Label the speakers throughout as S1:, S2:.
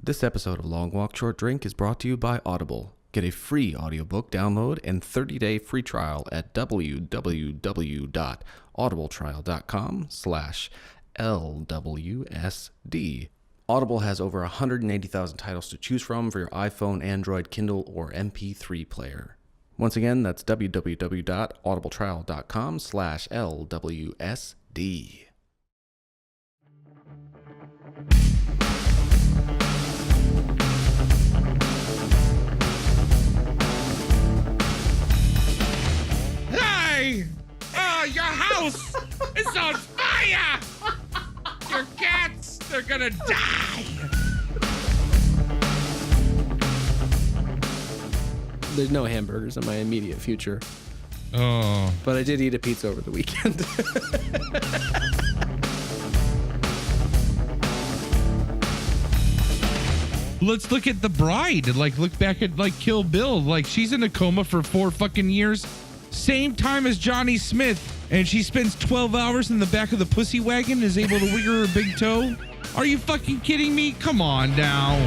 S1: This episode of Long Walk Short Drink is brought to you by Audible. Get a free audiobook download and 30-day free trial at www.audibletrial.com/LWSD. Audible has over 180,000 titles to choose from for your iPhone, Android, Kindle, or MP3 player. Once again, that's www.audibletrial.com/LWSD.
S2: Hey! Your house is on fire! Your cats, they're gonna die!
S1: There's no hamburgers in my immediate future,
S2: Oh.
S1: but I did eat a pizza over the weekend.
S2: Let's look at the bride. Look back at, Kill Bill. She's in a coma for 4 fucking years. Same time as Johnny Smith. And she spends 12 hours in the back of the pussy wagon, is able to wiggle her big toe. Are you fucking kidding me? Come on now.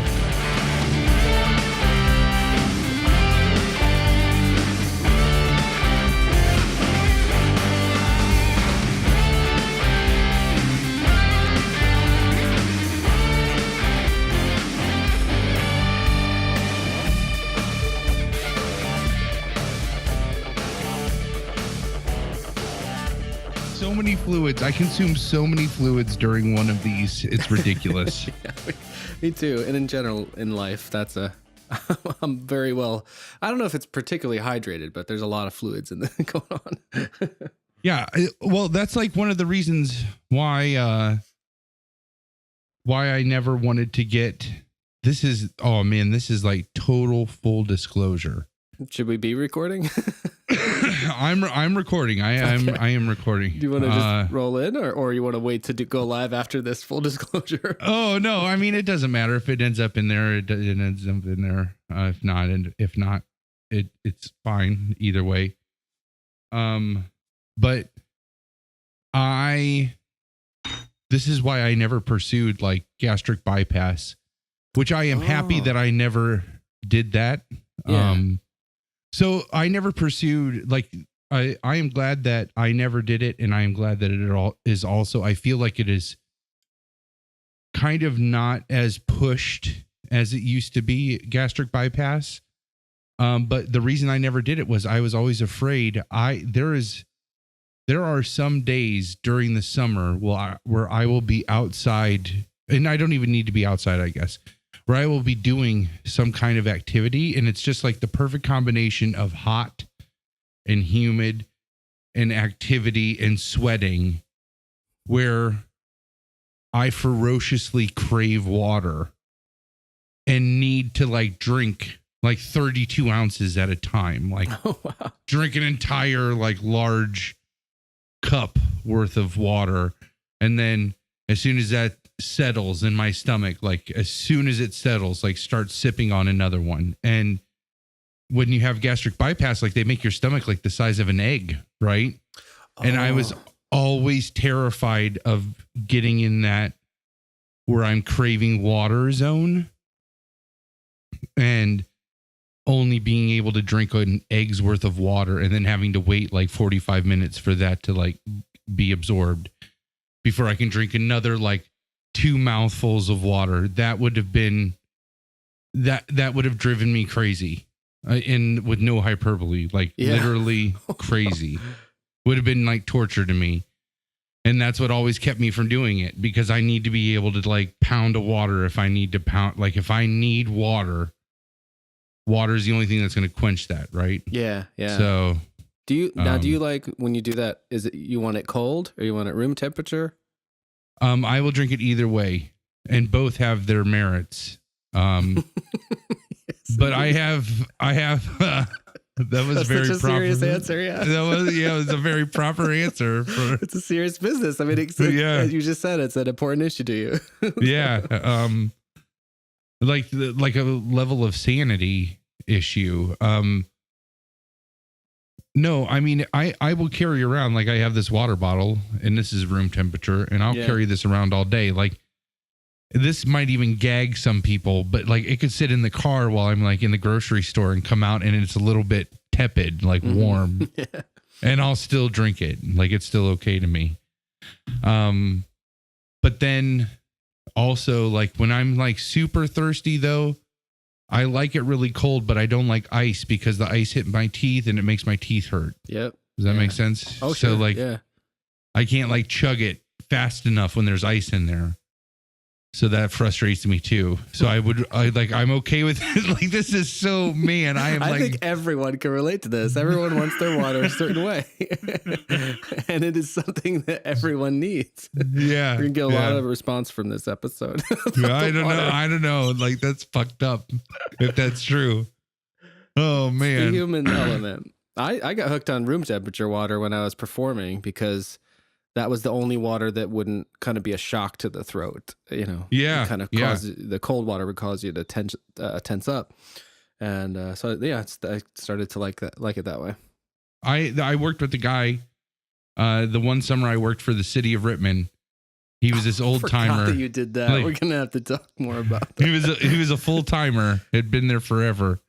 S2: So many fluids. I consume so many fluids during one of these. It's ridiculous.
S1: Yeah, me too. And in general, in life, I'm very well. I don't know if it's particularly hydrated, but there's a lot of fluids in going on.
S2: Yeah. Well, that's one of the reasons why I never wanted to get, this is total full disclosure.
S1: Should we be recording?
S2: I'm recording. I am recording.
S1: Do you want to just roll in, or you want to wait to go live after this full disclosure?
S2: Oh no! I mean, it doesn't matter if it ends up in there. It ends up in there. If not, it's fine either way. But this is why I never pursued gastric bypass, which I am happy that I never did that.
S1: Yeah.
S2: So I never pursued, I am glad that I never did it. And I am glad that it all is also, I feel like it is kind of not as pushed as it used to be, gastric bypass. But the reason I never did it was I was always afraid. There are some days during the summer where I will be outside, and I don't even need to be outside, I guess, where I will be doing some kind of activity, and it's just the perfect combination of hot and humid and activity and sweating, where I ferociously crave water and need to drink 32 ounces at a time,
S1: Oh, wow.
S2: drink an entire large cup worth of water. And then as soon as that settles in my stomach, as soon as it settles, start sipping on another one. And when you have gastric bypass, they make your stomach the size of an egg, right? Oh. And I was always terrified of getting in that where I'm craving water zone and only being able to drink an egg's worth of water and then having to wait 45 minutes for that to be absorbed before I can drink another 2 mouthfuls of water. That would have been that would have driven me crazy, and with no hyperbole, literally crazy. Would have been torture to me. And that's what always kept me from doing it, because I need to be able to pound a water if I need to pound, if I need water is the only thing that's going to quench that, right?
S1: Yeah.
S2: So
S1: do you when you do that, is it you want it cold or you want it room temperature?
S2: I will drink it either way, and both have their merits. Yes, but I have. That was
S1: That's
S2: very
S1: such a
S2: proper.
S1: Serious answer. Yeah,
S2: it was a very proper answer.
S1: It's a serious business. I mean, as you just said, it's an important issue to you.
S2: Yeah, a level of sanity issue. No, I mean, I will carry around, I have this water bottle, and this is room temperature, and I'll carry this around all day. this might even gag some people, but like it could sit in the car while I'm like in the grocery store and come out and it's a little bit tepid, like warm,
S1: Yeah.
S2: and I'll still drink it. Like it's still okay to me. But then also like when I'm like super thirsty though, I like it really cold, but I don't like ice because the ice hit my teeth and it makes my teeth hurt.
S1: Yep.
S2: Does that make sense?
S1: Oh,
S2: so
S1: sure.
S2: like,
S1: yeah.
S2: I can't like chug it fast enough when there's ice in there. So that frustrates me too. So I'm okay with it. Like, this is so, man,
S1: I think everyone can relate to this. Everyone wants their water a certain way. And it is something that everyone needs.
S2: Yeah.
S1: We're going to get a lot of response from this episode.
S2: I don't know. Like, that's fucked up if that's true. Oh, man.
S1: The human element. I got hooked on room temperature water when I was performing because that was the only water that wouldn't kind of be a shock to the throat, you know.
S2: Yeah,
S1: kind of cause the cold water would cause you to tense up, and I started to like it that way.
S2: I worked with the guy, the one summer I worked for the city of Rittman. He was this old timer.
S1: That you did that. Like, we're gonna have to talk more about that.
S2: He was a full timer. Had been there forever,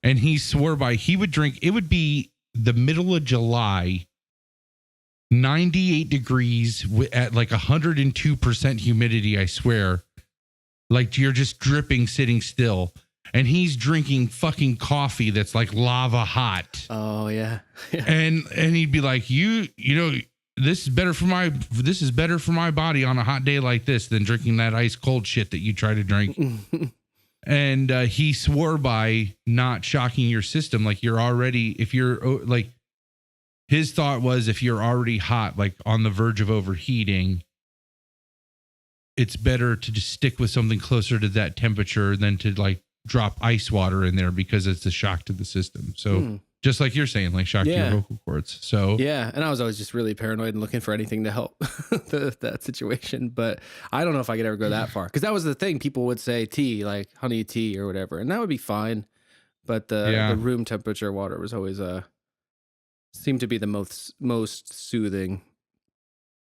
S2: and he swore by he would drink. It would be the middle of July. 98 degrees at like 102% humidity, I swear. Like you're just dripping sitting still. And he's drinking fucking coffee that's like lava hot.
S1: Oh yeah.
S2: And he'd be like, you know, this is better for my body on a hot day like this than drinking that ice cold shit that you try to drink. And he swore by not shocking your system. Like his thought was if you're already hot, like on the verge of overheating, it's better to just stick with something closer to that temperature than to like drop ice water in there because it's a shock to the system. So just like you're saying, like shock to your vocal cords. So
S1: yeah. And I was always just really paranoid and looking for anything to help that situation. But I don't know if I could ever go that far because that was the thing. People would say tea, like honey tea or whatever, and that would be fine. But the room temperature water was always seemed to be the most soothing.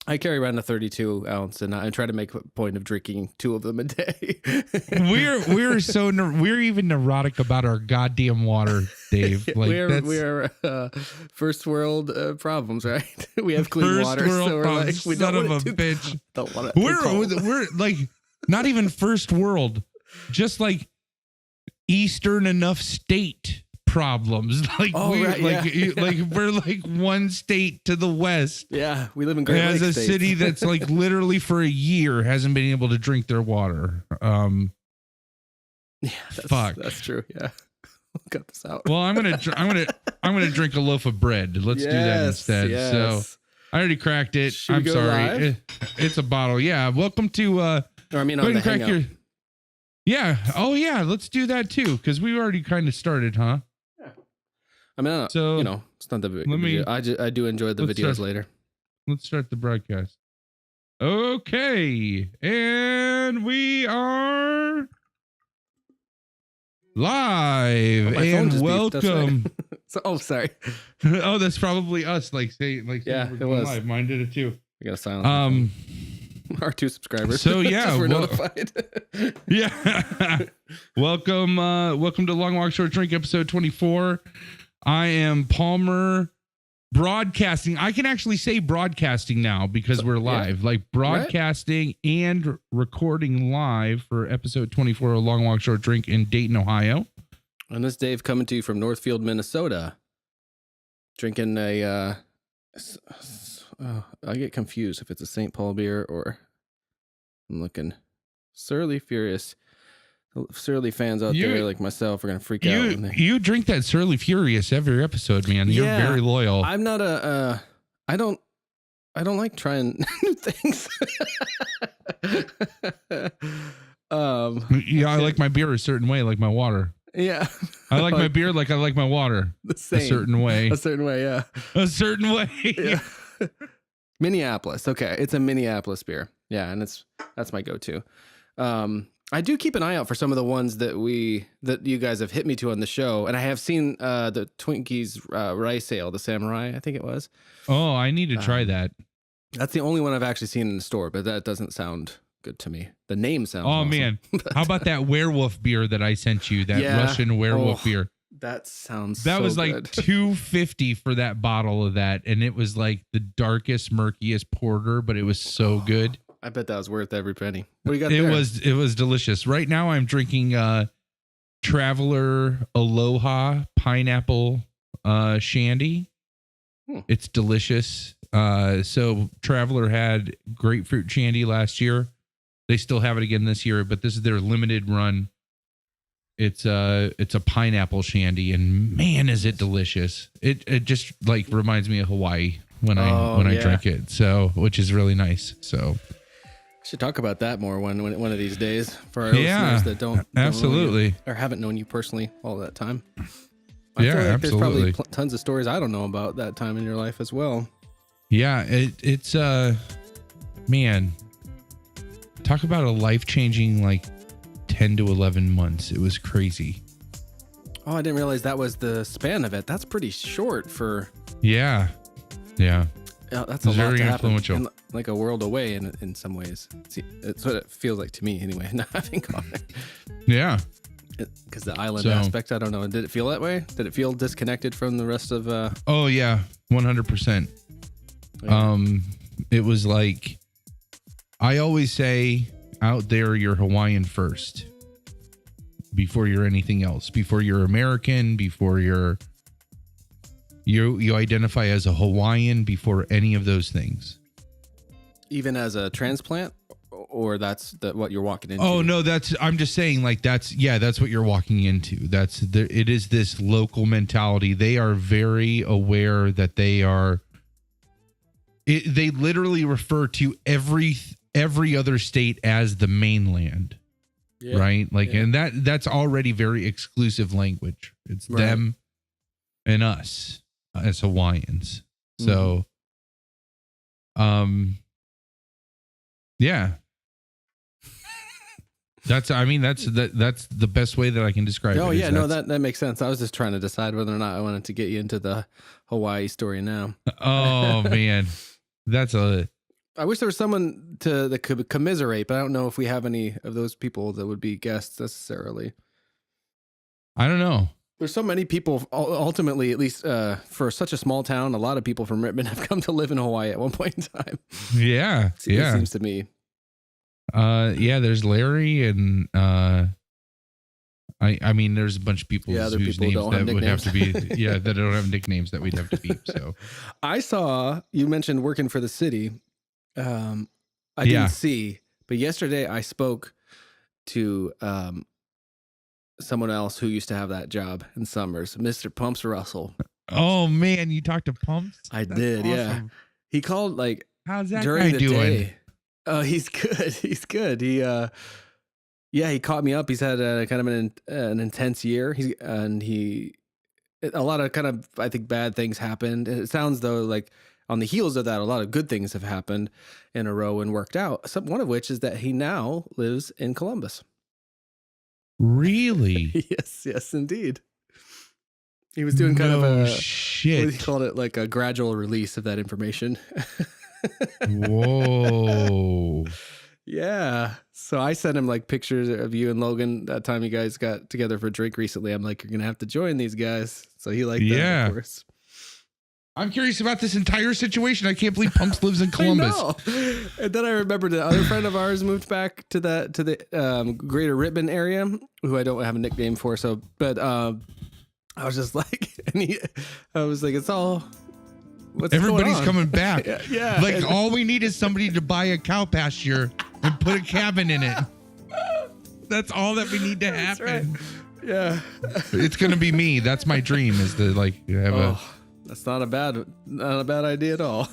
S1: I carry around a 32 ounce and I try to make a point of drinking 2 of them a day.
S2: we're even neurotic about our goddamn water, Dave. Like
S1: we are first world problems, right? We have clean water, so we're like, we
S2: son
S1: don't
S2: of a
S1: want
S2: bitch.
S1: Don't want it
S2: We're like not even first world, just like Eastern enough state problems. Like like we're like one state to the west.
S1: Yeah, we live in Great Lakes.
S2: As a city that's like literally for a year hasn't been able to drink their water.
S1: Yeah, that's true. Yeah, we'll cut this out.
S2: Well, I'm gonna drink a loaf of bread. Let's do that instead.
S1: Yes.
S2: So I already cracked it.
S1: Should
S2: I'm
S1: we go
S2: sorry.
S1: live?
S2: It's a bottle. Yeah. Welcome to.
S1: Or I mean,
S2: go ahead and crack your. Yeah. Oh yeah. Let's do that too because we already kind of started, huh?
S1: I mean, so, you know, it's not the video. I do enjoy the videos later.
S2: Let's start the broadcast. Okay. And we are live and welcome.
S1: Right. Sorry.
S2: Oh, that's probably us. Like
S1: yeah, it was
S2: live. Mine did it too.
S1: We got to silence. Our 2 subscribers.
S2: So yeah,
S1: we're notified.
S2: Yeah. Welcome to Long Walk Short Drink episode 24. I am Palmer broadcasting. I can actually say broadcasting now because we're live, like broadcasting and recording live for episode 24 of Long Walk Short Drink in Dayton, Ohio.
S1: And this is Dave coming to you from Northfield, Minnesota. Drinking I get confused if it's a St. Paul beer or I'm looking Surly Furious. Surly fans out there like myself are gonna freak out.
S2: You drink that Surly Furious every episode, man. You're very loyal.
S1: I'm not I don't like trying new things.
S2: I like my beer a certain way, like my water.
S1: Yeah.
S2: I like my beer like I like my water.
S1: The same.
S2: A certain way.
S1: A certain way, yeah.
S2: A certain way.
S1: Yeah. Minneapolis. Okay. It's a Minneapolis beer. Yeah, and that's my go-to. I do keep an eye out for some of the ones that you guys have hit me to on the show, and I have seen the Twinkies rice ale, the Samurai, I think it was.
S2: Oh, I need to try that.
S1: That's the only one I've actually seen in the store, but that doesn't sound good to me. The name sounds
S2: Oh
S1: awesome.
S2: man, how about that werewolf beer that I sent you? That
S1: Yeah.
S2: Russian werewolf beer.
S1: That sounds
S2: That
S1: so
S2: was like
S1: good.
S2: $2.50 for that bottle of that, and it was like the darkest, murkiest porter, but it was so good.
S1: I bet that was worth every penny. What do you got
S2: It
S1: there?
S2: was delicious. Right now I'm drinking Traveler Aloha pineapple shandy. It's delicious. So Traveler had grapefruit shandy last year. They still have it again this year, but this is their limited run. It's a pineapple shandy, and man, is it delicious. It just like reminds me of Hawaii when I drink it. So, which is really nice. So
S1: should talk about that more one of these days for our listeners that don't
S2: absolutely
S1: know you, or haven't known you personally all that time. I
S2: feel
S1: like
S2: absolutely.
S1: There's probably tons of stories I don't know about that time in your life as well.
S2: Yeah, it's man, talk about a life-changing like 10 to 11 months. It was crazy.
S1: Oh, I didn't realize that was the span of it. That's pretty short for.
S2: Yeah.
S1: That's a lot
S2: very
S1: to happen.
S2: influential.
S1: In, like a world away in some ways. See, it's what it feels like to me anyway. Not having gone there.
S2: Yeah.
S1: Because the island aspect, I don't know. Did it feel that way? Did it feel disconnected from the rest of?
S2: Oh yeah, 100%. Yeah. It was like, I always say, out there you're Hawaiian first, before you're anything else. Before you're American, before you identify as a Hawaiian before any of those things. Even
S1: as a transplant, or that's what you're walking into?
S2: Oh no, I'm just saying, like, that's what you're walking into. It is this local mentality. They are very aware that they literally refer to every other state as the mainland. Yeah, right? Like, and that's already very exclusive language. It's them and us as Hawaiians. So, yeah. That's the best way that I can describe it.
S1: Oh yeah, no, that makes sense. I was just trying to decide whether or not I wanted to get you into the Hawaii story now.
S2: Oh man,
S1: I wish there was someone that could commiserate, but I don't know if we have any of those people that would be guests necessarily.
S2: I don't know.
S1: There's so many people, ultimately, at least for such a small town, a lot of people from Richmond have come to live in Hawaii at one point in time.
S2: Yeah.
S1: It seems to me.
S2: There's Larry and I mean there's a bunch of people whose names that would have to be that don't have nicknames that we'd have to beep. So
S1: I saw you mentioned working for the city. I didn't see, but yesterday I spoke to someone else who used to have that job in Summers, Mr. Pumps Russell.
S2: Oh man, you talked to Pumps?
S1: That's did, awesome. Yeah. He called like
S2: how's that
S1: during
S2: guy
S1: the
S2: doing?
S1: Day. Oh, he's good. He's good. He he caught me up. He's had kind of an intense year. A lot of kind of, I think, bad things happened. It sounds though like on the heels of that, a lot of good things have happened in a row and worked out. One of which is that he now lives in Columbus.
S2: Really?
S1: Yes, indeed. He was doing kind of a
S2: shit.
S1: What he called it, like a gradual release of that information.
S2: Whoa.
S1: Yeah. So I sent him like pictures of you and Logan that time you guys got together for a drink recently. I'm like, you're going to have to join these guys. So he liked that, of course.
S2: I'm curious about this entire situation. I can't believe Pumps lives in Columbus.
S1: I know. And then I remembered the other friend of ours moved back to the greater Richmond area, who I don't have a nickname for. So, but I was just like, I was like, it's all...
S2: Everybody's coming back.
S1: Yeah.
S2: Like all we need is somebody to buy a cow pasture and put a cabin in it. That's all that we need to happen.
S1: Right. Yeah.
S2: It's gonna be me. That's my dream, is to like have
S1: that's not a bad idea at all.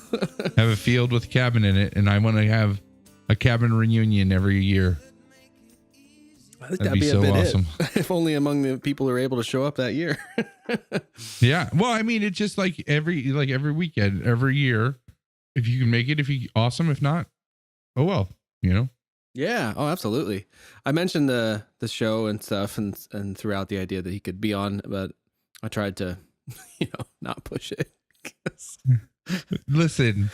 S2: have a field with a cabin in it, and I want to have a cabin reunion every year.
S1: I think that'd be so awesome. If only among the people who are able to show up that year.
S2: Yeah. Well, I mean, it's just like every weekend, every year. If you can make it, awesome. If not, oh well,
S1: Yeah. Oh, absolutely. I mentioned the show and stuff, and throughout the idea that he could be on, but I tried to, not push it.
S2: Listen,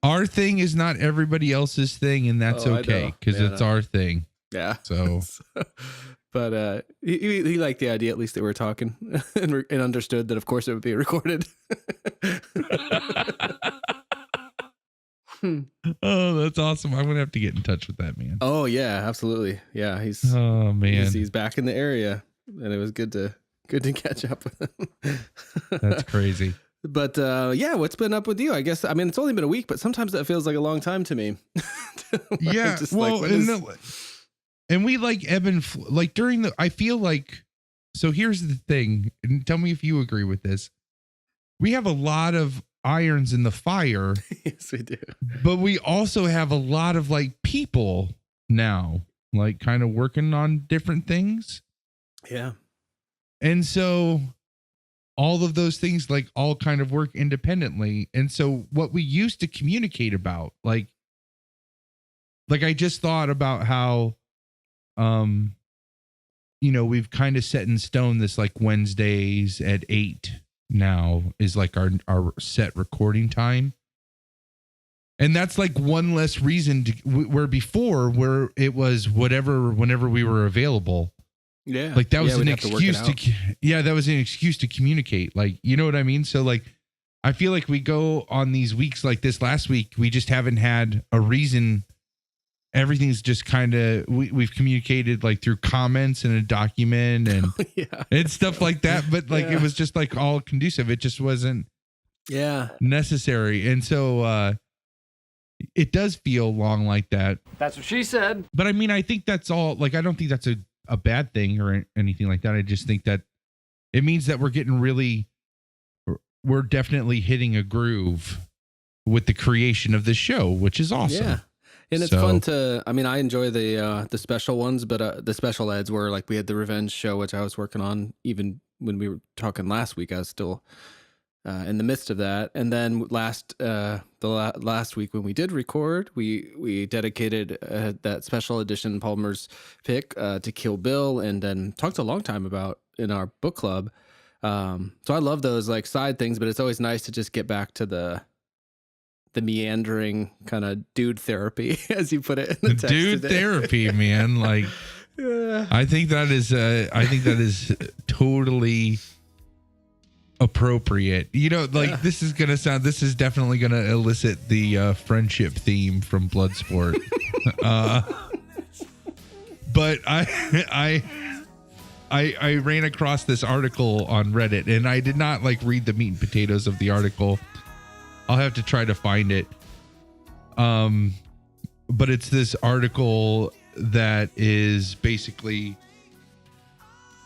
S2: our thing is not everybody else's thing, and that's okay because it's our thing.
S1: Yeah.
S2: So,
S1: but he liked the idea, at least that we were talking and understood that, of course, it would be recorded.
S2: Oh, that's awesome. I'm gonna have to get in touch with that man.
S1: Oh yeah, absolutely. Yeah,
S2: oh man,
S1: he's back in the area, and it was good to catch up with him.
S2: That's crazy.
S1: But yeah, what's been up with you? I guess, I mean, it's only been a week, but sometimes that feels like a long time to me.
S2: Yeah,
S1: just
S2: well, and we like ebb and flow, like during the, I feel like, so here's the thing, and tell me if you agree with this. We have a lot of irons in the fire.
S1: Yes, we do.
S2: But we also have a lot of like people now, like kind of working on different things.
S1: Yeah.
S2: And so all of those things like all kind of work independently. And so what we used to communicate about, like I just thought about how, you know, we've kind of set in stone this like Wednesdays at 8 now is like our set recording time. And that's like one less reason to, where before where it was whenever we were available.
S1: Yeah.
S2: Like that was an excuse that was an excuse to communicate. Like, you know what I mean? So like, I feel like we go on these weeks like this last week, we just haven't had a reason. Everything's just kind of, we've communicated like through comments in a document and, and stuff like that. But like, it was just like all conducive. It just wasn't necessary. And so, it does feel long like that.
S3: That's what she said.
S2: But I mean, I think that's all, like, I don't think that's a bad thing or anything like that. I just think that it means that we're definitely hitting a groove with the creation of this show, which is awesome.
S1: Yeah. And it's fun to, I mean, I enjoy the special ones, but the special eds were like, we had the revenge show, which I was working on even when we were talking last week. I was still in the midst of that. And then last week when we did record, we dedicated that special edition Palmer's pick to Kill Bill, and then talked a long time about in our book club. So I love those like side things, but it's always nice to just get back to the meandering kind of dude therapy, as you put it in the text
S2: dude today. Therapy, man. Like, I think that is totally appropriate. You know, like this is definitely gonna elicit the friendship theme from Bloodsport. But I ran across this article on Reddit, and I did not like read the meat and potatoes of the article. I'll have to try to find it. But it's this article that is basically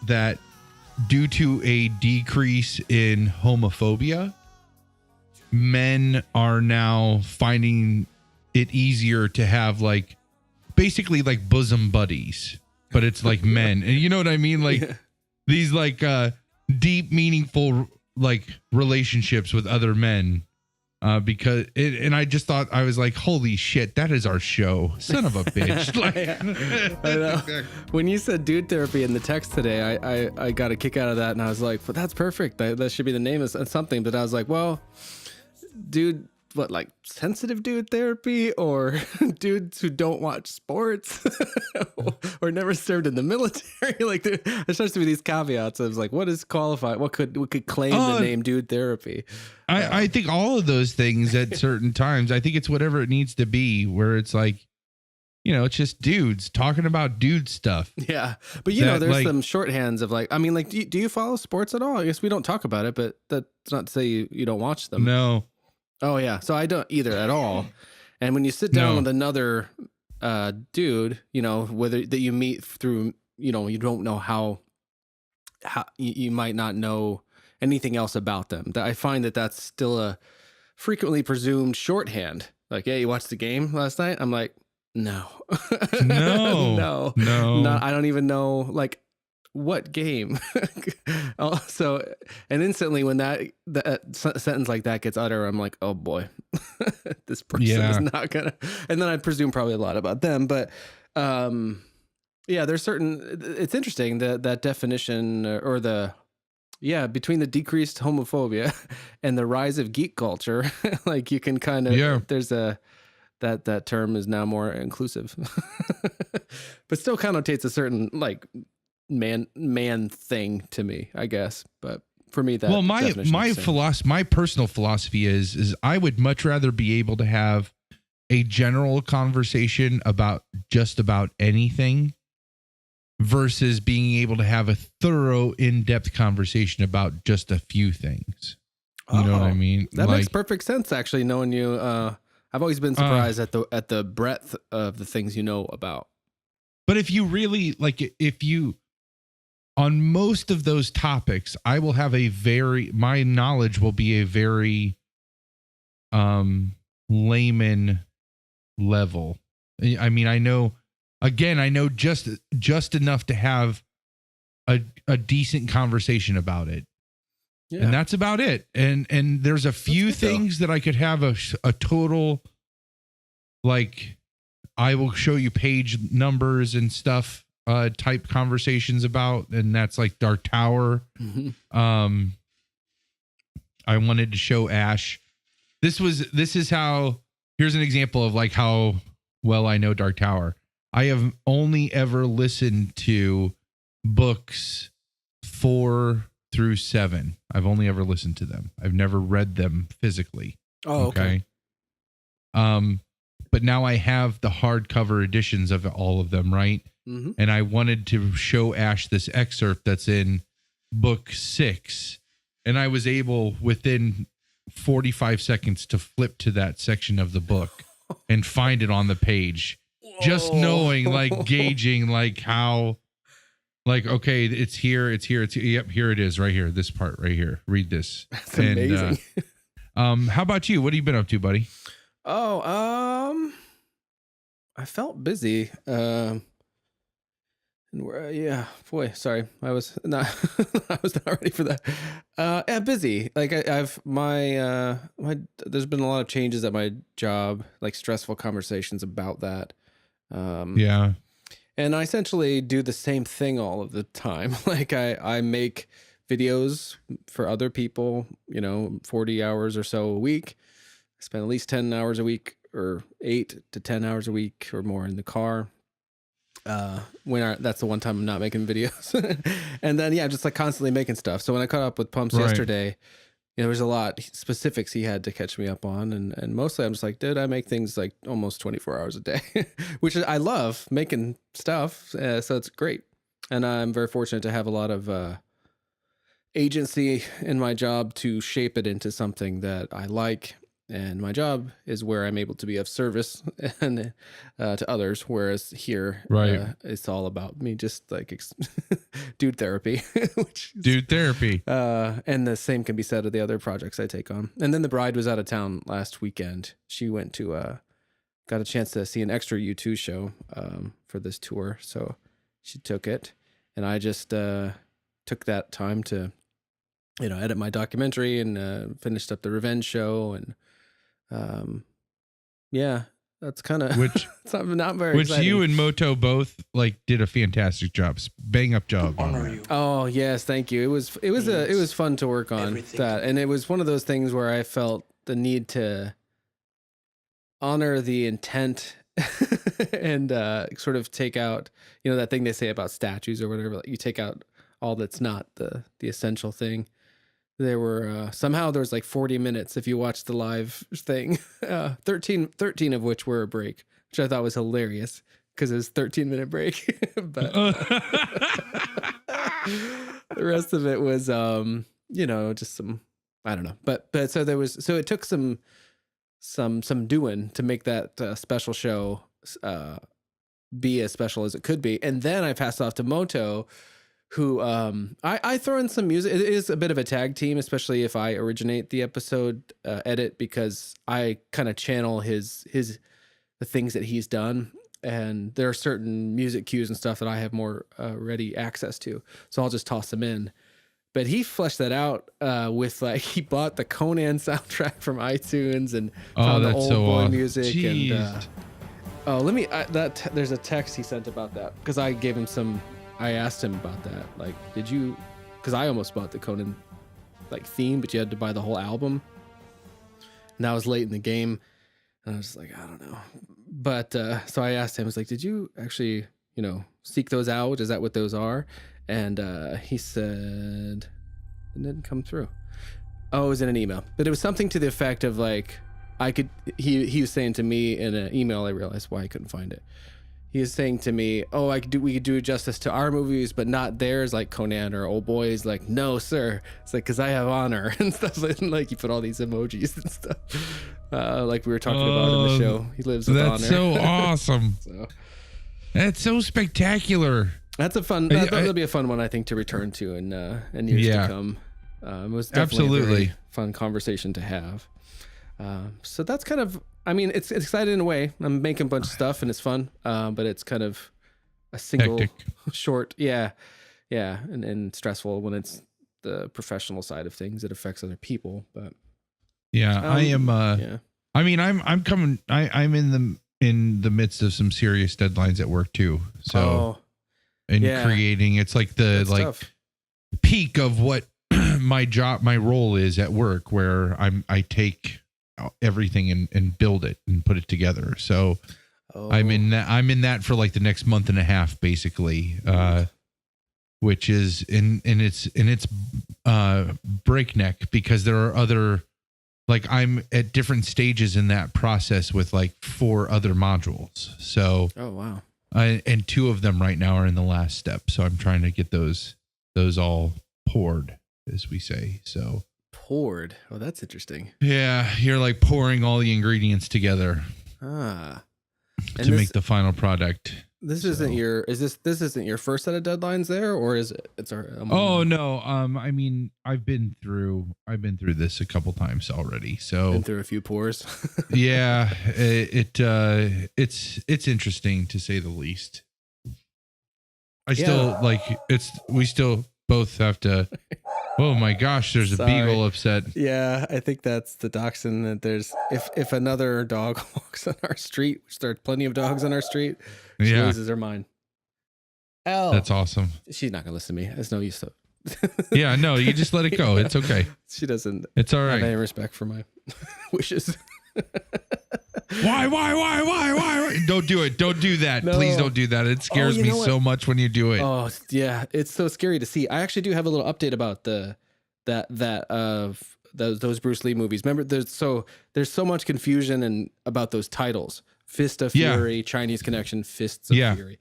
S2: that due to a decrease in homophobia, men are now finding it easier to have like basically like bosom buddies, but it's like men. And you know what I mean? Like these like deep, meaningful like relationships with other men. Because and I just thought, I was like, holy shit, that is our show, son of a bitch. Like,
S1: I know. When you said dude therapy in the text today, I got a kick out of that, and I was like, well, that's perfect. That should be the name of something. But I was like, well, dude, what, like sensitive dude therapy, or dudes who don't watch sports or never served in the military? Like there starts to be these caveats. I was like, what is qualified? What could claim the name dude therapy?
S2: I think all of those things at certain times, I think it's whatever it needs to be, where it's like, you know, it's just dudes talking about dude stuff.
S1: Yeah. But you know, there's like some shorthands of like, I mean, like, do you follow sports at all? I guess we don't talk about it, but that's not to say you don't watch them.
S2: No.
S1: Oh yeah. So I don't either at all. And when you sit down with another dude, you know, whether that you meet through, you know, you don't know how you might not know anything else about them. I find that that's still a frequently presumed shorthand. Like, hey, you watched the game last night? I'm like, no. No. I don't even know like what game. Also, and instantly when that sentence like that gets uttered, I'm like, oh boy, this person is not gonna. And then I presume probably a lot about them, but yeah, there's certain. It's interesting that definition or the Yeah, between the decreased homophobia and the rise of geek culture, like you can kind of
S2: Yeah.
S1: there's a that term is now more inclusive, but still connotates a certain like man thing to me, I guess. But for me, that
S2: Well, my my personal philosophy is I would much rather be able to have a general conversation about just about anything versus being able to have a thorough, in-depth conversation about just a few things. You know what I mean?
S1: That makes perfect sense, actually, knowing you. I've always been surprised at the breadth of the things you know about.
S2: But if you really if you on most of those topics, I will have my knowledge will be a very layman level. I mean, I know just enough to have a decent conversation about it. Yeah. And that's about it. And there's a few things that I could have a total, like, I will show you page numbers and stuff type conversations about, and that's like Dark Tower. Mm-hmm. I wanted to show Ash. Here's an example of like how well I know Dark Tower. I have only ever listened to books 4 through 7. I've only ever listened to them. I've never read them physically.
S1: Oh, okay.
S2: But now I have the hardcover editions of all of them, right? Mm-hmm. And I wanted to show Ash this excerpt that's in book 6. And I was able within 45 seconds to flip to that section of the book and find it on the page. Whoa. Just knowing, like, gauging, like, how, like, okay, it's here. Yep, here it is, right here. This part right here. Read this.
S1: That's amazing.
S2: How about you? What have you been up to, buddy?
S1: Oh, I felt busy. Yeah, boy, sorry. I was not ready for that. Yeah, busy. Like I've there's been a lot of changes at my job, like stressful conversations about that.
S2: Yeah.
S1: And I essentially do the same thing all of the time. Like I make videos for other people, 40 hours or so a week. I spend at least 10 hours a week or 8 to 10 hours a week or more in the car. That's the one time I'm not making videos. And then, yeah, just like constantly making stuff. So when I caught up with Pumps yesterday, there was a lot specifics he had to catch me up on. And mostly I'm just like, dude, I make things like almost 24 hours a day, which I love making stuff. So it's great. And I'm very fortunate to have a lot of agency in my job to shape it into something that I like. And my job is where I'm able to be of service and to others. Whereas here, it's all about me just like dude therapy. And the same can be said of the other projects I take on. And then the bride was out of town last weekend. She went to, got a chance to see an extra U2 show for this tour. So she took it. And I just took that time to, edit my documentary and finished up the Revenge show. And yeah, that's kind of not very exciting.
S2: You and Moto both like did a fantastic job, bang up job.
S1: Oh yes, thank you. It was fun to work on that, and it was one of those things where I felt the need to honor the intent and sort of take out, that thing they say about statues or whatever. Like you take out all that's not the essential thing. There were somehow there was like 40 minutes if you watched the live thing, 13 of which were a break, which I thought was hilarious because it was 13-minute break. But the rest of it was, just some, I don't know. But so it took some doing to make that special show be as special as it could be. And then I passed off to Moto, who I throw in some music. It is a bit of a tag team, especially if I originate the episode edit, because I kind of channel the things that he's done, and there are certain music cues and stuff that I have more ready access to, so I'll just toss them in. But he fleshed that out with like he bought the Conan soundtrack from iTunes and found the old boy music. Jeez. And there's a text he sent about that because I gave him some. I asked him about that. Like, did you because I almost bought the Conan like theme, but you had to buy the whole album. And that was late in the game. And I was like, I don't know. But so I asked him, I was like, did you actually, seek those out? Is that what those are? And he said it didn't come through. Oh, it was in an email, but it was something to the effect of like, he was saying to me in an email, I realized why I couldn't find it. He was saying to me, oh, we could do justice to our movies, but not theirs, like Conan or Old Boys. Like, no, sir. It's like, because I have honor and stuff. And like, you put all these emojis and stuff, like we were talking about in the show. He lives with honor.
S2: That's so awesome.
S1: So,
S2: that's so spectacular.
S1: that's a fun. That'll be a fun one, I think, to return to in years to come. It was definitely a very fun conversation to have. So that's kind of. I mean, it's exciting in a way. I'm making a bunch of stuff and it's fun, but it's kind of a single
S2: Hectic.
S1: short, yeah, and stressful when it's the professional side of things. It affects other people, but
S2: I am.
S1: Yeah.
S2: I mean, I'm coming. I'm in the midst of some serious deadlines at work too. So creating, it's like the
S1: tough.
S2: peak of what my role is at work, where I take everything and build it and put it together. So I'm in that for like the next month and a half, basically, which is it's breakneck, because there are other, like, I'm at different stages in that process with like 4 other modules. So,
S1: oh wow.
S2: And 2 of them right now are in the last step. So I'm trying to get those all poured, as we say. So
S1: poured. Oh, that's interesting.
S2: Yeah, you're like pouring all the ingredients together
S1: to
S2: make the final product.
S1: This isn't your first set of deadlines there, or is it? It's our.
S2: Oh no. I mean, I've been through this a couple times already. So
S1: been through a few pours.
S2: Yeah, it's interesting, to say the least. We still both have to. Oh my gosh, there's a beagle upset.
S1: Yeah, I think that's the dachshund. That there's if another dog walks on our street, which there are plenty of dogs on our street, she loses her mind. Elle.
S2: That's awesome.
S1: She's not gonna listen to me. It's no use to.
S2: Yeah, no, you just let it go. It's okay.
S1: She doesn't.
S2: It's all right.
S1: Have any respect for my wishes.
S2: Why? Don't do it. Don't do that. No. Please don't do that. It scares me so much when you do it.
S1: Oh yeah, it's so scary to see. I actually do have a little update about those Bruce Lee movies. Remember, there's so much confusion and about those titles: Fist of Fury, Chinese Connection, Fists of Fury.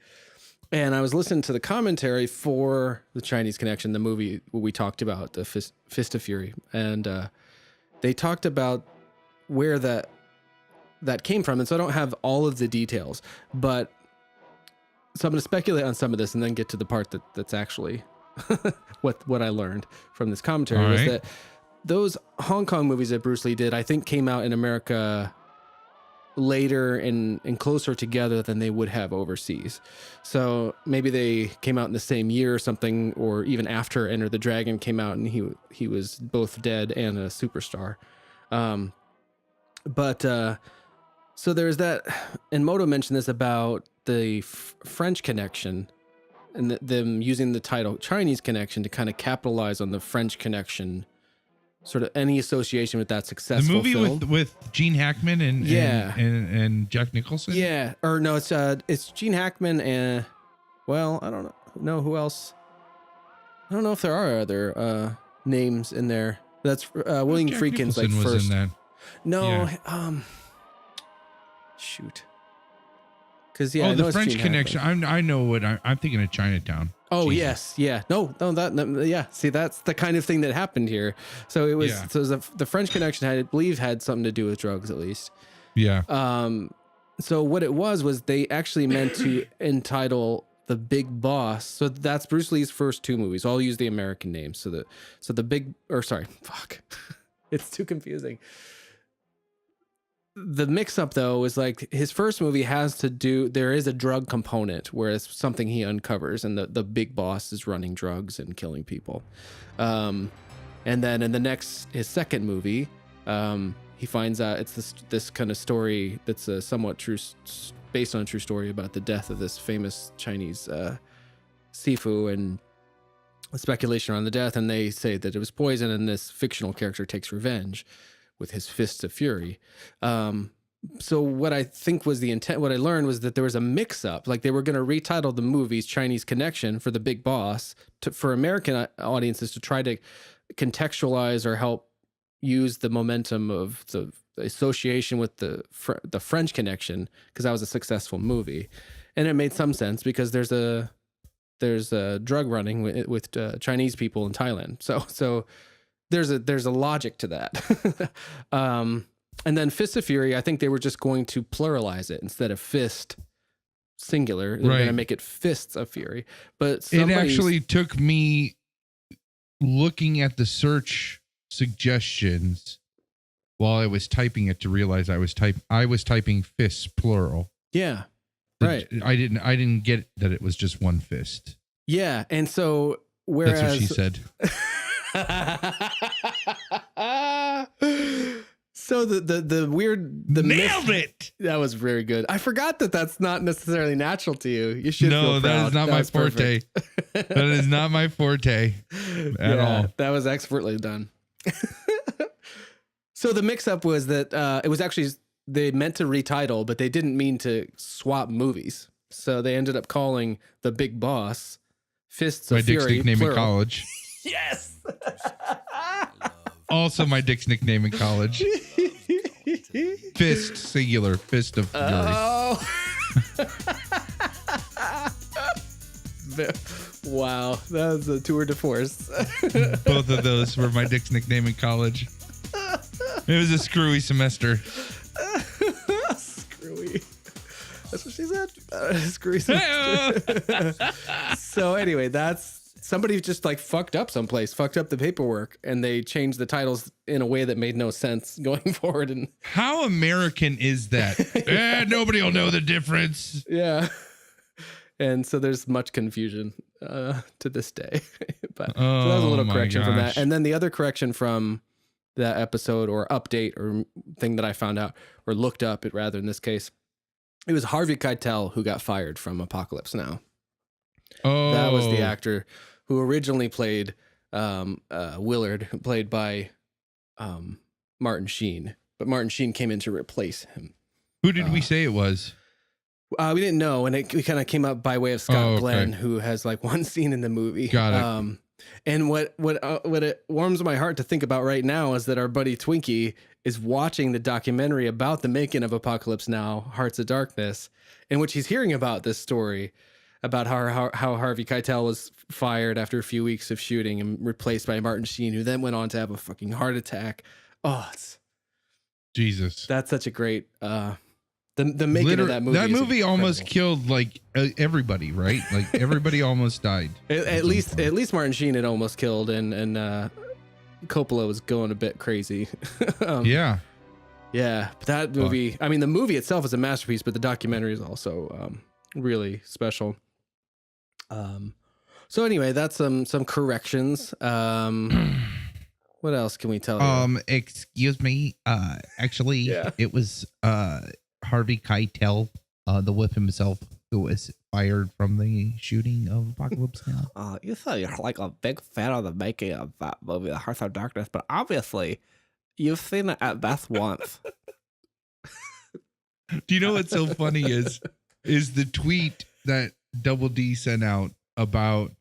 S1: And I was listening to the commentary for the Chinese Connection, the movie we talked about, the Fist of Fury, and they talked about where that came from. And so I don't have all of the details, but so I'm going to speculate on some of this and then get to the part that's actually what I learned from this commentary. Was that those Hong Kong movies that Bruce Lee did, I think, came out in America later and closer together than they would have overseas. So maybe they came out in the same year or something, or even after Enter the Dragon came out and he was both dead and a superstar. So there's that, and Moto mentioned this about the French Connection and them using the title Chinese Connection to kind of capitalize on the French Connection, sort of any association with that successful
S2: film. The movie with Gene Hackman and Jack Nicholson?
S1: Yeah. Or no, it's Gene Hackman and, well, I don't know who else. I don't know if there are other names in there. That's William Friedkin's like
S2: was
S1: first.
S2: In that.
S1: No, shoot. Because
S2: I know the French Connection. I know what I'm thinking of. Chinatown.
S1: Oh Jesus. Yes, yeah. No, yeah. See, that's the kind of thing that happened here. So it was. Yeah. So the French Connection I believe had something to do with drugs, at least.
S2: Yeah.
S1: So what it was they actually meant to entitle The Big Boss. So that's Bruce Lee's first 2 movies. I'll use the American names. So the big, or sorry, fuck, it's too confusing. The mix-up, though, is like his first movie there is a drug component where it's something he uncovers, and the big boss is running drugs and killing people. And then in his second movie, he finds out it's this kind of story that's a somewhat based on a true story about the death of this famous Chinese sifu, and speculation around the death, and they say that it was poison, and this fictional character takes revenge with his fists of fury. So what I think was the intent, what I learned was that there was a mix up. Like they were going to retitle the movies Chinese Connection for the big boss for American audiences to try to contextualize or help use the momentum of the association with the French Connection, because that was a successful movie. And it made some sense because there's a drug running with Chinese people in Thailand. So there's a logic to that. And then Fists of Fury, I think they were just going to pluralize it instead of fist singular. They're going to make it Fists of Fury. But
S2: it actually took me looking at the search suggestions while I was typing it to realize I was typing fists plural.
S1: Yeah. Right.
S2: I didn't get that it was just one fist.
S1: Yeah. And so whereas
S2: that's what she said.
S1: So the weird
S2: nailed it.
S1: That was very good. I forgot that that's not necessarily natural to you. You should feel proud.
S2: That is not my forte. That is not my forte at all.
S1: That was expertly done. So the mix-up was that it was actually they meant to retitle, but they didn't mean to swap movies. So they ended up calling The Big Boss Fists of Fury.
S2: My dick's nickname
S1: plural.
S2: in college.
S1: Yes.
S2: Also my dick's nickname in college. Fist singular, Fist of Fury.
S1: Oh. Wow, that was a tour de force.
S2: Both of those were my dick's nickname in college. It was a screwy semester.
S1: Screwy. That's what she said. Screwy semester. So anyway, that's somebody just like fucked up the paperwork, and they changed the titles in a way that made no sense going forward. And
S2: how American is that? Nobody will know the difference.
S1: Yeah. And so there's much confusion to this day. But so that was a little correction from that. And then the other correction from that episode or update or thing that I found out or looked up it rather in this case, it was Harvey Keitel who got fired from Apocalypse Now.
S2: Oh,
S1: that was the actor who originally played Willard, played by Martin Sheen, but Martin Sheen came in to replace him.
S2: Who did we say it was?
S1: We didn't know, and it kind of came up by way of Scott Glenn, who has like one scene in the movie.
S2: Got it.
S1: And what it warms my heart to think about right now is that our buddy Twinkie is watching the documentary about the making of Apocalypse Now, Hearts of Darkness, in which he's hearing about this story about how Harvey Keitel was fired after a few weeks of shooting and replaced by Martin Sheen, who then went on to have a fucking heart attack. Oh,
S2: Jesus.
S1: That's such a great... The making of that movie.
S2: That movie almost killed like everybody, right? Like everybody almost died.
S1: At least Martin Sheen had almost killed, and Coppola was going a bit crazy.
S2: Yeah.
S1: But that movie. I mean, the movie itself is a masterpiece, but the documentary is also really special. So anyway, that's some corrections. What else can we tell you?
S2: Excuse me. Actually, it was Harvey Keitel, the whip himself, who was fired from the shooting of Apocalypse Now.
S1: You say you're like a big fan of the making of that movie, The Hearts of Darkness, but obviously you've seen it at best once.
S2: Do you know what's so funny is the tweet that Double D sent out about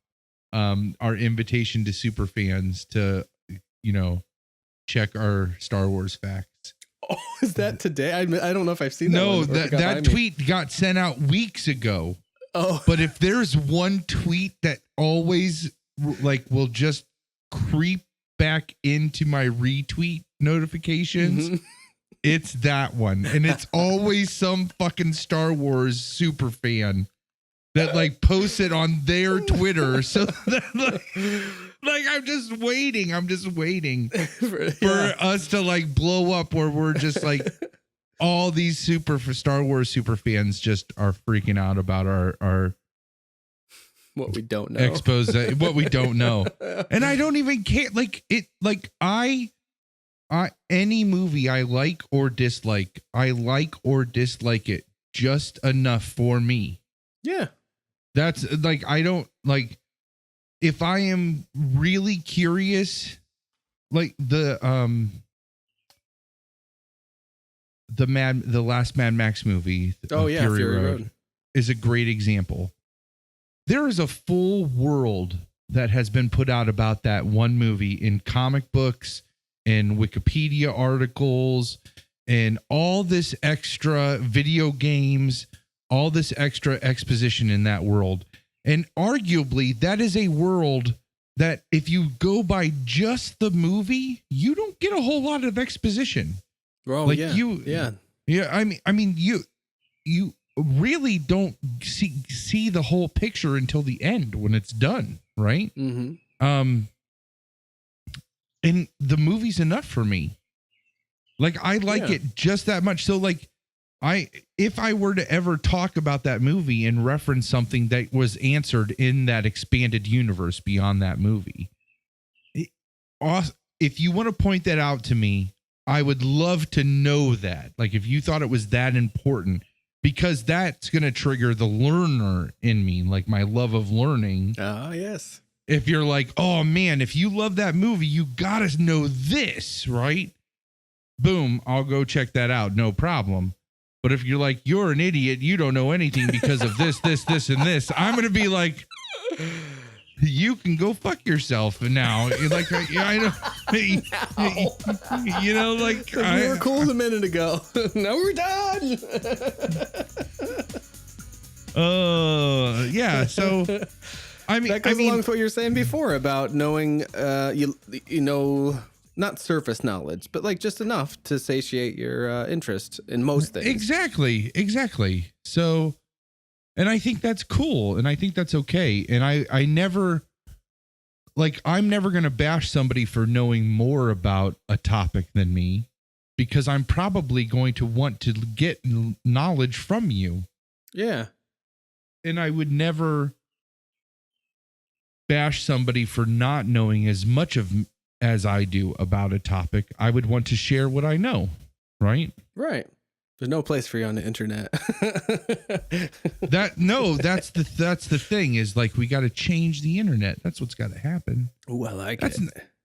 S2: our invitation to super fans to, check our Star Wars facts.
S1: Oh, is that today? I don't know if I've seen that.
S2: No, that tweet got sent out weeks ago.
S1: Oh,
S2: but if there's one tweet that always will just creep back into my retweet notifications, it's that one. And it's always some fucking Star Wars super fan that posts it on their Twitter. So that, I'm just waiting for us to blow up where we're just all these Star Wars super fans just are freaking out about our
S1: what we don't know.
S2: Expose what we don't know. And I don't even care. Any movie I like or dislike it just enough for me.
S1: Yeah.
S2: That's I don't if I am really curious, like the last Mad Max movie,
S1: Oh yeah, Fury Road
S2: is a great example. There is a full world that has been put out about that one movie in comic books and Wikipedia articles and all this extra video games, all this extra exposition in that world. And arguably that is a world that if you go by just the movie, you don't get a whole lot of exposition.
S1: Oh,
S2: like
S1: yeah.
S2: I mean, you really don't see the whole picture until the end when it's done, right?
S1: Mm-hmm.
S2: And the movie's enough for me. Like I like it just that much. So like if I were to ever talk about that movie and reference something that was answered in that expanded universe beyond that movie, if you want to point that out to me, I would love to know that. Like if you thought it was that important, because that's going to trigger the learner in me, like my love of learning.
S1: Oh, yes.
S2: If you're like, oh man, if you love that movie, you got to know this, right? Boom, I'll go check that out. No problem. But if you're like, you're an idiot, you don't know anything because of this, and this, I'm going to be like, you can go fuck yourself now. Like, I know, you know, like
S1: we were cool a minute ago. Now we're done.
S2: Yeah. So, I mean,
S1: that goes along with what you were saying before about knowing, you know, not surface knowledge, but like just enough to satiate your interest in most things.
S2: Exactly. So, and I think that's cool. And I think that's okay. And I never, like, I'm never going to bash somebody for knowing more about a topic than me, because I'm probably going to want to get knowledge from you.
S1: Yeah.
S2: And I would never bash somebody for not knowing as much as I do about a topic. I would want to share what I know. Right.
S1: Right. There's no place for you on the internet.
S2: That's the thing is, like, we got to change the internet. That's what's got to happen.
S1: Oh, I like
S2: it.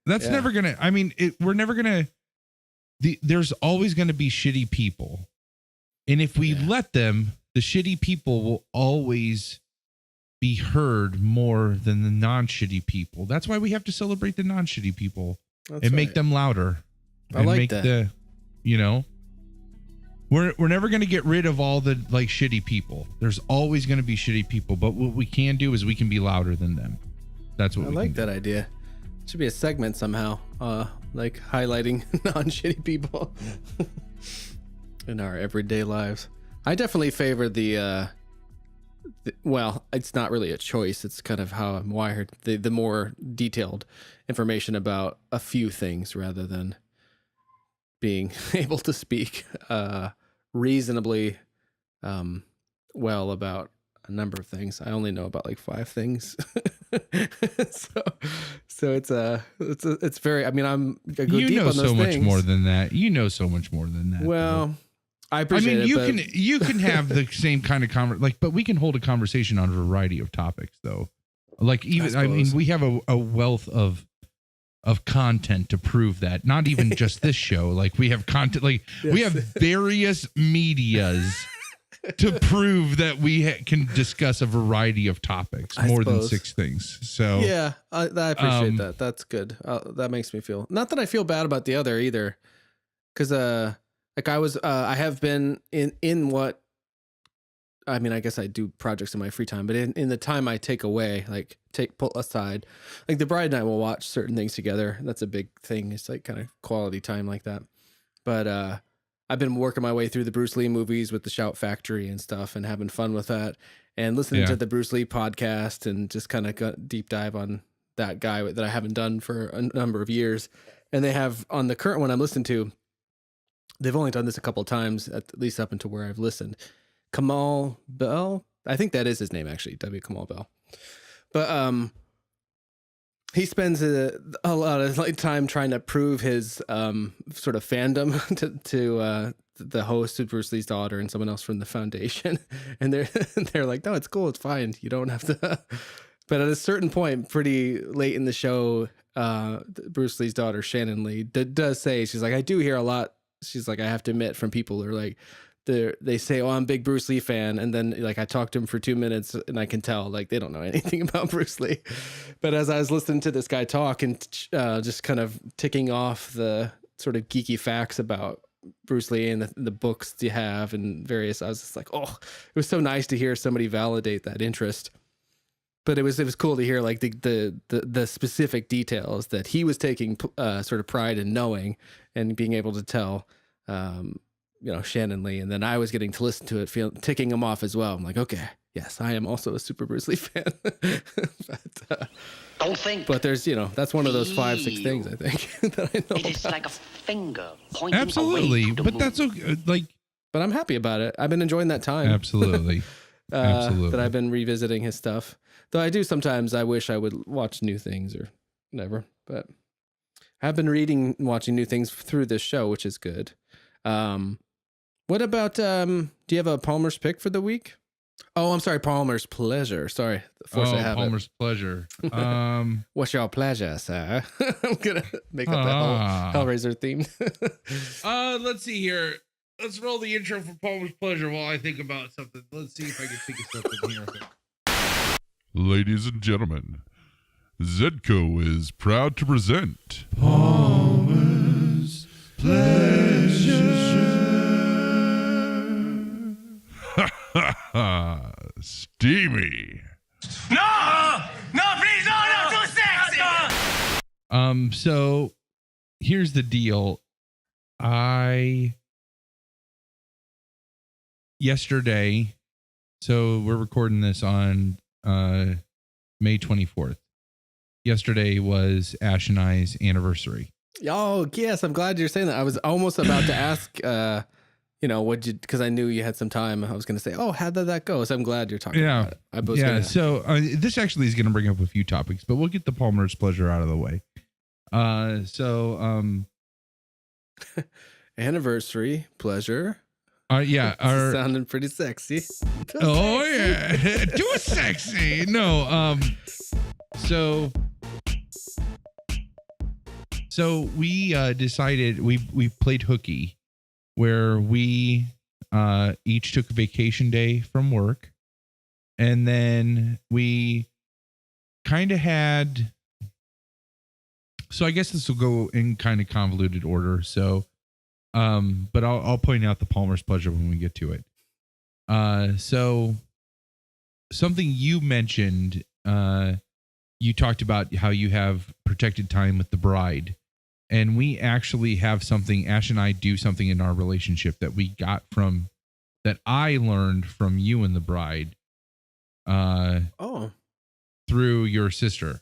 S2: That's
S1: yeah.
S2: never going to, I mean, we're never going to, there's always going to be shitty people. And if we let them, the shitty people will always be heard more than the non-shitty people. That's why we have to celebrate the non-shitty people and make them louder.
S1: I like that.
S2: You know, we're never going to get rid of all the like shitty people. There's always going to be shitty people, but what we can do is we can be louder than them. That's what
S1: I like that idea. It should be a segment somehow, like highlighting non-shitty people in our everyday lives. I definitely favor the well, it's not really a choice. It's kind of how I'm wired. The more detailed information about a few things rather than being able to speak reasonably well about a number of things. I only know about like 5 things. so it's very, I mean, I go deep on those
S2: so
S1: things.
S2: Much more than that. You know so much more than that.
S1: Well, though. I appreciate
S2: you can have the same kind of but we can hold a conversation on a variety of topics though. Like even, I mean, we have a wealth of content to prove that. Not even just this show. Like we have content, like we have various medias to prove that we can discuss a variety of topics, more than 6 things. So
S1: yeah, I appreciate that. That's good. That makes me feel, not that I feel bad about the other either. Cause, like I have been in what, I mean, I guess I do projects in my free time, but in the time I take away, like pull aside, like the bride and I will watch certain things together. That's a big thing. It's like kind of quality time like that. But I've been working my way through the Bruce Lee movies with the Shout Factory and stuff and having fun with that and listening to the Bruce Lee podcast and just kind of got deep dive on that guy that I haven't done for a number of years. And they have on the current one I'm listening to, they've only done this a couple of times, at least up until where I've listened. Kamal Bell, I think that is his name actually, W. Kamal Bell. But he spends a lot of like time trying to prove his sort of fandom to the host of Bruce Lee's daughter and someone else from the foundation, and they're like, no, it's cool, it's fine, you don't have to But at a certain point, pretty late in the show, Bruce Lee's daughter, Shannon Lee, does say, she's like, I do hear a lot. She's like, I have to admit, from people who are like, they say, oh, I'm a big Bruce Lee fan. And then like I talked to him for 2 minutes and I can tell like they don't know anything about Bruce Lee. But as I was listening to this guy talk and just kind of ticking off the sort of geeky facts about Bruce Lee and the books you have and various, I was just like, oh, it was so nice to hear somebody validate that interest. But it was cool to hear like the specific details that he was taking sort of pride in knowing and being able to tell, Shannon Lee. And then I was getting to listen to it, ticking him off as well. I'm like, okay, yes, I am also a super Bruce Lee fan.
S3: Don't think.
S1: But there's, that's one of those 5-6 things I think that I know.
S3: It is like a finger pointing
S2: Absolutely,
S3: away to the
S2: but
S3: moon.
S2: that's okay. Like,
S1: but I'm happy about it. I've been enjoying that time.
S2: absolutely. Absolutely.
S1: That I've been revisiting his stuff. Though I do sometimes, I wish I would watch new things or whatever. But I've been reading and watching new things through this show, which is good. What about, do you have a Palmer's pick for the week? Oh, I'm sorry, Palmer's pleasure. Sorry, force I have
S2: Palmer's pleasure.
S1: What's your pleasure, sir? I'm gonna make up that whole Hellraiser theme.
S2: Let's see here. Let's roll the intro for Palmer's pleasure while I think about something. Let's see if I can think of something here.
S4: Ladies and gentlemen, Zedco is proud to present
S2: Palmer's pleasure.
S4: Steamy.
S3: No, please, no, too sexy.
S2: So here's the deal. Yesterday, so we're recording this on May 24th. Yesterday was Ash and I's anniversary.
S1: Oh, yes, I'm glad you're saying that. I was almost about to ask, because I knew you had some time. I was going to say, oh, how did that go? So I'm glad you're talking about it.
S2: So this actually is going to bring up a few topics, but we'll get the Palmer's pleasure out of the way.
S1: Anniversary, pleasure.
S2: Sounding
S1: pretty sexy.
S2: Oh yeah, too sexy. No, so we decided we played hooky, where we each took a vacation day from work, and then we kind of had. So I guess this will go in kind of convoluted order. So. But I'll point out the Palmer's pleasure when we get to it. So something you mentioned, you talked about how you have protected time with the bride, and we actually have something. Ash and I do something in our relationship that we got from that I learned from you and the bride. Through your sister,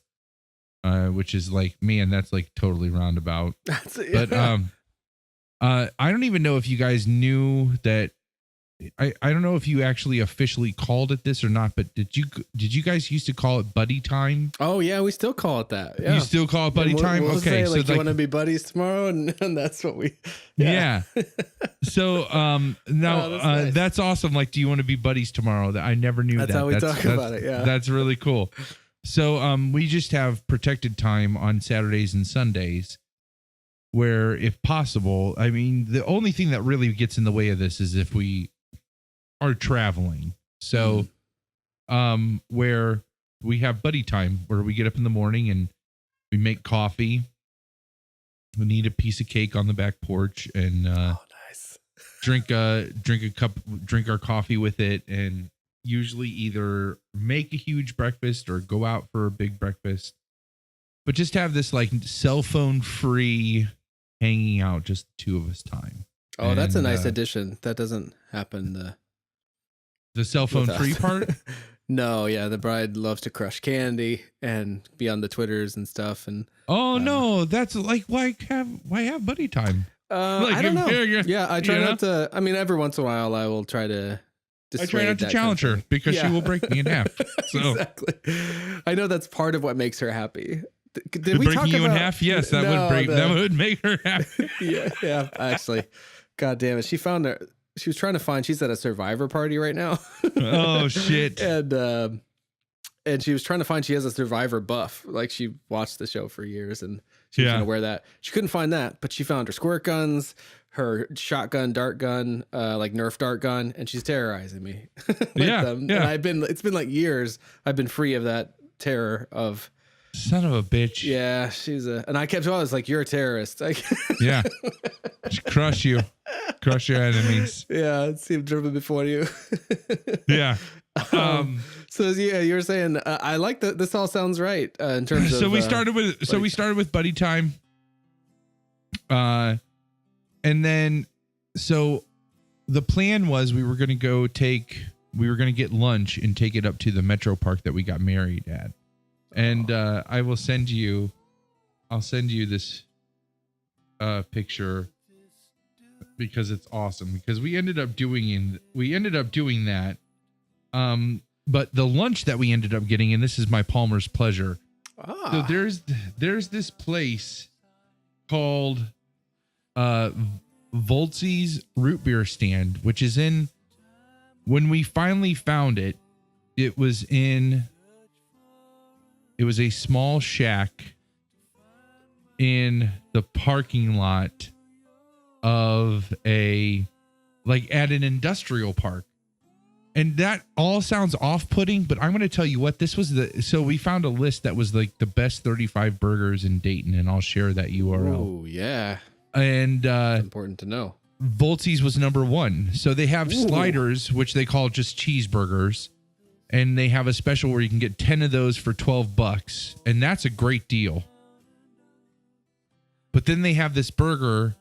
S2: which is like, man, that's like totally roundabout. But I don't even know if you guys knew that. I don't know if you actually officially called it this or not, but did you guys used to call it buddy time?
S1: Oh yeah, we still call it that. Yeah.
S2: You still call it buddy time?
S1: We'll
S2: okay,
S1: say,
S2: so
S1: you want to be buddies tomorrow, and that's what we.
S2: Yeah. So now
S1: nice.
S2: That's awesome. Like, do you want to be buddies tomorrow? That I never knew.
S1: That's how we talk about it. Yeah,
S2: that's really cool. So we just have protected time on Saturdays and Sundays, where if possible, I mean, the only thing that really gets in the way of this is if we are traveling. So where we have buddy time, where we get up in the morning and we make coffee. We need a piece of cake on the back porch and
S1: nice.
S2: drink our coffee with it, and usually either make a huge breakfast or go out for a big breakfast. But just have this like cell phone free hanging out, just the two of us time.
S1: Oh, that's a nice addition. That doesn't happen.
S2: The cell phone free part?
S1: No, yeah, the bride loves to crush candy and be on the Twitters and stuff. And
S2: no, that's like why have buddy time?
S1: I don't know. Yeah, I try not to. I mean, every once in a while, I will try to.
S2: I try not to challenge her because she will break me in half. So.
S1: Exactly. I know that's part of what makes her happy.
S2: Did we breaking you in half? Yes, that would make her happy.
S1: yeah. Actually, God damn it, she found her. She was trying to find. She's at a Survivor party right now.
S2: Oh shit!
S1: And and she was trying to find, she has a Survivor buff. Like she watched the show for years and she was going to wear that. She couldn't find that, but she found her squirt guns, her shotgun, dart gun, like Nerf dart gun, and she's terrorizing me with them. And it's been like years. I've been free of that terror of,
S2: son of a bitch.
S1: Yeah, and I kept always like, you're a terrorist.
S2: Yeah. Crush your enemies.
S1: Yeah, see him driven before you.
S2: Yeah.
S1: So yeah, you were saying, I like that. This all sounds right in terms of.
S2: So we started with buddy time. And then, so the plan was we were going to get lunch and take it up to the Metro Park that we got married at. And I'll send you this picture because it's awesome, because we ended up doing that. But the lunch that we ended up getting, and this is my Palmer's pleasure. So there's this place called Voltzi's Root Beer Stand, which is when we finally found it, it was a small shack in the parking lot of at an industrial park. And that all sounds off-putting, but I'm going to tell you what, so we found a list that was like the best 35 burgers in Dayton, and I'll share that URL.
S1: Oh, yeah.
S2: And
S1: that's important to know.
S2: Voltzi's was number 1. So they have sliders, which they call just cheeseburgers. And they have a special where you can get 10 of those for $12, and that's a great deal. But then they have this burger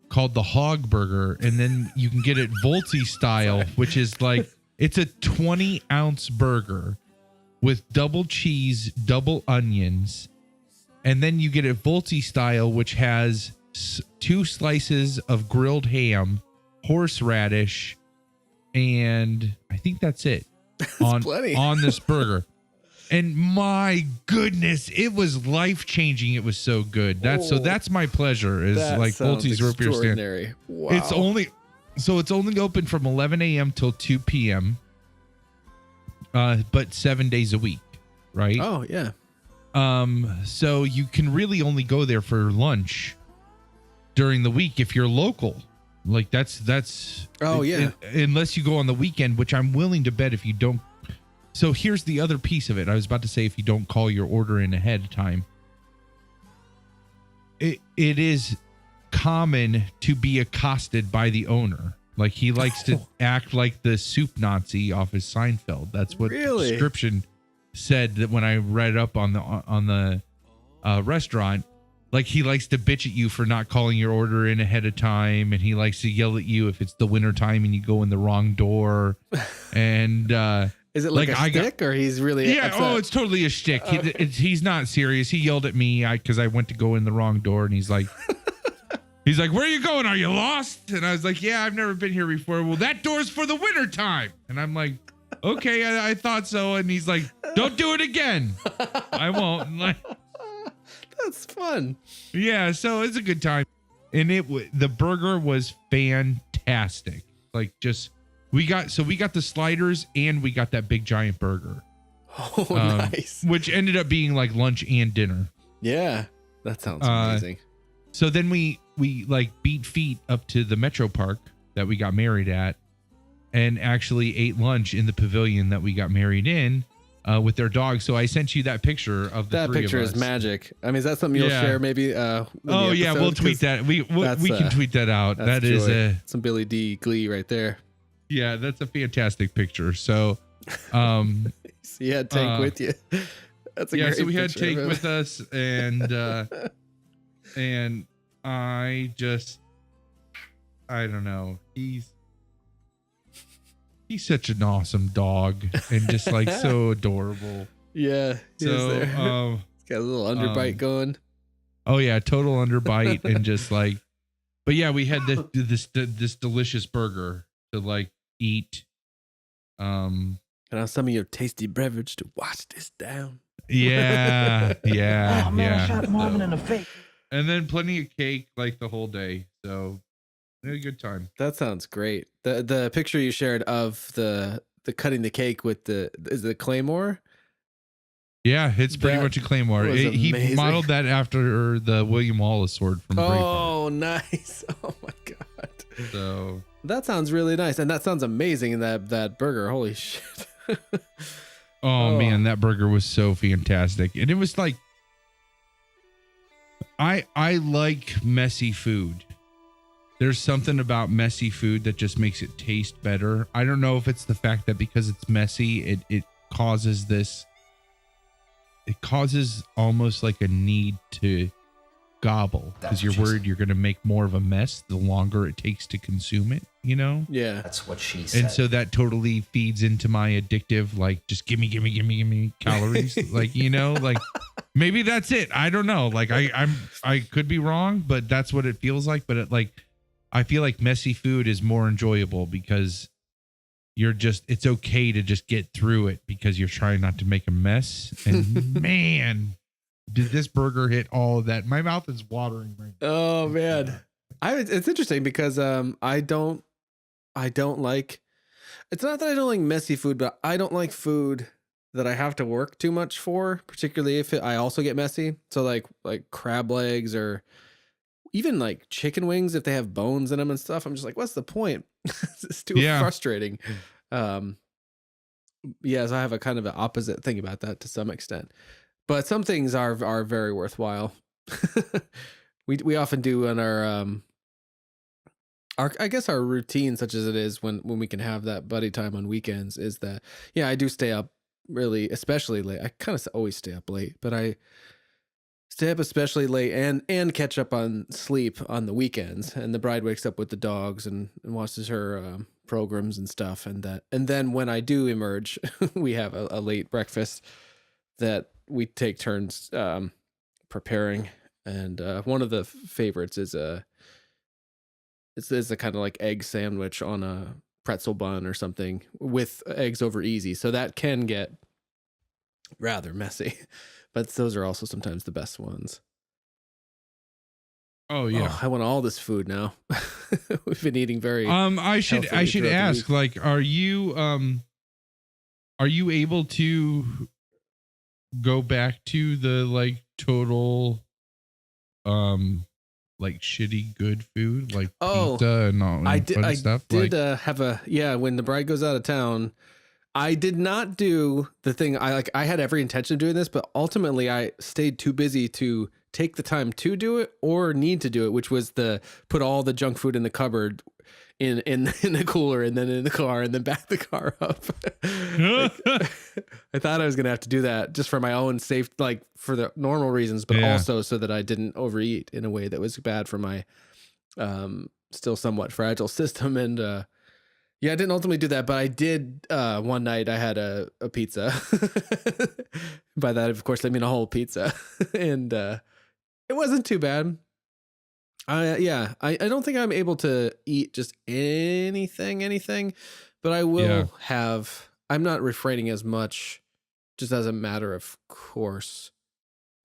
S2: called the Hog Burger, and then you can get it Voltzi style, which is like, it's a 20-ounce burger with double cheese, double onions, and then you get it Voltzi style, which has 2 slices of grilled ham, horseradish, and I think that's it. On this burger. And my goodness, it was life-changing. It was so good. That's my pleasure, is like Voltzi's Root Beer Stand.
S1: Wow.
S2: It's only open from 11 a.m. till 2 p.m. But 7 days a week, right?
S1: Oh, yeah.
S2: So you can really only go there for lunch during the week if you're local. Like that's unless you go on the weekend, which I'm willing to bet if you don't. So here's the other piece of it. I was about to say, if you don't call your order in ahead of time, it is common to be accosted by the owner. Like, he likes to act like the soup Nazi off his Seinfeld. That's what the description said, that when I read up on the restaurant. Like, he likes to bitch at you for not calling your order in ahead of time, and he likes to yell at you if it's the winter time and you go in the wrong door. And
S1: is it like a shtick, or he's really upset?
S2: Oh, it's totally a shtick. Okay. He's not serious. He yelled at me because I went to go in the wrong door, and he's like, where are you going? Are you lost? And I was like, yeah, I've never been here before. Well, that door's for the winter time. And I'm like, okay, I thought so. And he's like, don't do it again. I won't. And like,
S1: that's fun.
S2: Yeah, so it's a good time. And the burger was fantastic. Like, just we got the sliders, and we got that big giant burger.
S1: Oh, nice.
S2: Which ended up being like lunch and dinner.
S1: Yeah, that sounds amazing.
S2: So then we like beat feet up to the Metro Park that we got married at, and actually ate lunch in the pavilion that we got married in. With their dog. So I sent you that picture of the
S1: that
S2: three
S1: picture
S2: of us.
S1: is magic. I mean, is that something you'll share maybe?
S2: We'll tweet that. We can tweet that out. That is
S1: some Billy D glee right there.
S2: Yeah, that's a fantastic picture. So,
S1: so you had Tank with you. That's a great
S2: so we had
S1: picture
S2: Tank with us, and and I don't know. He's such an awesome dog, and just like so adorable.
S1: Yeah.
S2: So
S1: he's got a little underbite going.
S2: Oh yeah, total underbite, and just like, but yeah, we had this delicious burger to like eat.
S1: And on some of your tasty beverage to wash this down.
S2: Yeah.
S3: Oh man, I shot Marvin in the face.
S2: And then plenty of cake like the whole day. So we had a good time.
S1: That sounds great. The picture you shared of the cutting the cake with is the Claymore?
S2: Yeah, it's pretty
S1: That
S2: much a claymore.
S1: was
S2: He
S1: amazing.
S2: modeled that after the William Wallace sword from Braveheart.
S1: Oh, nice. Oh my God.
S2: So
S1: That sounds really nice. And that sounds amazing in that burger. Holy shit.
S2: oh man, that burger was so fantastic. And it was like I like messy food. There's something about messy food that just makes it taste better. I don't know if it's the fact that because it's messy, it causes this. It causes almost like a need to gobble because you're worried you're going to make more of a mess the longer it takes to consume it, you know?
S1: Yeah.
S3: That's what she said.
S2: And so that totally feeds into my addictive, like, just give me calories. Like, you know, like maybe that's it. I don't know. Like I could be wrong, but that's what it feels like. But I feel like messy food is more enjoyable because it's okay to just get through it because you're trying not to make a mess. And man, did this burger hit all of that? My mouth is watering right now.
S1: Oh man. It's interesting because I don't like, it's not that I don't like messy food, but I don't like food that I have to work too much for, particularly if I also get messy. So like crab legs or even like chicken wings, if they have bones in them and stuff, I'm just like, what's the point? It's too frustrating. So I have a kind of an opposite thing about that to some extent, but some things are very worthwhile. we often do on our I guess our routine, such as it is when we can have that buddy time on weekends, is that, I do stay up really, especially late. I kind of always stay up late, but I stay up especially late and catch up on sleep on the weekends. And the bride wakes up with the dogs and watches her programs and stuff. And then when I do emerge, we have a late breakfast that we take turns preparing. And one of the favorites is it's a kind of like egg sandwich on a pretzel bun or something with eggs over easy. So that can get rather messy, but those are also sometimes the best ones.
S2: Oh yeah.
S1: Oh, I want all this food now. We've been eating very.
S2: I should ask, like, are you able to go back to the like total, like shitty good food, like pizza and all that stuff?
S1: When the bride goes out of town, I did not do the thing. I had every intention of doing this, but ultimately I stayed too busy to take the time to do it or need to do it, which was put all the junk food in the cupboard in the cooler and then in the car and then back the car up. I thought I was going to have to do that just for my own safe, like for the normal reasons, but also so that I didn't overeat in a way that was bad for my still somewhat fragile system. And I didn't ultimately do that, but I did one night I had a pizza. By that, of course, I mean a whole pizza. And it wasn't too bad. I don't think I'm able to eat just anything, but I will have, I'm not refraining as much just as a matter of course.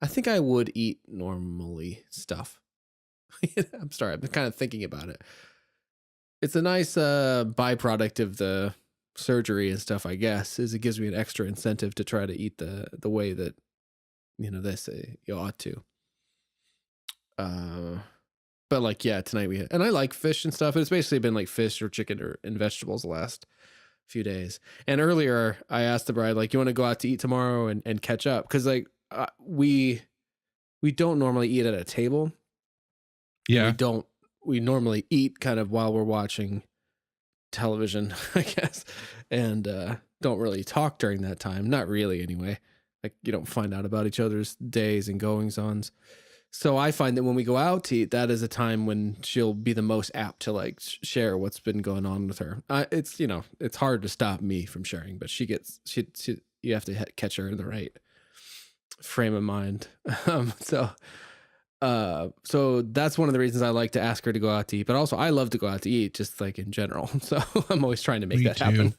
S1: I think I would eat normally stuff. I'm sorry, I'm kind of thinking about it. It's a nice byproduct of the surgery and stuff, I guess, is it gives me an extra incentive to try to eat the way that, they say you ought to. But like, tonight we had, and I like fish and stuff. It's basically been like fish or chicken and vegetables the last few days. And earlier I asked the bride, like, you want to go out to eat tomorrow and catch up? Cause like, we don't normally eat at a table.
S2: Yeah.
S1: We normally eat kind of while we're watching television, I guess. And, don't really talk during that time. Not really anyway. Like you don't find out about each other's days and goings ons. So I find that when we go out to eat, that is a time when she'll be the most apt to like share what's been going on with her. It's hard to stop me from sharing, but she you have to catch her in the right frame of mind. So that's one of the reasons I like to ask her to go out to eat, but also I love to go out to eat just like in general. So I'm always trying to make that happen.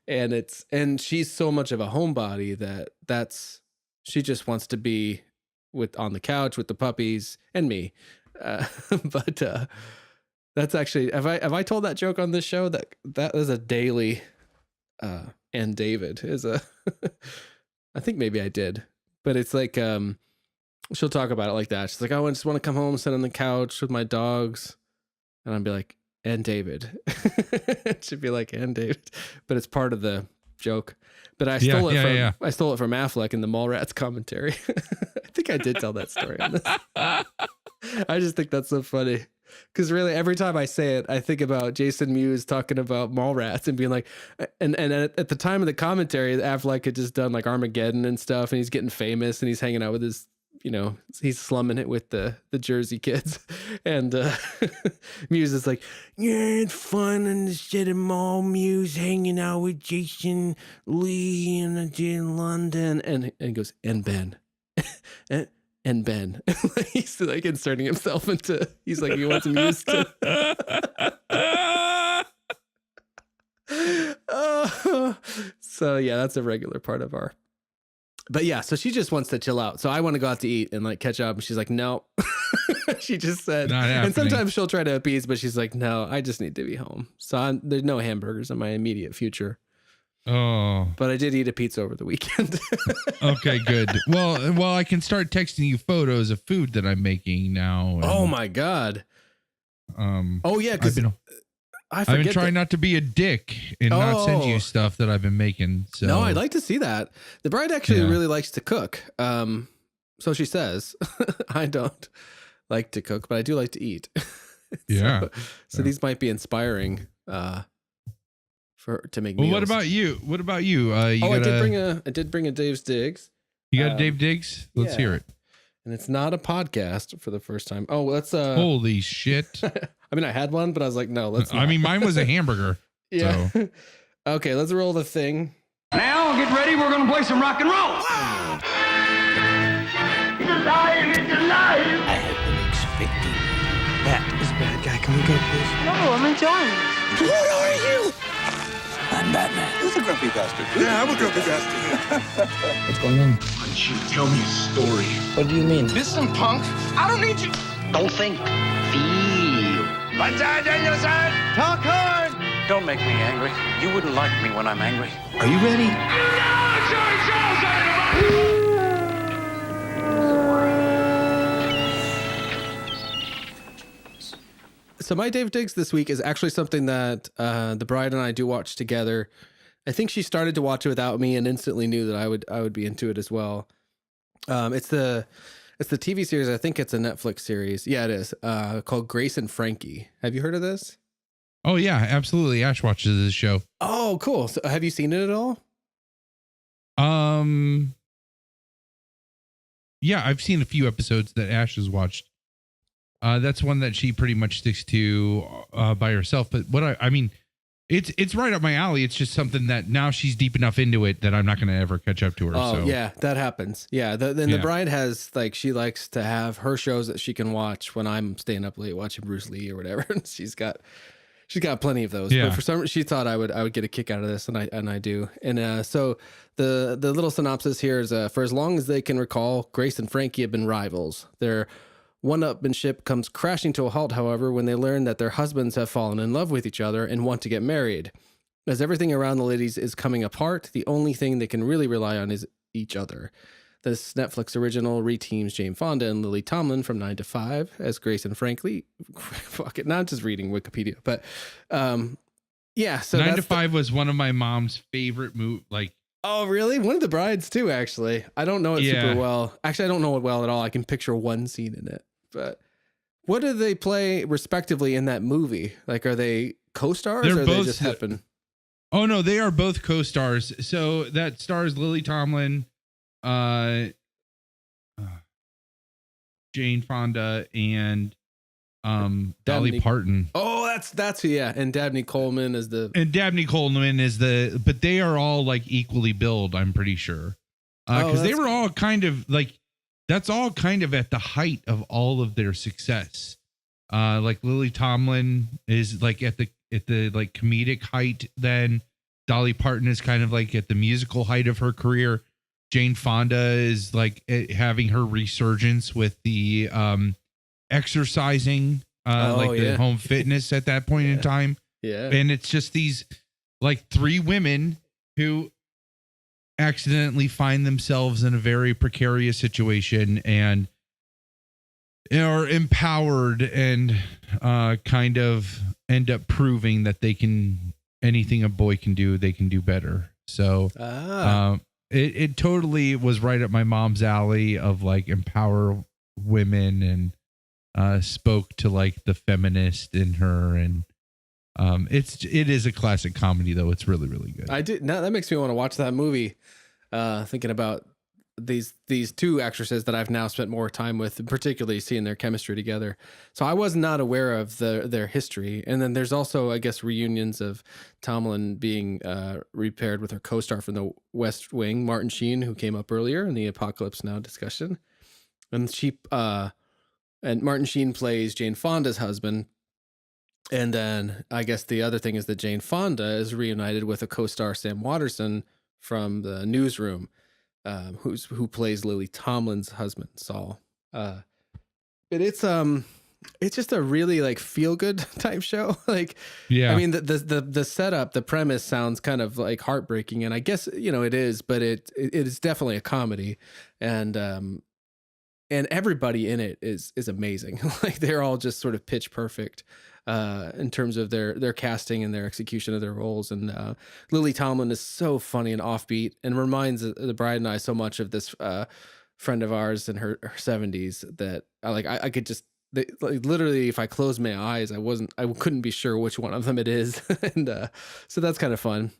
S1: and she's so much of a homebody she just wants to be on the couch with the puppies and me. But that's actually, have I told that joke on this show that is a daily, and David is I think maybe I did, but it's like, she'll talk about it like that. She's like, oh, I just want to come home, sit on the couch with my dogs. And I'd be like, and David. She'd be like, and David. But it's part of the joke. But I stole I stole it from Affleck in the Mallrats commentary. I think I did tell that story on this. I just think that's so funny. Because really, every time I say it, I think about Jason Mewes talking about Mallrats and being like, and at the time of the commentary, Affleck had just done like Armageddon and stuff, and he's getting famous, and he's hanging out with his, he's slumming it with the Jersey kids, and Mewes is like, yeah, it's fun and the shit at Mall Mewes hanging out with Jason Lee in London, and he goes, and Ben. And Ben, he's like inserting himself into, he's like, he wants Mewes to. So yeah, that's a regular part of our, but yeah, so she just wants to chill out. So I want to go out to eat and like catch up. And she's like, no, she just said, and sometimes she'll try to appease, but she's like, no, I just need to be home. So there's no hamburgers in my immediate future.
S2: Oh,
S1: but I did eat a pizza over the weekend.
S2: Okay, good. Well, I can start texting you photos of food that I'm making now.
S1: Oh my God. Oh yeah. Cause
S2: I've been trying not to be a dick and not send you stuff that I've been making. So
S1: no, I'd like to see that. The bride actually really likes to cook. So she says. I don't like to cook, but I do like to eat. So these might be inspiring to make meals.
S2: Well, what about you?
S1: I did bring a Dave's Digs.
S2: You got a Dave Diggs? Let's hear it.
S1: And it's not a podcast for the first time. Oh, let's
S2: holy shit.
S1: I mean, I had one, but I was like, no, let's not.
S2: I mean, mine was a hamburger.
S1: Yeah.
S2: So.
S1: Okay, let's roll the thing.
S3: Now, get ready. We're going to play some rock and roll. It's alive. It's alive.
S5: I have been expecting that. Is a bad guy. Can we go, please?
S6: No, I'm enjoying it.
S5: What are you? I'm Batman. Who's a grumpy bastard? Yeah, I'm a grumpy bastard. What's going on?
S7: Why don't you tell me a story?
S5: What do you mean?
S7: Listen, punk. I don't need you.
S5: Don't think. Feel.
S7: What's that on your side? Talk hard.
S5: Don't make me angry. You wouldn't like me when I'm angry. Are you ready?
S1: So my Dave Diggs this week is actually something that the bride and I do watch together. I think she started to watch it without me and instantly knew that I would be into it as well. It's the TV series. I think it's a Netflix series. Yeah, it is. Called Grace and Frankie. Have you heard of this?
S2: Oh yeah, absolutely. Ash watches this show.
S1: Oh, cool. So have you seen it at all?
S2: Yeah, I've seen a few episodes that Ash has watched. That's one that she pretty much sticks to by herself. But I mean, it's right up my alley. It's just something that now she's deep enough into it that I'm not going to ever catch up to her.
S1: Oh,
S2: so.
S1: yeah, that happens. Yeah. The bride has she likes to have her shows that she can watch when I'm staying up late watching Bruce Lee or whatever. And she's got plenty of those.
S2: Yeah.
S1: But for some reason, she thought I would get a kick out of this, and I do. And so the little synopsis here is for as long as they can recall, Grace and Frankie have been rivals. Their one-upmanship comes crashing to a halt, however, when they learn that their husbands have fallen in love with each other and want to get married. As everything around the ladies is coming apart, the only thing they can really rely on is each other. This Netflix original reteams Jane Fonda and Lily Tomlin from 9 to 5 as Grace and Frankie. Fuck it, now I'm just reading Wikipedia, but yeah. So
S2: 9 to 5 was one of my mom's favorite movies.
S1: Oh, really? One of the brides too, actually. I don't know it super well. Actually, I don't know it well at all. I can picture one scene in it. But what do they play respectively in that movie? Like, are they co-stars or they just happen?
S2: Oh, no, they are both co-stars. So that stars Lily Tomlin, Jane Fonda, and Dolly Parton.
S1: Oh, that's who, yeah. And Dabney Coleman is but they are all like equally billed, I'm pretty sure.
S2: Because they were all kind of like, that's all kind of at the height of all of their success. Like Lily Tomlin is like at the like comedic height. Then Dolly Parton is kind of like at the musical height of her career. Jane Fonda is like having her resurgence with the exercising, the home fitness at that point in time.
S1: Yeah.
S2: And it's just these like three women who accidentally find themselves in a very precarious situation and are empowered and kind of end up proving that they can, anything a boy can do, they can do better. So it totally was right up my mom's alley of like empower women, and spoke to like the feminist in her. And it is a classic comedy though. It's really, really good.
S1: I did. Now that makes me want to watch that movie. Thinking about these two actresses that I've now spent more time with, and particularly seeing their chemistry together. So I was not aware of their history. And then there's also, I guess, reunions of Tomlin being repaired with her co-star from The West Wing, Martin Sheen, who came up earlier in the Apocalypse Now discussion. And and Martin Sheen plays Jane Fonda's husband. And then I guess the other thing is that Jane Fonda is reunited with a co-star, Sam Waterston, from The Newsroom, who plays Lily Tomlin's husband, Saul. But it's just a really like feel good type show. Like,
S2: yeah,
S1: I mean, the setup, the premise sounds kind of like heartbreaking, and I guess, you know, it is, but it is definitely a comedy. And everybody in it is amazing. Like they're all just sort of pitch perfect in terms of their casting and their execution of their roles. And Lily Tomlin is so funny and offbeat, and reminds the bride and I so much of this friend of ours in her 70s that I could just literally, if I closed my eyes, I couldn't be sure which one of them it is. And so that's kind of fun.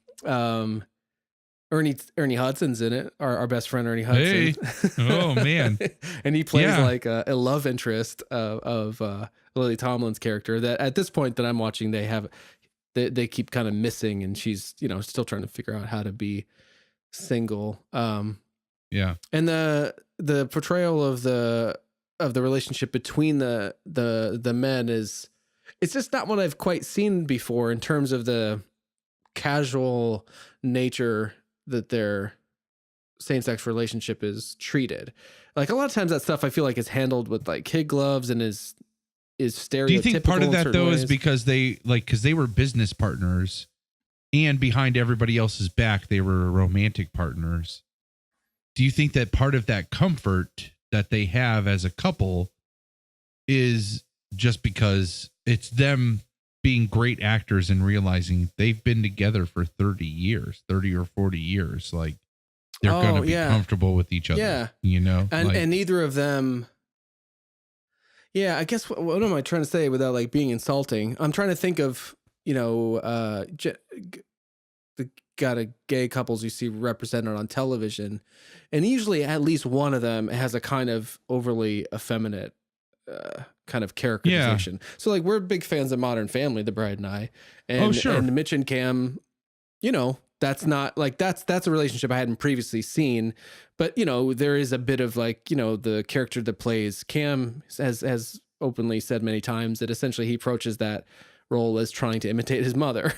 S1: Ernie Hudson's in it, our best friend Ernie Hudson.
S2: Hey. Oh man.
S1: And he plays like a love interest of Lily Tomlin's character that at this point that I'm watching, they keep kind of missing, and she's, you know, still trying to figure out how to be single.
S2: Yeah.
S1: And the portrayal of the relationship between the men it's just not what I've quite seen before in terms of the casual nature that their same-sex relationship is treated. Like a lot of times that stuff I feel like is handled with like kid gloves and is stereotypical.
S2: Do you think part of that though
S1: ways.
S2: is because they were business partners, and behind everybody else's back they were romantic partners? Do you think that part of that comfort that they have as a couple is just because it's them being great actors and realizing they've been together for 30 or 40 years? Like they're going to be comfortable with each other. Yeah. You know,
S1: and neither of them. Yeah. I guess what am I trying to say without like being insulting? I'm trying to think of, you know, the kind of gay couples you see represented on television, and usually at least one of them has a kind of overly effeminate kind of characterization. Yeah. So like we're big fans of Modern Family, the bride and I, and Mitch and Cam, you know, that's not like, that's a relationship I hadn't previously seen, but you know, there is a bit of like, you know, the character that plays Cam has openly said many times that essentially he approaches that role as trying to imitate his mother.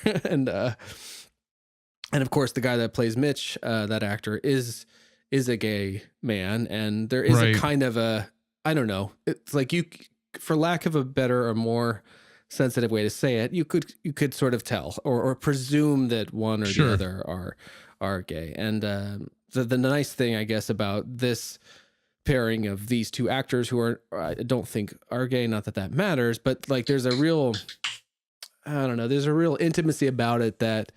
S1: And of course the guy that plays Mitch, that actor is a gay man. And there is a kind of I don't know. It's like for lack of a better or more sensitive way to say it, you could sort of tell or presume that one or the other are gay. And the nice thing, I guess, about this pairing of these two actors who I don't think are gay, not that matters, but like there's a real, I don't know, there's a real intimacy about it that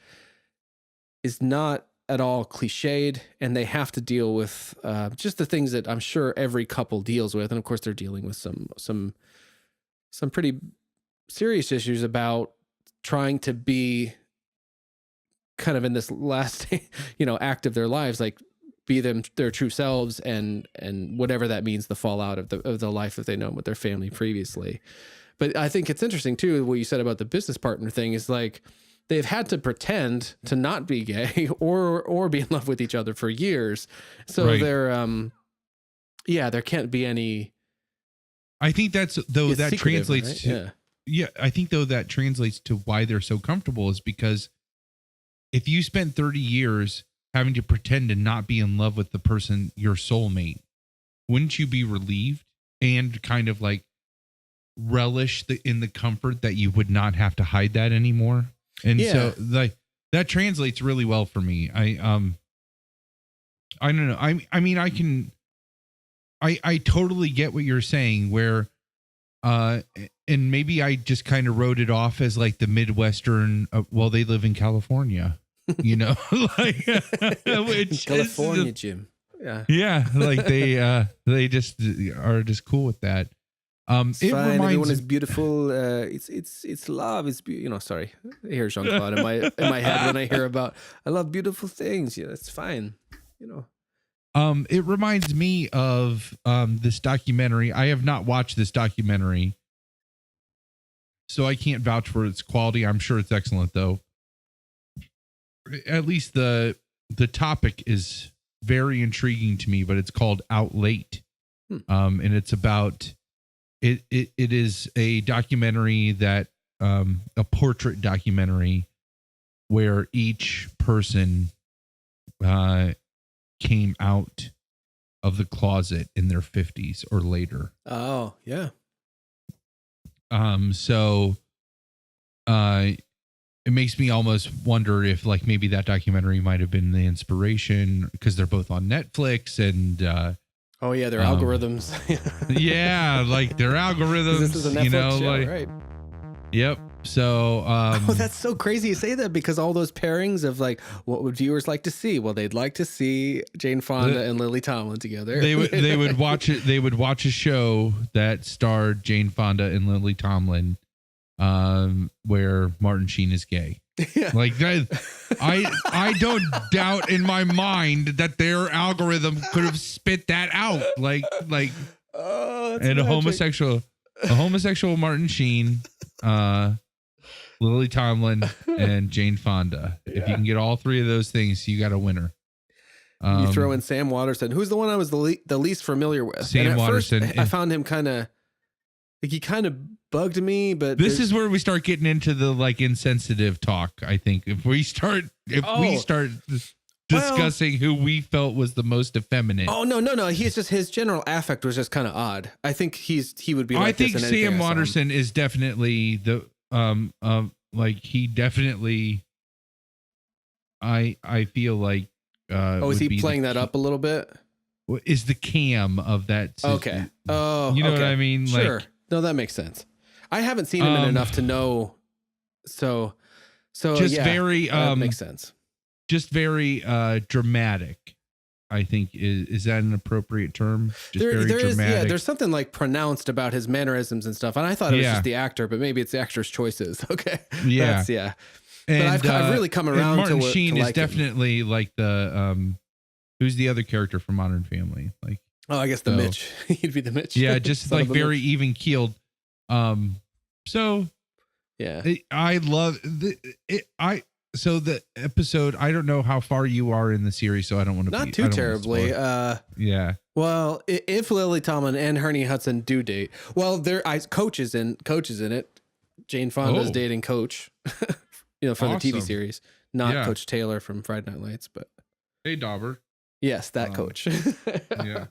S1: is not at all cliched, and they have to deal with just the things that I'm sure every couple deals with. And of course they're dealing with some pretty serious issues about trying to be kind of in this last, you know, act of their lives, like be their true selves and whatever that means, the fallout of the life that they know with their family previously. But I think it's interesting too, what you said about the business partner thing is like, they've had to pretend to not be gay or be in love with each other for years. So there can't be any.
S2: I think that translates
S1: right?
S2: to, I think though that translates to why they're so comfortable is because if you spent 30 years having to pretend to not be in love with the person, your soulmate, wouldn't you be relieved and kind of like relish in the comfort that you would not have to hide that anymore? And so like that translates really well for me. I don't know. I mean, I totally get what you're saying where, and maybe I just kind of wrote it off as like the Midwestern, well, they live in California, you know, like which
S1: California, Jim. Yeah.
S2: Yeah. Like they just are just cool with that.
S1: It's
S2: It
S1: fine.
S2: reminds
S1: Everyone is beautiful. It's love. It's sorry. I hear Jean-Claude in my head when I hear about I love beautiful things. Yeah, that's fine.
S2: It reminds me of this documentary. I have not watched this documentary, so I can't vouch for its quality. I'm sure it's excellent, though. At least the topic is very intriguing to me. But it's called Out Late, and it's about it is a documentary that a portrait documentary where each person came out of the closet in their 50s or later.
S1: Oh, yeah.
S2: So it makes me almost wonder if like maybe that documentary might have been the inspiration because they're both on Netflix and
S1: oh yeah, their algorithms.
S2: Yeah, like their algorithms.
S1: This is a Netflix show,
S2: like,
S1: right?
S2: Yep. So
S1: oh, that's so crazy you say that because all those pairings of like what would viewers like to see? Well, they'd like to see Jane Fonda and Lily Tomlin together.
S2: They would watch it. They would watch a show that starred Jane Fonda and Lily Tomlin, where Martin Sheen is gay.
S1: Yeah.
S2: Like that, I don't doubt in my mind that their algorithm could have spit that out. Like
S1: oh,
S2: and a homosexual Martin Sheen, Lily Tomlin, and Jane Fonda. Yeah. If you can get all three of those things, you got a winner.
S1: You throw in Sam Waterston, who's the one I was the least familiar with.
S2: Sam Waterston.
S1: First, I found him kind of like he kind of bugged me, but
S2: this is where we start getting into the like insensitive talk. I think if we start discussing who we felt was the most effeminate.
S1: Oh no. He's just his general affect was just kind of odd. I think he would be. Like
S2: I think Sam Waterston is definitely the like he definitely. I feel like.
S1: Is he playing that up a little bit?
S2: Is the cam of that?
S1: Okay. Oh,
S2: you know what I mean?
S1: Sure.
S2: Like,
S1: no, that makes sense. I haven't seen him in enough to know. So
S2: just
S1: yeah,
S2: very
S1: that makes sense.
S2: Just very dramatic. I think is that an appropriate term? Just very dramatic.
S1: There's something like pronounced about his mannerisms and stuff, and I thought it was just the actor, but maybe it's the actor's choices. Okay.
S2: Yeah.
S1: But I've really come around
S2: Martin
S1: to
S2: Sheen
S1: to
S2: is
S1: like
S2: definitely him. Like the who's the other character from Modern Family? Like
S1: I guess the Mitch. He'd be the Mitch.
S2: Yeah, just like very even keeled. So
S1: yeah,
S2: I love it. So the episode, I don't know how far you are in the series, so I don't want to
S1: not too terribly.
S2: Yeah.
S1: Well, if Lily Tomlin and Ernie Hudson do date, well, Coach is in it. Jane Fonda's dating Coach, for the TV series, not Coach Taylor from Friday Night Lights, but
S2: hey, Dauber.
S1: Yes, that Coach.
S2: Yeah.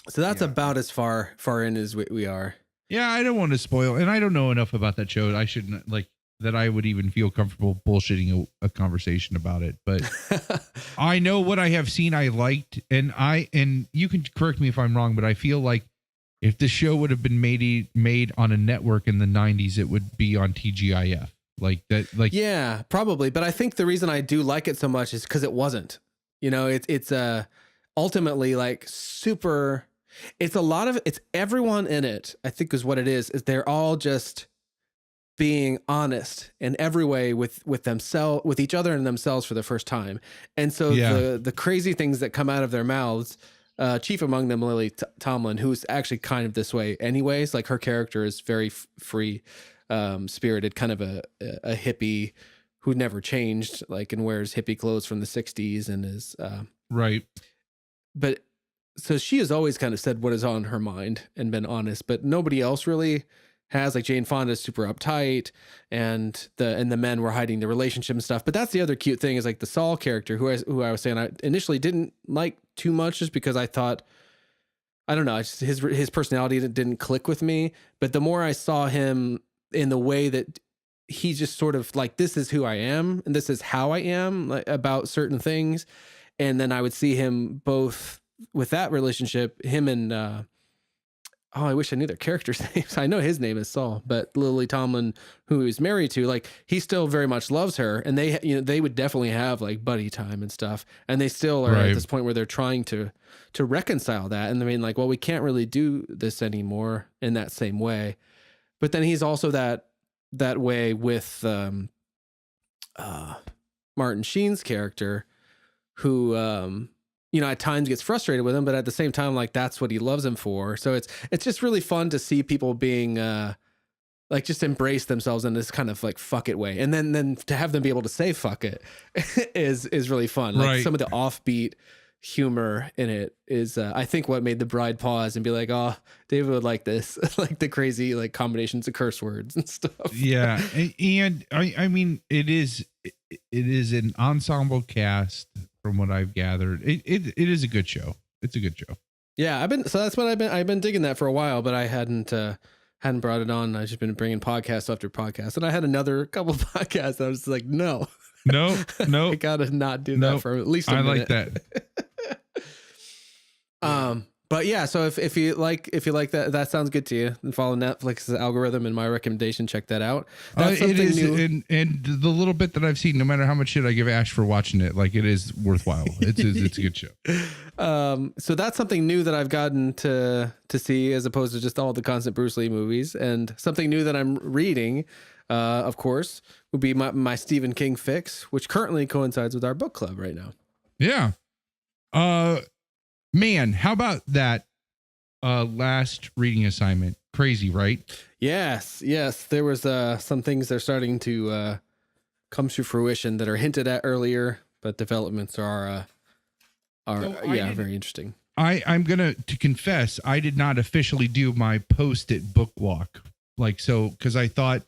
S1: So that's about as far in as we are.
S2: Yeah, I don't want to spoil, and I don't know enough about that show. I shouldn't like that. I would even feel comfortable bullshitting a conversation about it. But I know what I have seen. I liked, and you can correct me if I'm wrong, but I feel like if the show would have been made on a network in the 90s, it would be on TGIF. Like that. Like
S1: yeah, probably. But I think the reason I do like it so much is because it wasn't. It's ultimately like super. It's a lot of it's everyone in it. I think is what it is they're all just being honest in every way with themselves, with each other and themselves for the first time. And so the crazy things that come out of their mouths, chief among them, Lily Tomlin, who's actually kind of this way anyways. Like her character is very free spirited, kind of a hippie who never changed, like, and wears hippie clothes from the 60s and is
S2: right.
S1: But so she has always kind of said what is on her mind and been honest, but nobody else really has. Like Jane Fonda is super uptight, and the men were hiding the relationship and stuff. But that's the other cute thing is like the Saul character, who I was saying I initially didn't like too much, just because I thought, I don't know, his personality didn't click with me. But the more I saw him in the way that he's just sort of like, this is who I am and this is how I am, like, about certain things. And then I would see him both with that relationship, him and I wish I knew their characters' names. I know his name is Saul, but Lily Tomlin, who he's married to, like, he still very much loves her, and they would definitely have like buddy time and stuff, and they still are at this point where they're trying to reconcile that, and I mean, like, well, we can't really do this anymore in that same way. But then he's also that way with Martin Sheen's character, who at times gets frustrated with him, but at the same time, like, that's what he loves him for. So it's just really fun to see people being like, just embrace themselves in this kind of like fuck it way, and then to have them be able to say fuck it is really fun. Like, some of the offbeat humor in it is I think what made the bride pause and be like, oh, David would like this, like the crazy like combinations of curse words and stuff.
S2: Yeah, and I mean, it is an ensemble cast. From what I've gathered, it is a good show. It's a good show.
S1: Yeah, that's what I've been digging that for a while, but I hadn't brought it on. I've just been bringing podcast after podcast, and I had another couple of podcasts. I was just like, no, I gotta not do that for at least a minute.
S2: I like
S1: that. But yeah, so if you like that sounds good to you, then follow Netflix's algorithm and my recommendation. Check that out. That's
S2: it is new. And the little bit that I've seen, no matter how much shit I give Ash for watching it, like, it is worthwhile. It's a good show.
S1: So that's something new that I've gotten to see, as opposed to just all the constant Bruce Lee movies. And something new that I'm reading, of course, would be my Stephen King fix, which currently coincides with our book club right now.
S2: Yeah. Man, how about that last reading assignment? Crazy, right?
S1: Yes. There was some things that are starting to come to fruition that are hinted at earlier, but developments are very interesting.
S2: I'm gonna confess, I did not officially do my post-it book walk, because I thought,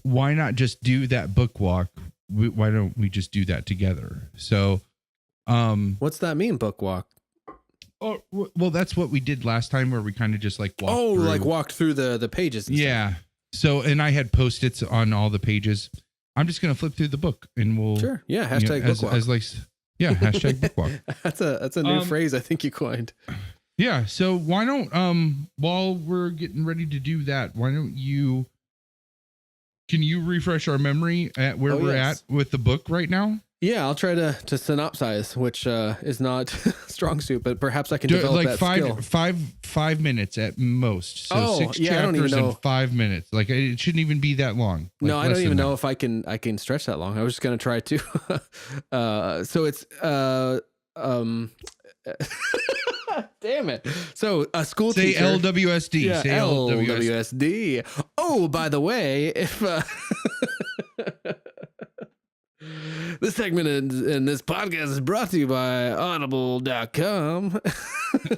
S2: why not just do that book walk? Why don't we just do that together? So.
S1: What's that mean, book walk?
S2: Oh, well, that's what we did last time, where we kind of just walked through.
S1: Walked through the pages.
S2: Yeah. So, and I had Post-its on all the pages. I'm just going to flip through the book, and we'll
S1: sure. Yeah. Hashtag book walk.
S2: Hashtag book walk.
S1: That's a new phrase I think you coined.
S2: Yeah. So why don't, while we're getting ready to do that, can you refresh our memory at where we're at with the book right now?
S1: Yeah, I'll try to synopsize, which is not strong suit, but perhaps I can develop that skill.
S2: 5 minutes at most. So 6 chapters in 5 minutes. Like, it shouldn't even be that long.
S1: No, I don't even know if I can stretch that long. I was just gonna try to. So it's damn it. So a school teacher.
S2: Say LWSD.
S1: Yeah,
S2: say
S1: LWSD. Oh, by the way, if this segment in this podcast is brought to you by audible.com.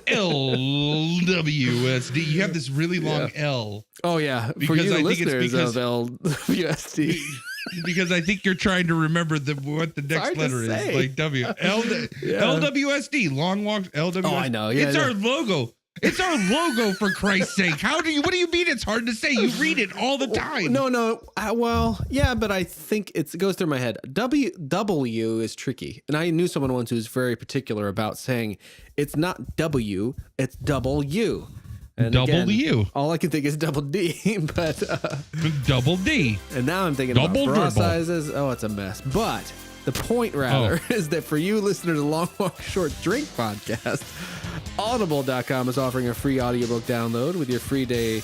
S2: LWSD. You have this really long L.
S1: Oh, yeah. For you listeners of LWSD.
S2: Because I think you're trying to remember what the next letter is. Like W. LWSD. Long walk. LWSD.
S1: Oh, I know. Yeah,
S2: it's our logo. It's our logo, for Christ's sake. What do you mean it's hard to say? You read it all the time.
S1: No. Well, yeah, but I think it goes through my head. W is tricky. And I knew someone once who was very particular about saying it's not W, it's double U. And
S2: double U.
S1: All I can think is double D, but
S2: double D.
S1: And now I'm thinking
S2: double
S1: about bra sizes. Oh, it's a mess. But the point is that for you listeners of the Long Walk Short Drink podcast, Audible.com is offering a free audiobook download with your free 30-day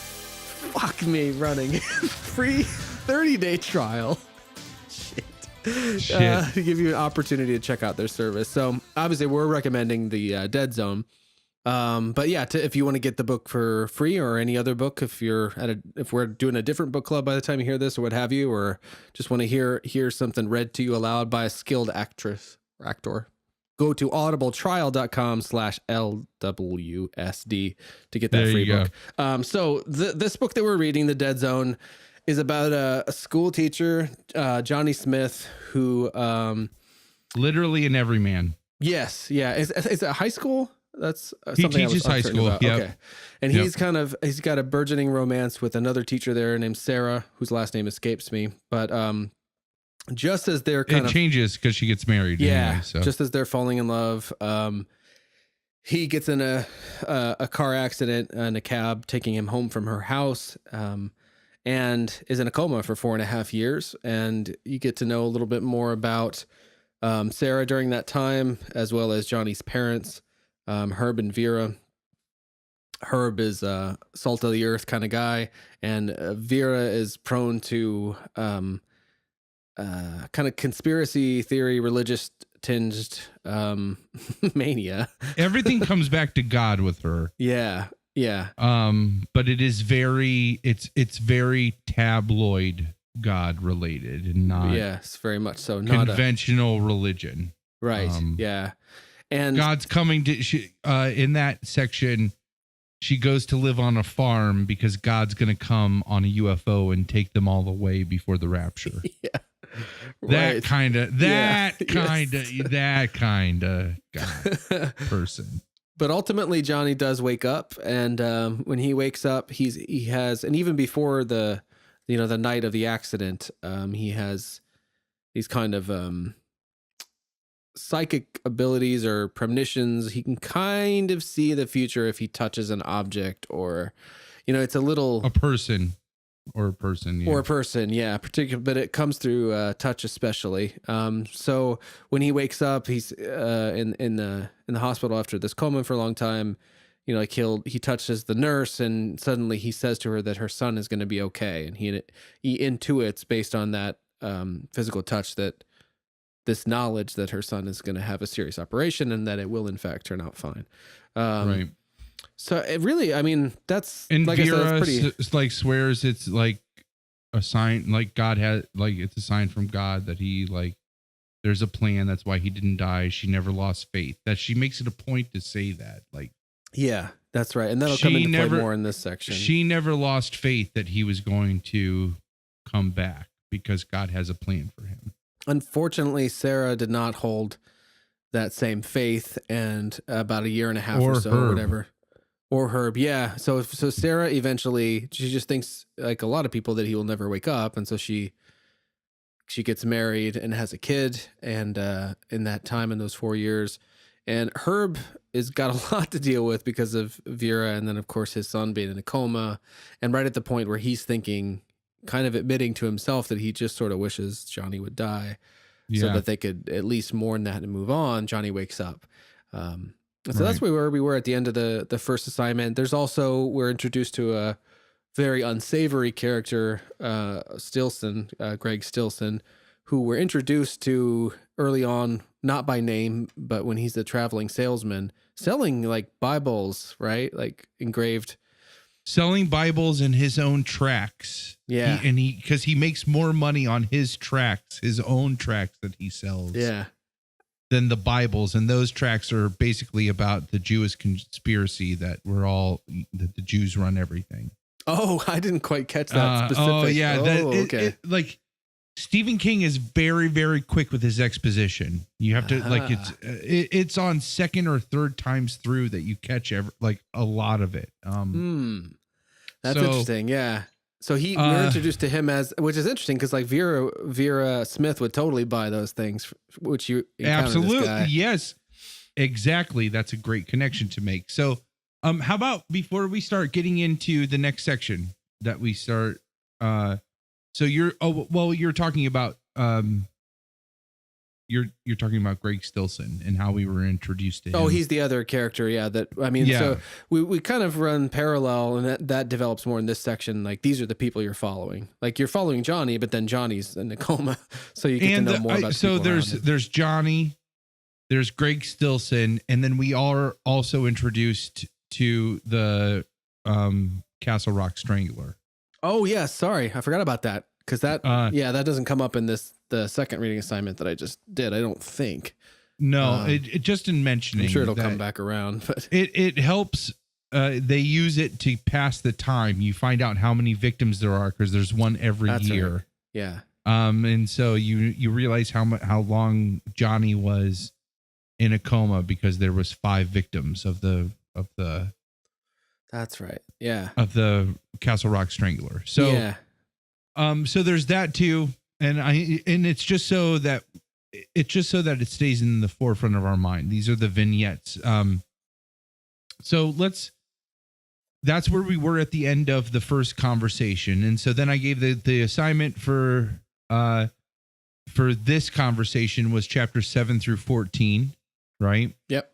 S1: trial. Shit. To give you an opportunity to check out their service. So obviously we're recommending the Dead Zone. But yeah, if you want to get the book for free, or any other book, if we're doing a different book club by the time you hear this or what have you, or just want to hear something read to you aloud by a skilled actress or actor, go to audibletrial.com/LWSD to get that free book. So this book that we're reading, The Dead Zone, is about a school teacher, Johnny Smith, who
S2: literally an everyman.
S1: Yes, yeah. Is it high school? That's
S2: He
S1: something I was
S2: teaches high
S1: uncertain
S2: school,
S1: about.
S2: yep.
S1: Okay. And
S2: Yep.
S1: he's got a burgeoning romance with another teacher there named Sarah, whose last name escapes me. But just as they're kind
S2: It
S1: of
S2: changes because she gets married.
S1: yeah,
S2: Anyway, so
S1: just as they're falling in love, he gets in a car accident in a cab taking him home from her house, and is in a coma for 4.5 years. And you get to know a little bit more about Sarah during that time, as well as Johnny's parents, Herb and Vera. Herb is a salt of the earth kind of guy, and Vera is prone to kind of conspiracy theory, religious tinged mania.
S2: everything comes back to God with her.
S1: Yeah, yeah,
S2: But it is it's very tabloid God related and not
S1: yes, very much so. Not
S2: conventional religion.
S1: right. Yeah, and
S2: God's coming to in that section. She goes to live on a farm because God's going to come on a UFO and take them all away before the rapture.
S1: yeah,
S2: That
S1: right.
S2: kind of
S1: Yes.
S2: God person.
S1: But ultimately, Johnny does wake up, and when he wakes up, he has, and even before the night of the accident, he's kind of psychic abilities or premonitions. He can kind of see the future if he touches an object, or it's a little
S2: A person. Yeah.
S1: or a person, yeah, particular, but it comes through touch, especially. So when he wakes up, he's in the hospital after this coma for a long time. He touches the nurse, and suddenly he says to her that her son is going to be okay, and he intuits based on that physical touch that this knowledge that her son is going to have a serious operation and that it will in fact turn out fine.
S2: Right.
S1: So it really, I mean, that's
S2: And
S1: like I
S2: Vera
S1: said, it's pretty.
S2: swears it's like a sign, like God had, like it's a sign from God that he there's a plan. That's why he didn't die. She never lost faith. That she makes it a point to say that.
S1: Yeah, that's right. And that'll come into play more in this section.
S2: She never lost faith that he was going to come back because God has a plan for him.
S1: Unfortunately, Sarah did not hold that same faith, and about 1.5 years or so, or whatever. Or Herb, yeah. So Sarah eventually, she just thinks, like a lot of people, that he will never wake up, and so she gets married and has a kid, and in that time, in those 4 years, and Herb has got a lot to deal with because of Vera, and then of course his son being in a coma, and right at the point where he's thinking, kind of admitting to himself that he just sort of wishes Johnny would die, so that they could at least mourn that and move on. Johnny wakes up. So that's where we were at the end of the first assignment. There's also, we're introduced to a very unsavory character, Stilson, Greg Stilson, who we're introduced to early on, not by name, but when he's the traveling salesman selling like Bibles, right? Like engraved.
S2: Selling Bibles and his own tracts.
S1: Yeah.
S2: Because he makes more money on his tracts, his own tracts that he sells.
S1: Yeah.
S2: Than the Bibles. And those tracts are basically about the Jewish conspiracy that that the Jews run everything.
S1: Oh, I didn't quite catch that specific.
S2: Oh, yeah.
S1: Okay.
S2: Like Stephen King is very, very quick with his exposition. You have to it's on second or third times through that you catch a lot of it.
S1: That's interesting. Yeah. So we're introduced to him which is interesting because like Vera Smith would totally buy those things, which you
S2: absolutely
S1: this guy.
S2: Yes, exactly. That's a great connection to make. So, how about before we start getting into the next section that we start? So you're talking about you're talking about Greg Stilson and how we were introduced to him.
S1: Oh, he's the other character. Yeah. So we kind of run parallel, and that develops more in this section. Like these are the people you're following. Like you're following Johnny, but then Johnny's in a coma, so you get to know more about.
S2: So there's Johnny, there's Greg Stilson, and then we are also introduced to the Castle Rock Strangler.
S1: Oh yeah, sorry, I forgot about that because that doesn't come up in the second reading assignment that I just did. I don't think.
S2: No, it just in mentioning.
S1: I'm sure it'll come back around, but
S2: it helps. They use it to pass the time. You find out how many victims there are because there's one every year.
S1: Right. Yeah.
S2: And so you realize how long Johnny was in a coma because there was 5 victims of the
S1: That's right. Yeah.
S2: Castle Rock Strangler. So
S1: yeah.
S2: So there's that too, and it's just so that it stays in the forefront of our mind. These are the vignettes. So that's where we were at the end of the first conversation. And so then I gave the assignment for this conversation was chapter 7 through 14, right?
S1: Yep.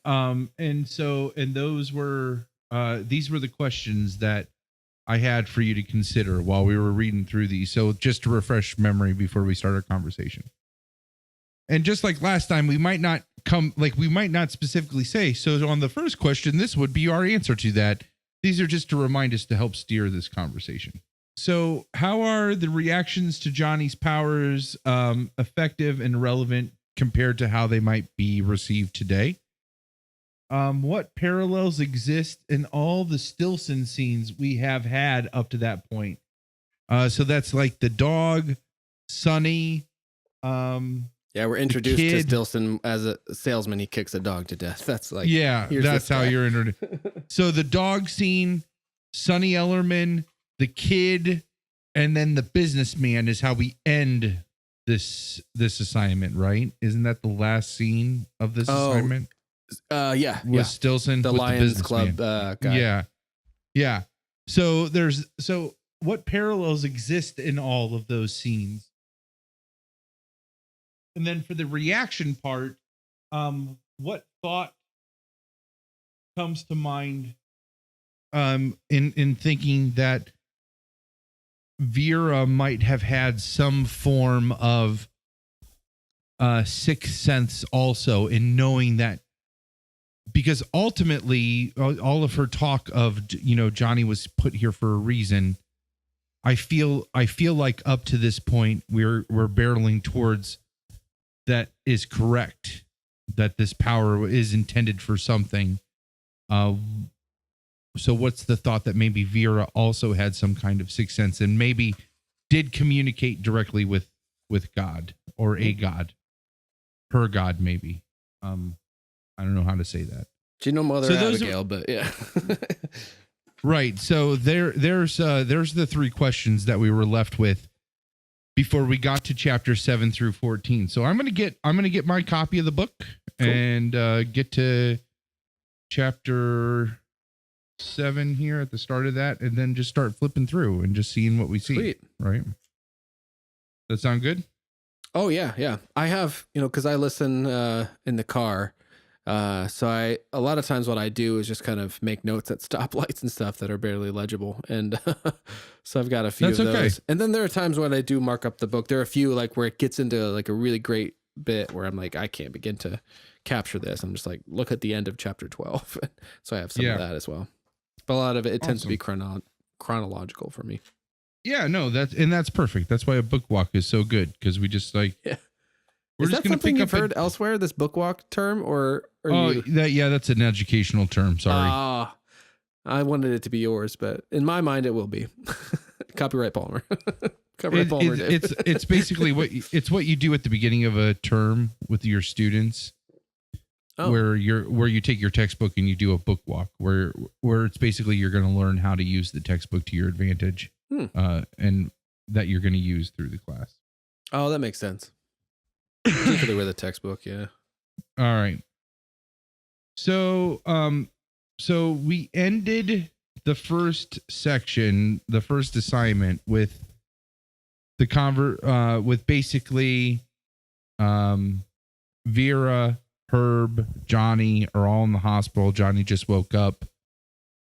S2: And those were these were the questions that I had for you to consider while we were reading through these. So just to refresh memory before we start our conversation. And just like last time, we might not specifically say, so on the first question, this would be our answer to that. These are just to remind us to help steer this conversation. So how are the reactions to Johnny's powers effective and relevant compared to how they might be received today? What parallels exist in all the Stilson scenes we have had up to that point? So that's like the dog, Sonny.
S1: Yeah, we're introduced to Stilson as a salesman. He kicks a dog to death. That's like,
S2: that's how you're introduced. So the dog scene, Sonny Ellerman, the kid, and then the businessman is how we end this assignment, right? Isn't that the last scene of this assignment?
S1: Yeah.
S2: With Stilson,
S1: the
S2: with
S1: Lions
S2: the
S1: Club guy.
S2: Yeah. So what parallels exist in all of those scenes? And then for the reaction part, what thought comes to mind in thinking that Vera might have had some form of sixth sense also in knowing that, because ultimately all of her talk of, Johnny was put here for a reason. I feel like up to this point we're barreling towards that is correct, that this power is intended for something. So what's the thought that maybe Vera also had some kind of sixth sense and maybe did communicate directly with God or a God, her God, maybe. I don't know how to say that.
S1: She no Mother Abigail, but yeah.
S2: Right. So there's the 3 questions that we were left with before we got to chapter 7 through 14. So I'm gonna get my copy of the book. Cool. And get to chapter 7 here at the start of that, and then just start flipping through and just seeing what we see.
S1: Sweet.
S2: Right. That sound good?
S1: Oh yeah. I have, because I listen in the car. So a lot of times what I do is just kind of make notes at stoplights and stuff that are barely legible. And so I've got a few of those. Okay. And then there are times when I do mark up the book. There are a few like where it gets into like a really great bit where I'm like, I can't begin to capture this. I'm just like, look at the end of chapter 12. So I have some of that as well. But a lot of it tends to be chronological for me.
S2: Yeah, no, that's perfect. That's why a book walk is so good, because we just like,
S1: Is that something you've heard elsewhere, this book walk term, or
S2: that's an educational term. Sorry.
S1: I wanted it to be yours, but in my mind it will be. Copyright Palmer. Copyright Palmer.
S2: It's basically what you do at the beginning of a term with your students, where you take your textbook and you do a book walk, where it's basically you're going to learn how to use the textbook to your advantage, and that you're going to use through the class.
S1: Oh, that makes sense. Particularly with a textbook, yeah.
S2: All right. So we ended the first section, the first assignment with with basically Vera, Herb, Johnny are all in the hospital. Johnny just woke up.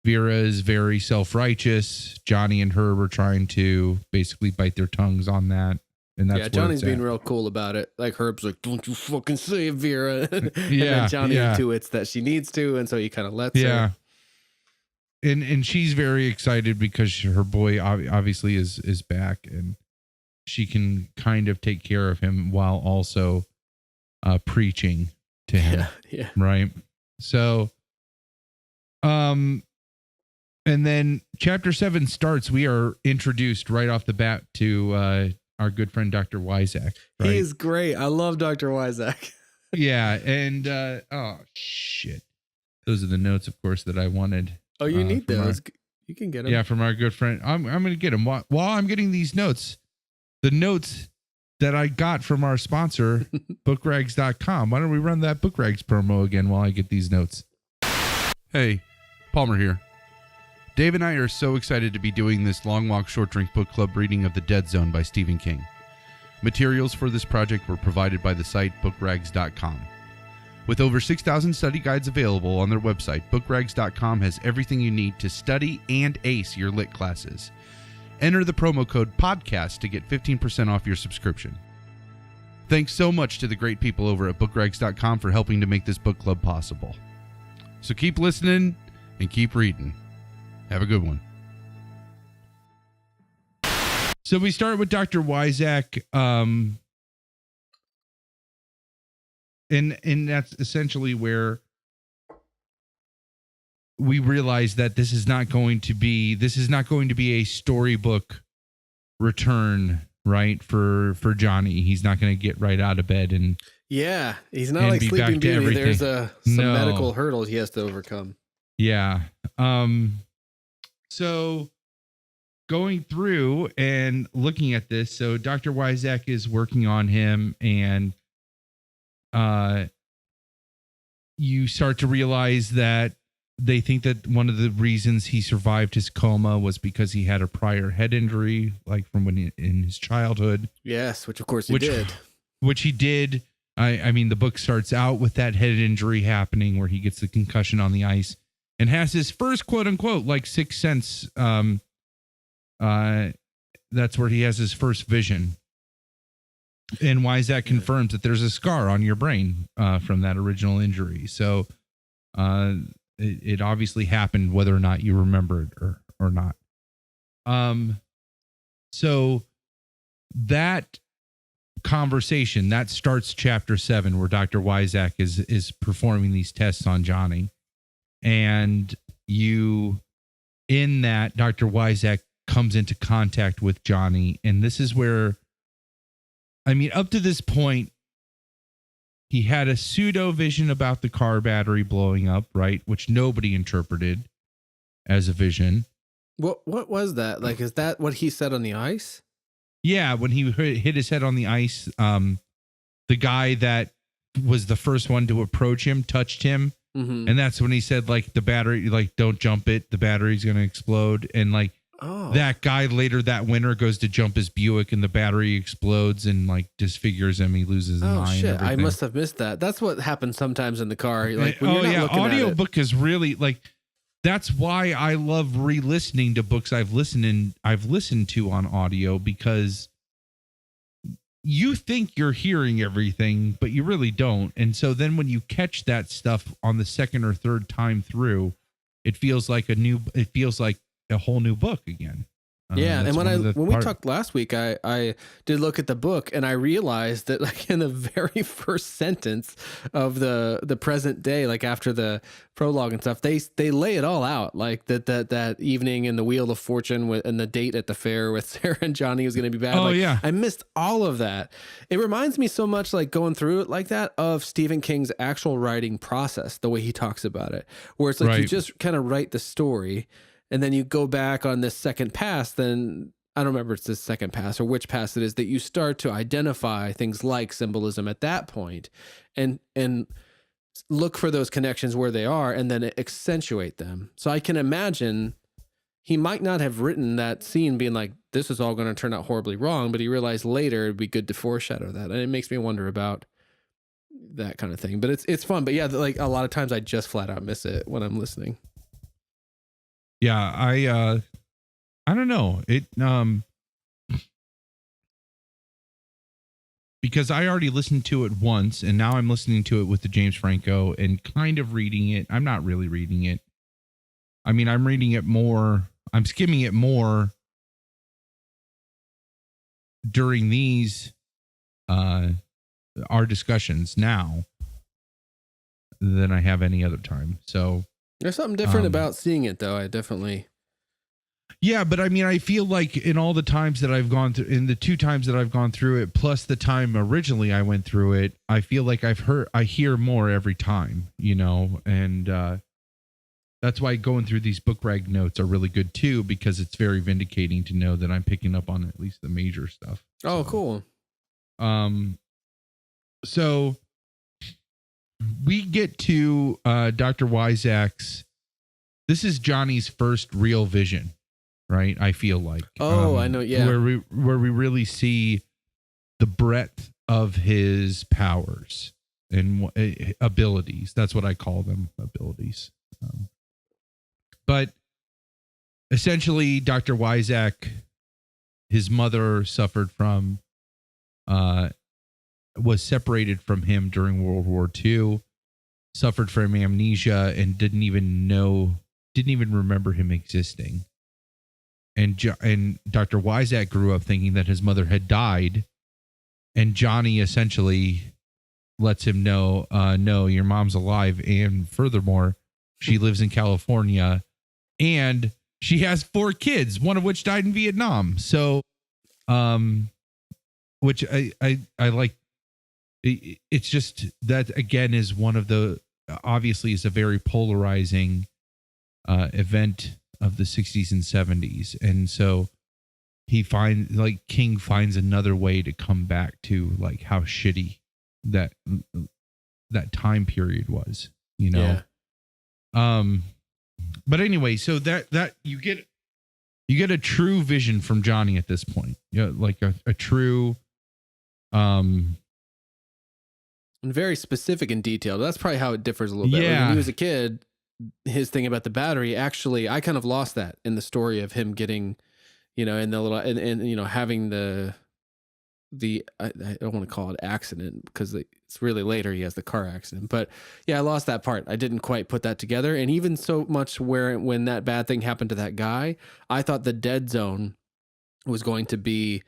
S2: Vera is very self-righteous. Johnny and Herb are trying to basically bite their tongues on that. And that's
S1: Johnny's being real cool about it. Like Herb's like, don't you fucking say it, Vera. And then Johnny intuits that she needs to, and so he kind of lets her.
S2: And she's very excited because her boy obviously is back, and she can kind of take care of him while also preaching to him.
S1: Yeah.
S2: Right. So, and then chapter 7 starts. We are introduced right off the bat to our good friend Dr. Wyzak. Right?
S1: He is great. I love Dr. Wyzak.
S2: Yeah, and oh shit, those are the notes, of course, that I wanted.
S1: Oh, you need
S2: from
S1: those. You can get them.
S2: Yeah, from our good friend. I'm gonna get them while I'm getting these notes. The notes that I got from our sponsor, bookrags.com. Why don't we run that Book Rags promo again while I get these notes? Hey, Palmer here. Dave and I are so excited to be doing this Long Walk Short Drink Book Club reading of The Dead Zone by Stephen King. Materials for this project were provided by the site bookrags.com. With over 6,000 study guides available on their website, bookrags.com has everything you need to study and ace your lit classes. Enter the promo code PODCAST to get 15% off your subscription. Thanks so much to the great people over at bookrags.com for helping to make this book club possible. So keep listening and keep reading. Have a good one. So we start with Dr. Wyzak, and that's essentially where we realize that this is not going to be a storybook return, right? For Johnny. He's not going to get right out of bed and
S1: yeah, he's not like Sleeping Beauty. There's some medical hurdles he has to overcome.
S2: Yeah. So going through and looking at this, so Dr. Wyzak is working on him, and you start to realize that they think that one of the reasons he survived his coma was because he had a prior head injury, like from when in his childhood.
S1: Yes, which of course he did.
S2: Which he did. I mean, the book starts out with that head injury happening where he gets the concussion on the ice and has his first quote unquote like Sixth Sense. That's where he has his first vision. And Wyzak confirms that there's a scar on your brain from that original injury. So it obviously happened whether or not you remember it or not. So that conversation, that starts chapter 7, where Dr. Wyzak is performing these tests on Johnny. And in that, Dr. Wyzak comes into contact with Johnny. And this is where, I mean, up to this point, he had a pseudo vision about the car battery blowing up, right? Which nobody interpreted as a vision.
S1: What was that? Like, is that what he said on the ice?
S2: Yeah, when he hit his head on the ice, the guy that was the first one to approach him touched him. Mm-hmm. And that's when he said, like, the battery, like, don't jump it. The battery's going to explode. And like, that guy later that winter goes to jump his Buick and the battery explodes and like disfigures him. He loses his mind.
S1: Shit. I must have missed that. That's what happens sometimes in the car. Like, when you're not looking
S2: audiobook is really like, that's why I love re-listening to books I've listened to on audio, because you think you're hearing everything, but you really don't. And so then when you catch that stuff on the second or third time through, it feels like a whole new book again.
S1: Yeah, and when we talked last week, I did look at the book and I realized that, like, in the very first sentence of the present day, like after the prologue and stuff, they lay it all out, like that evening in the Wheel of Fortune and the date at the fair with Sarah and Johnny was going to be bad.
S2: Oh,
S1: like,
S2: yeah.
S1: I missed all of that. It reminds me so much, like, going through it like that, of Stephen King's actual writing process, the way he talks about it, where it's like you just kind of write the story. And then you go back on this second pass, then I don't remember if it's the second pass or which pass it is, that you start to identify things like symbolism at that point and look for those connections where they are and then accentuate them. So I can imagine he might not have written that scene being like, this is all going to turn out horribly wrong, but he realized later it'd be good to foreshadow that. And it makes me wonder about that kind of thing. But it's fun. But yeah, like a lot of times I just flat out miss it when I'm listening.
S2: Yeah, I don't know. It because I already listened to it once and now I'm listening to it with the James Franco and kind of reading it. I'm not really reading it. I mean, I'm reading it more. I'm skimming it more during these our discussions now than I have any other time. So
S1: there's something different about seeing it, though. I definitely.
S2: Yeah, but I mean, I feel like in all the times that I've gone through, in the 2 times that I've gone through it, plus the time originally I went through it, I feel like I hear more every time, and that's why going through these book rag notes are really good too, because it's very vindicating to know that I'm picking up on at least the major stuff.
S1: Oh, cool.
S2: So we get to Dr. Wyzak's. This is Johnny's first real vision, right? I feel like.
S1: Oh, I know. Yeah.
S2: Where we really see the breadth of his powers and abilities. That's what I call them, abilities. But essentially, Dr. Wyzak, his mother suffered from, was separated from him during World War II, suffered from amnesia, and didn't even remember him existing. And Dr. Wyzak grew up thinking that his mother had died, and Johnny essentially lets him know, no, your mom's alive, and furthermore, she lives in California, and she has 4 kids, one of which died in Vietnam. So, which I like. It's just that, again, is one of the, obviously is a very polarizing event of the 60s and 70s. And so King finds another way to come back to like how shitty that time period was,
S1: Yeah.
S2: But anyway, so that you get a true vision from Johnny at this point. Like a true,
S1: And very specific and detailed. That's probably how it differs a little bit. Like when he was a kid, his thing about the battery, actually, I kind of lost that in the story of him getting, in the little, and having the I don't want to call it accident because it's really later he has the car accident. But yeah, I lost that part. I didn't quite put that together. And even so much when that bad thing happened to that guy, I thought the dead zone was going to be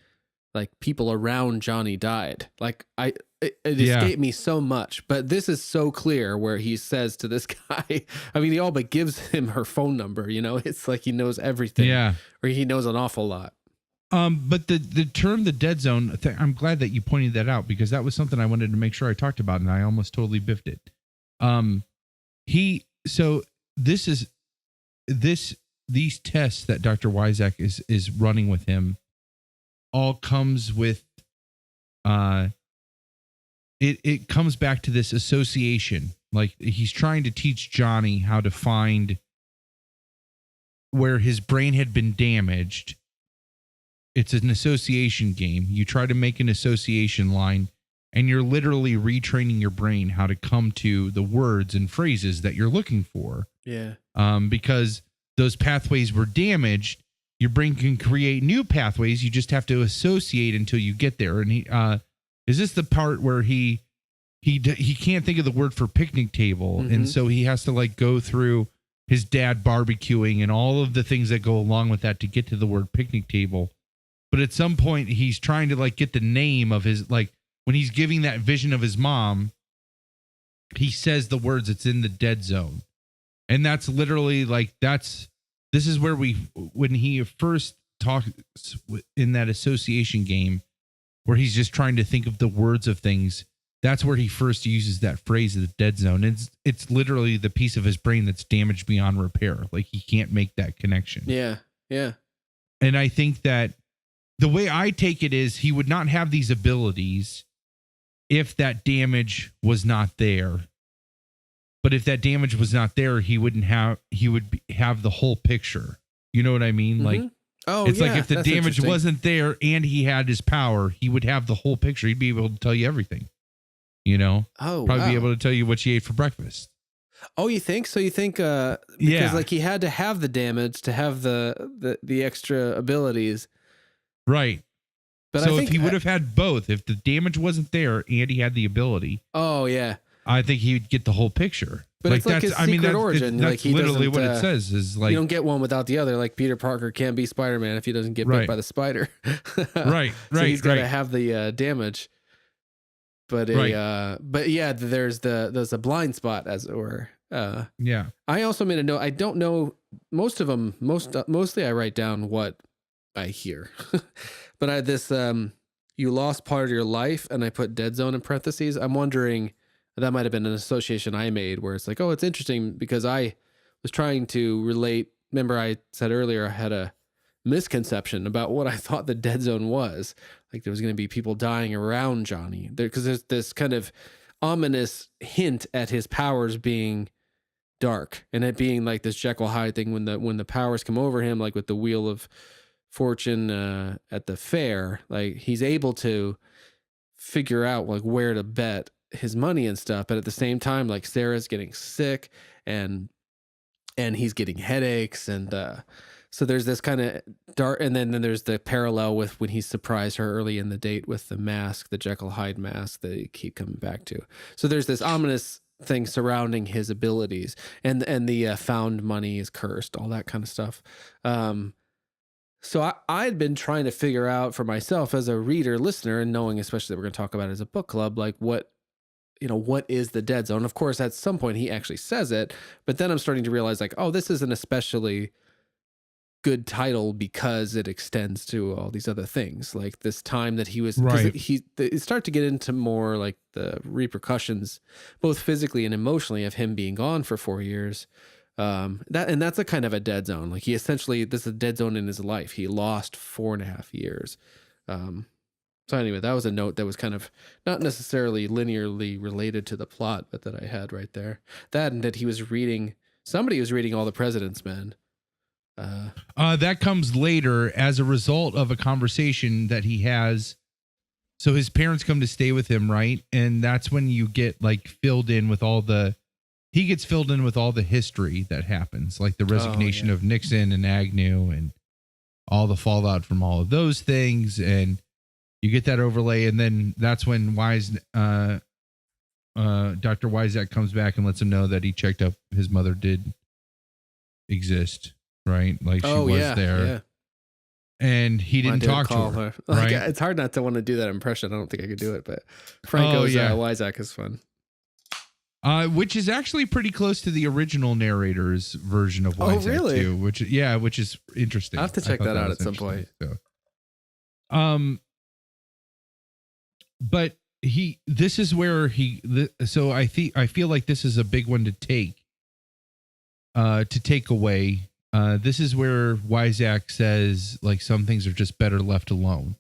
S1: like people around Johnny died. Like it escaped me so much, but this is so clear where he says to this guy, I mean, he all but gives him her phone number, it's like he knows everything, or he knows an awful lot.
S2: But the term, the dead zone, I'm glad that you pointed that out, because that was something I wanted to make sure I talked about, and I almost totally biffed it. These tests that Dr. Wyzak is running with him all comes with, it comes back to this association. Like he's trying to teach Johnny how to find where his brain had been damaged. It's an association game. You try to make an association line, and you're literally retraining your brain how to come to the words and phrases that you're looking for.
S1: Yeah.
S2: Because those pathways were damaged. Your brain can create new pathways. You just have to associate until you get there. And is this the part where he can't think of the word for picnic table, and so he has to like go through his dad barbecuing and all of the things that go along with that to get to the word picnic table. But at some point he's trying to like get the name of his, like when he's giving that vision of his mom, he says the words, it's in the dead zone. And that's literally like, this is where when he first talks in that association game, where he's just trying to think of the words of things, that's where he first uses that phrase of the dead zone. It's literally the piece of his brain that's damaged beyond repair. Like he can't make that connection.
S1: Yeah. Yeah.
S2: And I think that the way I take it is he would not have these abilities if that damage was not there. But if that damage was not there, he would have the whole picture. You know what I mean? Like, it's like if the damage wasn't there and he had his power, he would have the whole picture. He'd be able to tell you everything, probably be able to tell you what she ate for breakfast.
S1: Oh, you think? So you think, because like he had to have the damage to have the extra abilities.
S2: Right.
S1: But
S2: so
S1: I think
S2: if he would have had both, if the damage wasn't there and he had the ability.
S1: Oh yeah.
S2: I think he would get the whole picture.
S1: But it's like his secret origin.
S2: That's
S1: like he
S2: literally what it says. Is like
S1: you don't get one without the other. Like Peter Parker can't be Spider-Man if he doesn't get bit by the spider.
S2: Right.
S1: So he's got to have the damage. But but yeah, there's a blind spot, as it were.
S2: Yeah.
S1: I also made a note. I don't know most of them, mostly I write down what I hear, but I had this, you lost part of your life, and I put dead zone in parentheses. I'm wondering, that might've been an association I made where it's like, oh, it's interesting because I was trying to relate. Remember I said earlier, I had a misconception about what I thought the dead zone was. Like there was going to be people dying around Johnny there, because there's this kind of ominous hint at his powers being dark and it being like this Jekyll Hyde thing when the powers come over him, like with the Wheel of Fortune at the fair, like he's able to figure out like where to bet his money and stuff, but at the same time, like Sarah's getting sick and he's getting headaches, and so there's this kind of dark, and then there's the parallel with when he surprised her early in the date with the mask, the Jekyll Hyde mask that they keep coming back to. So there's this ominous thing surrounding his abilities, and the found money is cursed, all that kind of stuff. So I'd been trying to figure out for myself as a reader, listener, and knowing especially that we're going to talk about it as a book club, like what is the dead zone? Of course, at some point he actually says it, but then I'm starting to realize like, oh, this is an especially good title because it extends to all these other things, like this time that he was,
S2: right.
S1: It start to get into more like the repercussions, both physically and emotionally, of him being gone for 4 years. That's a kind of a dead zone. Like he essentially, this is a dead zone in his life. He lost 4.5 years. So anyway, that was a note that was kind of not necessarily linearly related to the plot, but that I had right there. That, and that somebody was reading All the President's Men.
S2: That comes later as a result of a conversation that he has. So his parents come to stay with him, right? And that's when you get like filled in with he gets filled in with all the history that happens, like the resignation of Nixon and Agnew and all the fallout from all of those things. And you get that overlay. And then that's when Dr. Wyzak comes back and lets him know that he checked up. His mother did exist, right? Like she was there. Yeah. And he didn't talk to her.
S1: Like,
S2: right?
S1: It's hard not to want to do that impression. I don't think I could do it, but Franco's Wyzak is fun.
S2: Which is actually pretty close to the original narrator's version of Wyzak too, which is interesting.
S1: I have to check that out at some point.
S2: So. But this is where so I feel like this is a big one to take away. This is where Wyzak says like some things are just better left alone,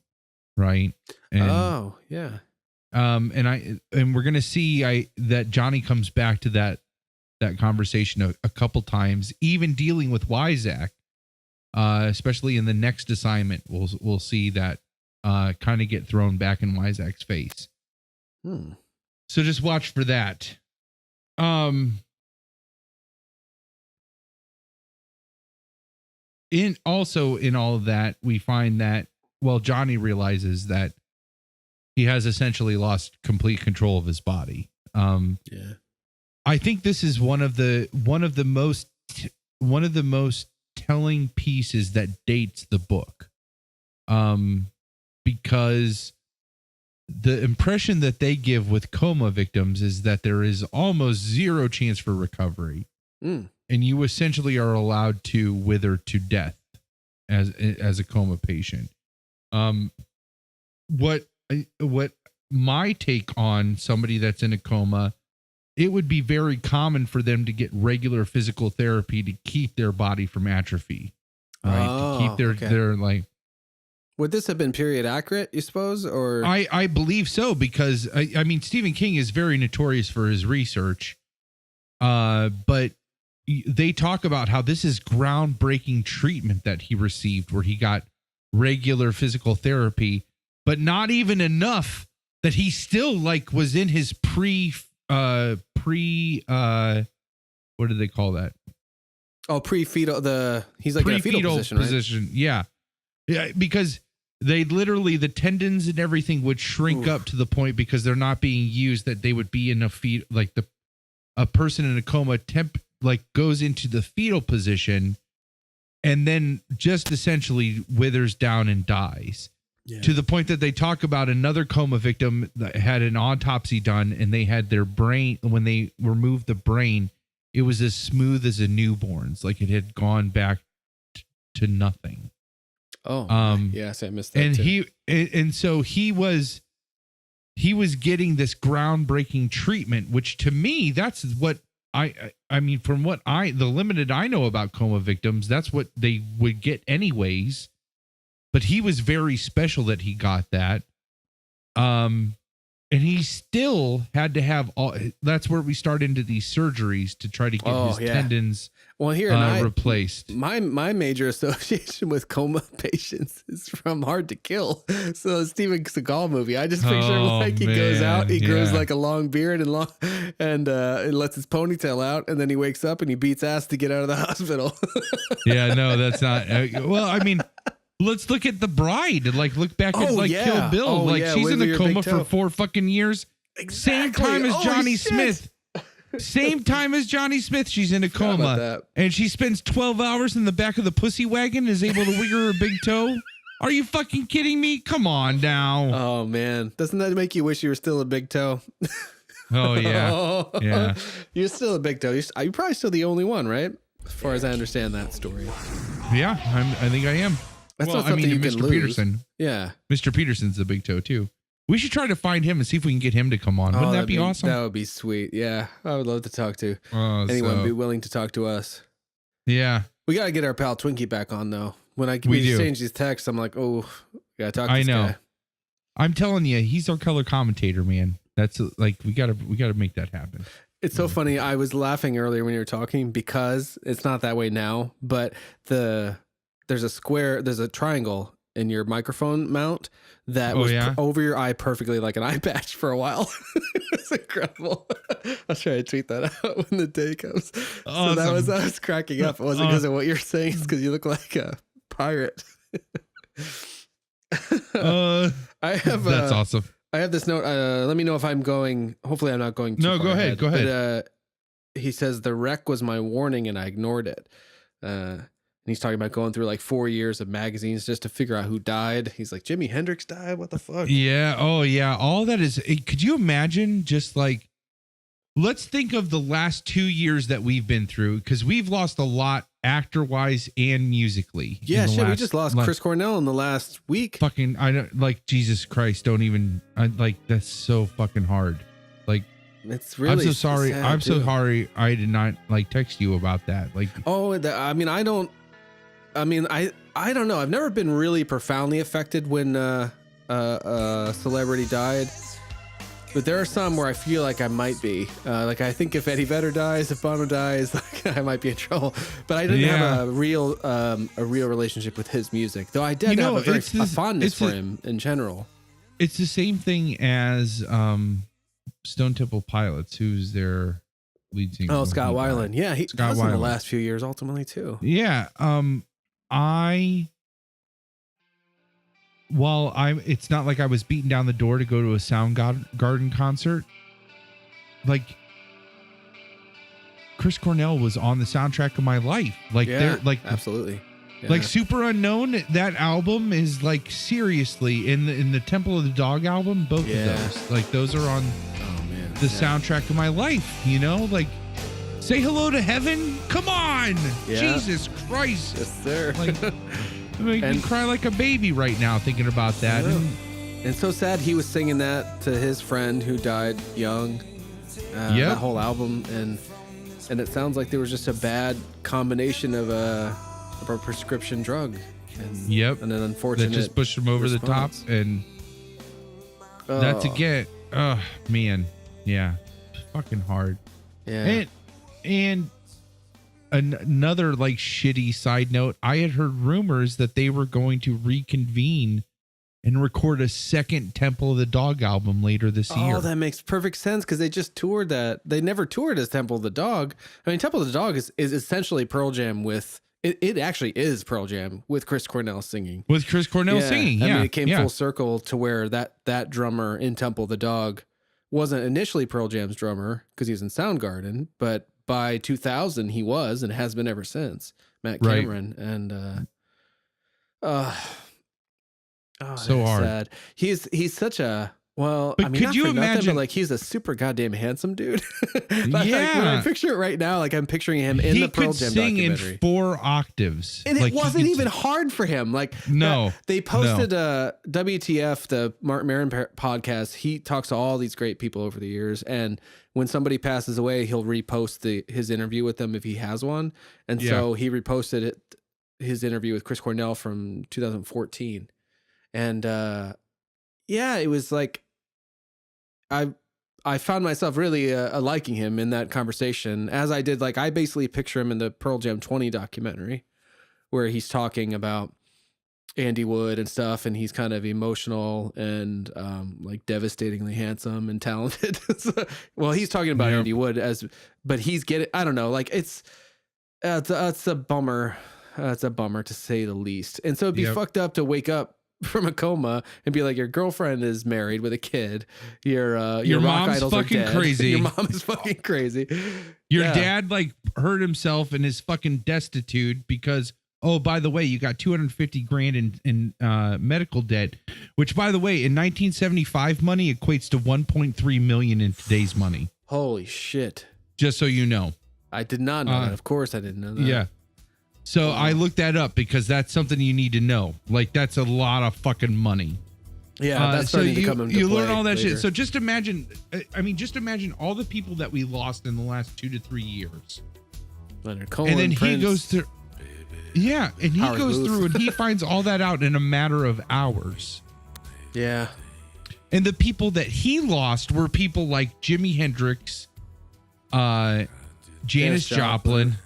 S2: right? And, and we're gonna see that Johnny comes back to that conversation a couple times, even dealing with Wyzak, especially in the next assignment. We'll see that kind of get thrown back in Wyzak's face. So just watch for that. In all of that, we find that, well, Johnny realizes that he has essentially lost complete control of his body. I think this is one of the most telling pieces that dates the book. Because the impression that they give with coma victims is that there is almost zero chance for recovery. And you essentially are allowed to wither to death as a coma patient. What my take on somebody that's in a coma, it would be very common for them to get regular physical therapy to keep their body from atrophy, right? To keep their like.
S1: Would this have been period accurate, you suppose? Or
S2: I believe so, because I mean, Stephen King is very notorious for his research, but they talk about how this is groundbreaking treatment that he received, where he got regular physical therapy, but not even enough that he still like was in his what do they call that?
S1: Oh, pre-fetal. He's like in a fetal position, right?
S2: Yeah, because they literally, the tendons and everything would shrink up to the point, because they're not being used, that they would be in a person in a coma goes into the fetal position and then just essentially withers down and dies. To the point that they talk about another coma victim that had an autopsy done, and they had their brain, when they removed the brain, it was as smooth as a newborn's, like it had gone back to nothing.
S1: Oh, yes, I missed that.
S2: And so he was getting this groundbreaking treatment, which to me, that's what I mean, from what the limited I know about coma victims, that's what they would get anyways. But he was very special that he got that. And he still had to have that's where we start into these surgeries to try to get his tendons replaced.
S1: My major association with coma patients is from Hard to Kill. So Steven Seagal movie. I just picture him like he goes out, he grows like a long beard and lets his ponytail out, and then he wakes up and he beats ass to get out of the hospital.
S2: Yeah, no, that's not. Well, I mean, let's look at The Bride. Like, look back at Kill Bill. She's in a coma for 4 fucking years.
S1: Exactly.
S2: Same time as Johnny Smith. Same time as Johnny Smith, she's in a coma, and she spends 12 hours in the back of the pussy wagon, is able to wiggle her big toe. Are you fucking kidding me? Come on now.
S1: Oh man, doesn't that make you wish you were still a big toe?
S2: Oh yeah, yeah.
S1: You're still a big toe. You're probably still the only one, right? As far as I understand that story.
S2: Yeah, I think I am.
S1: That's not something you can
S2: Mr.
S1: lose.
S2: Peterson.
S1: Yeah,
S2: Mr. Peterson's a big toe too. We should try to find him and see if we can get him to come on. Wouldn't that be awesome?
S1: That would be sweet. Yeah, I would love to talk to anyone be willing to talk to us.
S2: Yeah,
S1: we got to get our pal Twinkie back on though. When I exchange these texts, I'm like, oh, gotta talk to this guy.
S2: I'm telling you, he's our color commentator, man. That's like we gotta make that happen.
S1: It's so funny. I was laughing earlier when you were talking because it's not that way now, but there's a triangle in your microphone mount that was over your eye perfectly like an eye patch for a while. It's incredible. I'll try to tweet that out when the day comes.
S2: Awesome.
S1: So I was cracking up. It wasn't because of what you're saying. It's because you look like a pirate.
S2: That's awesome.
S1: I have this note. Let me know if I'm going. Hopefully, I'm not going too far
S2: go ahead. Go ahead.
S1: But, he says the wreck was my warning, and I ignored it. And he's talking about going through like 4 years of magazines just to figure out who died. He's like, Jimi Hendrix died. What the fuck?
S2: Yeah. Oh, yeah. All that is. Could you imagine? Just like, let's think of the last 2 years that we've been through, because we've lost a lot actor-wise and musically.
S1: Yeah, shit. We just lost Chris Cornell in the last week.
S2: Fucking, I don't like. Jesus Christ! Don't even. That's so fucking hard. Like,
S1: it's really.
S2: I'm so sorry. I'm so sorry. I did not text you about that. Like,
S1: I don't know. I've never been really profoundly affected when a celebrity died. But there are some where I feel like I might be. Like, I think if Eddie Vedder dies, if Bono dies, like, I might be in trouble. But I didn't have a real relationship with his music, though I did have a fondness for him in general.
S2: It's the same thing as Stone Temple Pilots, who's their lead singer.
S1: Oh, Scott Weiland. Yeah, he was in the last few years ultimately too.
S2: Yeah. It's not like I was beating down the door to go to a Soundgarden concert. Like, Chris Cornell was on the soundtrack of my life. Like, they're like,
S1: absolutely. Yeah.
S2: Like Super Unknown, that album is like, seriously, in the Temple of the Dog album, both of those. Like, those are on the soundtrack of my life, you know? Like, Say Hello to Heaven? Come on! Yeah. Jesus Christ!
S1: Yes, sir.
S2: Like, make me cry like a baby right now thinking about that.
S1: And so sad he was singing that to his friend who died young. That whole album, and it sounds like there was just a bad combination of a prescription drug. And an unfortunate
S2: that just pushed him over the top, and that's again. Oh man, yeah, fucking hard.
S1: Yeah,
S2: and another like shitty side note, I had heard rumors that they were going to reconvene and record a second Temple of the Dog album later this year.
S1: Oh, that makes perfect sense, because they just toured that. They never toured as Temple of the Dog. I mean, Temple of the Dog is essentially Pearl Jam with... It actually is Pearl Jam with Chris Cornell singing.
S2: With Chris Cornell singing,
S1: I mean, it came full circle to where that drummer in Temple of the Dog wasn't initially Pearl Jam's drummer because he was in Soundgarden, but by 2000 he was, and has been ever since. Matt Cameron. And
S2: so hard.
S1: Sad. He's such a Well,
S2: But
S1: I mean,
S2: could
S1: not
S2: you
S1: for nothing,
S2: imagine-
S1: but like he's a super goddamn handsome dude. Like,
S2: Yeah.
S1: when I picture it right now, like I'm picturing him in
S2: he
S1: the Pearl
S2: could
S1: Jam
S2: sing
S1: documentary.
S2: in 4 octaves.
S1: And
S2: Like,
S1: it
S2: he
S1: wasn't
S2: could
S1: even
S2: sing-
S1: hard for him. Like,
S2: No,
S1: they posted WTF, the Mark Maron podcast. He talks to all these great people over the years, and when somebody passes away, he'll repost his interview with them if he has one. And so he reposted his interview with Chris Cornell from 2014, and it was like I found myself really liking him in that conversation, as I did. Like, I basically picture him in the Pearl Jam 20 documentary where he's talking about Andy Wood and stuff, and he's kind of emotional and like devastatingly handsome and talented. Well, he's talking about Andy Wood but he's I don't know, like it's a bummer. It's a bummer to say the least. And so it'd be fucked up to wake up from a coma and be like, your girlfriend is married with a kid. Your rock
S2: mom's
S1: idols
S2: fucking
S1: are dead.
S2: crazy.
S1: Your mom is fucking crazy.
S2: Your dad like hurt himself and is fucking destitute because, oh, by the way, you got $250,000 in medical debt, which, by the way, in 1975 money equates to 1.3 million in today's money.
S1: Holy shit.
S2: Just so you know.
S1: I did not know that. Of course I didn't know that.
S2: Yeah. So I looked that up because that's something you need to know. Like, that's a lot of fucking money.
S1: Yeah, that's starting to come into
S2: you
S1: play
S2: learn all that
S1: later.
S2: shit. So just imagine, just imagine all the people that we lost in the last 2 to 3 years.
S1: Leonard Cohen,
S2: And then
S1: Prince,
S2: he goes through. Yeah, and he
S1: Howard
S2: goes
S1: Booth.
S2: through and he finds all that out in a matter of hours.
S1: Yeah.
S2: And the people that he lost were people like Jimi Hendrix, Janis Joplin,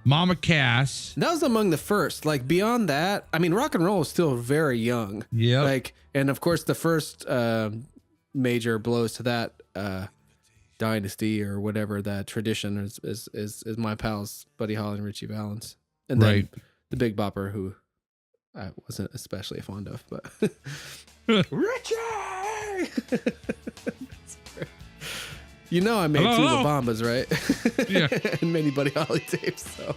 S2: Mama Cass.
S1: That was among the first. Like, beyond that, I mean, rock and roll is still very young.
S2: Yeah.
S1: Like, and of course, the first major blows to that dynasty or whatever, that tradition is my pals Buddy Holly and Richie Valens, and then the Big Bopper, who I wasn't especially fond of, but Richie. You know I made
S2: Hello,
S1: two
S2: hello.
S1: La Bambas, right?
S2: Yeah.
S1: And many Buddy Holly tapes. So,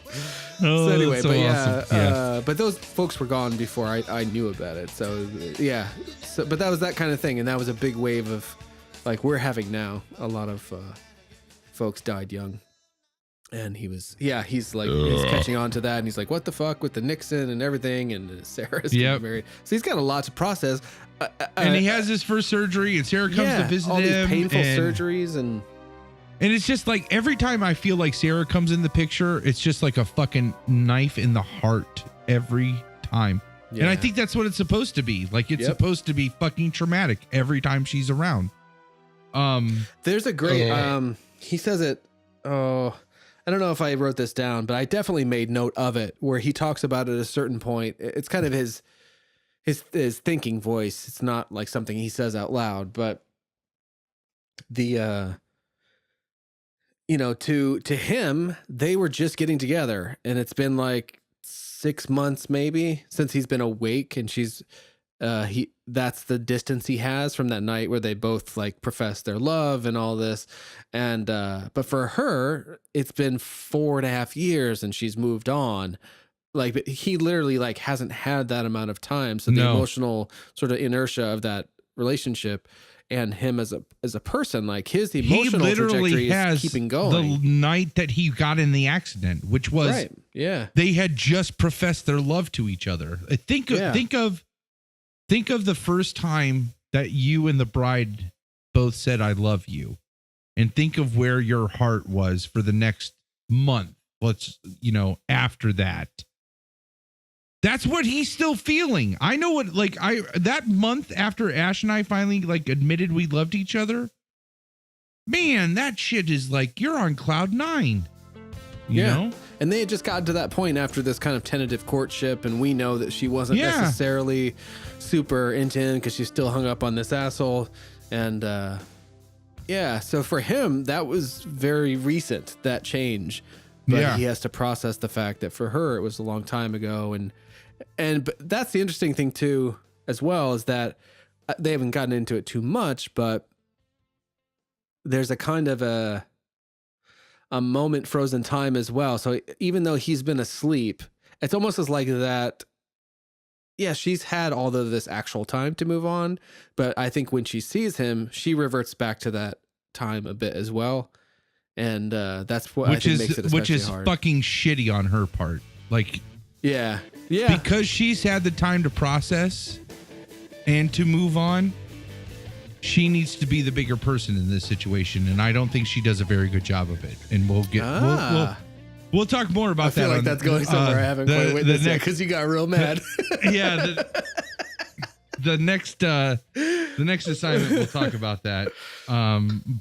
S2: Oh,
S1: so anyway,
S2: that's so
S1: but
S2: awesome.
S1: but those folks were gone before I knew about it. So yeah, but that was that kind of thing, and that was a big wave of like we're having now. A lot of folks died young, and he's like he's catching on to that, and he's like, what the fuck with the Nixon and everything, and Sarah's getting married. So he's got a lot to process.
S2: And he has his first surgery, and Sarah comes to visit
S1: all
S2: him.
S1: these painful
S2: and,
S1: surgeries and
S2: it's just like every time I feel like Sarah comes in the picture, it's just like a fucking knife in the heart every time. And I think that's what it's supposed to be. Like, it's supposed to be fucking traumatic every time she's around.
S1: There's a great he says it, I don't know if I wrote this down, but I definitely made note of it, where he talks about it at a certain point. It's kind of his thinking voice. It's not like something he says out loud, but the to him, they were just getting together, and it's been like 6 months maybe since he's been awake, and she's that's the distance he has from that night where they both like professed their love and all this. And but for her, it's been 4.5 years and she's moved on. Like, but he literally like hasn't had that amount of time. So the emotional sort of inertia of that relationship and him as a person, like his emotional trajectory is keeping going.
S2: The night that he got in the accident, which was they had just professed their love to each other. Think of the first time that you and the bride both said I love you, and think of where your heart was for the next month. After that. That's what he's still feeling. I know what, that month after Ash and I finally admitted we loved each other, man, that shit is like, you're on cloud 9. You know?
S1: And they had just gotten to that point after this kind of tentative courtship, and we know that she wasn't necessarily super into him because she's still hung up on this asshole. And so for him, that was very recent, that change. But he has to process the fact that for her, it was a long time ago. But that's the interesting thing too, as well, is that they haven't gotten into it too much, but there's a kind of a moment frozen in time as well. So even though he's been asleep, it's almost as like that yeah, she's had all of this actual time to move on, but I think when she sees him, she reverts back to that time a bit as well. And that's what I think makes it especially hard.
S2: Fucking shitty on her part. Like,
S1: yeah.
S2: Because she's had the time to process and to move on, she needs to be the bigger person in this situation, and I don't think she does a very good job of it. And we'll get we'll talk more about that.
S1: I feel like that's going somewhere. I haven't quite witnessed it because you got real mad.
S2: Yeah. The next assignment we'll talk about that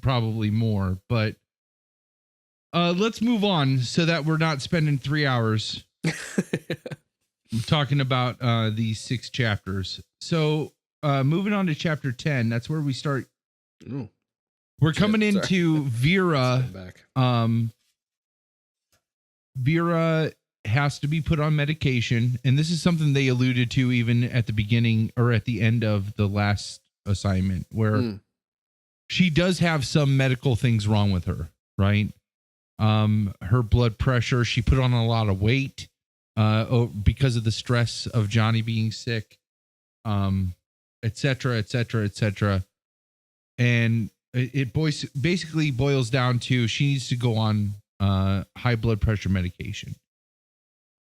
S2: probably more, but let's move on so that we're not spending 3 hours talking about these 6 chapters. So moving on to chapter 10, that's where we start. Ooh. We're coming into Vera. Vera has to be put on medication, and this is something they alluded to even at the beginning or at the end of the last assignment, where she does have some medical things wrong with her, right? Her blood pressure, she put on a lot of weight because of the stress of Johnny being sick, et cetera, et cetera, et cetera. And it basically boils down to she needs to go on high blood pressure medication.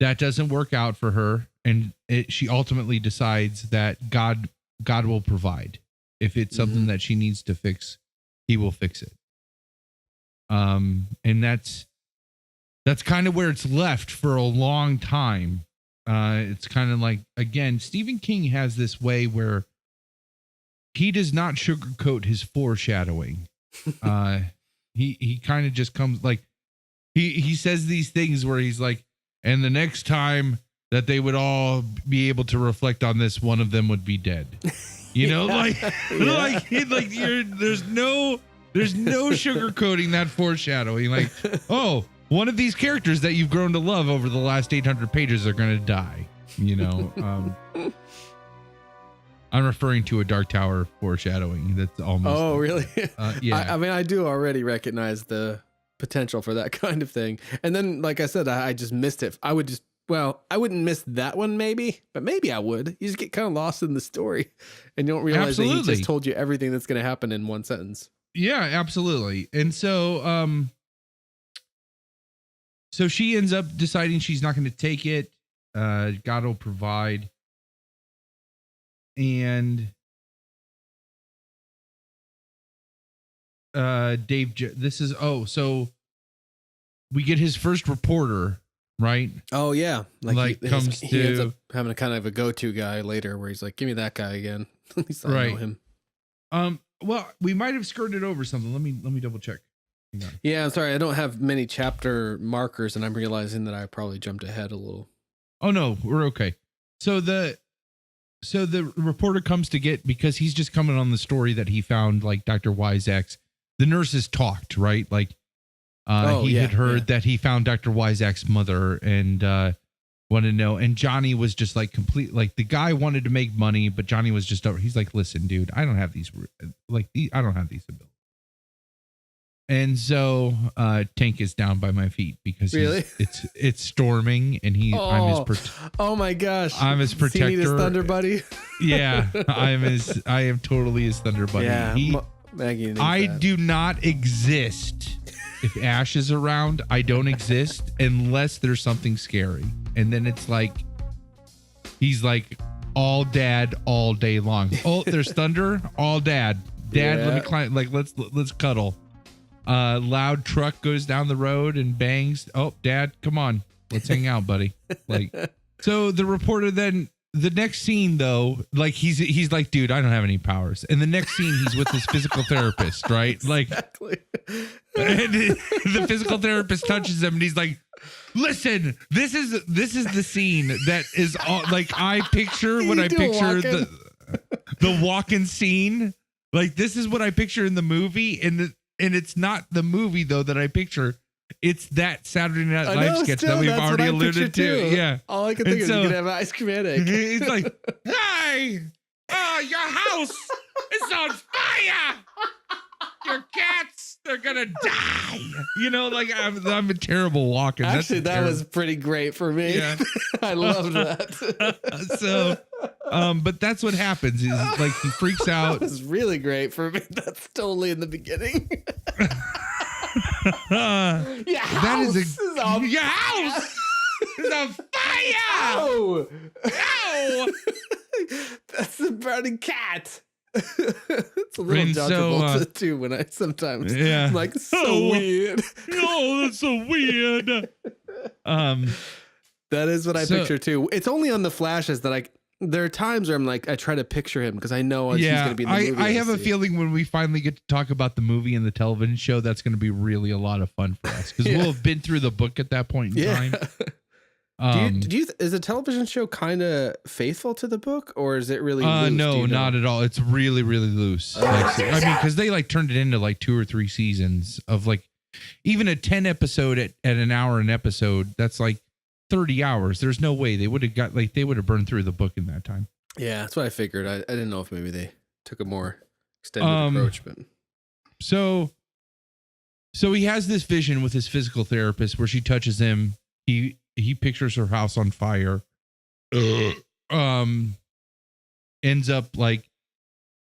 S2: That doesn't work out for her, and she ultimately decides that God will provide. If it's something that she needs to fix, he will fix it. And that's kind of where it's left for a long time. It's kind of like, again, Stephen King has this way where he does not sugarcoat his foreshadowing. He kind of just comes like he says these things where he's like, and the next time that they would all be able to reflect on this, one of them would be dead. You know, there's no sugarcoating that foreshadowing. Like, oh, one of these characters that you've grown to love over the last 800 pages are going to die. You know, I'm referring to a Dark Tower foreshadowing. That's almost.
S1: Oh, really?
S2: Yeah.
S1: I mean, I do already recognize the potential for that kind of thing. And then, like I said, I just missed it. I wouldn't miss that one maybe, but maybe I would. You just get kind of lost in the story and you don't realize that he just told you everything that's going to happen in one sentence.
S2: Yeah, absolutely. And so, so she ends up deciding she's not going to take it. God will provide. And Dave, so we get his first reporter, right?
S1: Oh yeah,
S2: he ends
S1: up having a kind of a go-to guy later, where he's like, "Give me that guy again." At least I know him.
S2: Well, we might have skirted over something. Let me double check.
S1: Yeah, I'm sorry, I don't have many chapter markers, and I'm realizing that I probably jumped ahead a little.
S2: Oh no, we're okay. So the reporter comes to get, because he's just coming on the story that he found, like Dr. Weizsack's. The nurses talked, right? Like he had heard that he found Dr. Weizsack's mother and wanted to know. And Johnny was just like the guy wanted to make money, but Johnny was just over. He's like, listen, dude, I don't have these abilities. And so Tank is down by my feet because it's storming and
S1: oh my gosh,
S2: I'm his protector.
S1: His thunder buddy.
S2: Yeah, I am totally his thunder buddy.
S1: Yeah, Maggie.
S2: I do not exist. If Ash is around, I don't exist unless there's something scary. And then it's like, he's like all dad all day long. Oh, there's thunder, all dad. Let me climb. Like, let's cuddle. Loud truck goes down the road and bangs. Oh, dad, come on. Let's hang out, buddy. Like, so the reporter then, the next scene though, like he's like, dude, I don't have any powers. And the next scene, he's with his physical therapist, right?
S1: Exactly.
S2: Like, and the physical therapist touches him and he's like, listen, this is the scene that is all, like, I picture when I picture the walk-in scene. Like, this is what I picture in the movie. And it's not the movie though that I picture. It's that Saturday Night Live sketch that we've already alluded to. Yeah.
S1: All I can think is you could have ice cream headache.
S2: He's like, hey, your house is on fire. Your cats, They're gonna die. You know, like I'm a terrible walker.
S1: Actually, that was pretty great for me.
S2: Yeah.
S1: I love that.
S2: So, but that's what happens is like he freaks out.
S1: That was really great for me. That's totally in the beginning. Your house
S2: That is
S1: is on
S2: your house is on fire.
S1: Oh.
S2: Ow!
S1: That's a burning cat. It's a little
S2: And
S1: uncomfortable
S2: so,
S1: too when I sometimes
S2: yeah.
S1: I'm like so weird.
S2: Oh, that's so weird.
S1: That is what I
S2: So-
S1: picture too. It's only on the flashes that there are times where I'm like, I try to picture him because I know he's going to be in the movie.
S2: I have a feeling when we finally get to talk about the movie and the television show, that's going to be really a lot of fun for us because we'll have been through the book at that point in time.
S1: Is the television show kind of faithful to the book, or is it really loose?
S2: No, not at all. It's really, really loose. I mean, because they like turned it into like 2 or 3 seasons of like even a 10 episode at an hour an episode. That's like 30 hours. There's no way they would have burned through the book in that time.
S1: Yeah, that's what I figured. I didn't know if maybe they took a more extended approach, but
S2: So he has this vision with his physical therapist where she touches him. He pictures her house on fire. Ends up like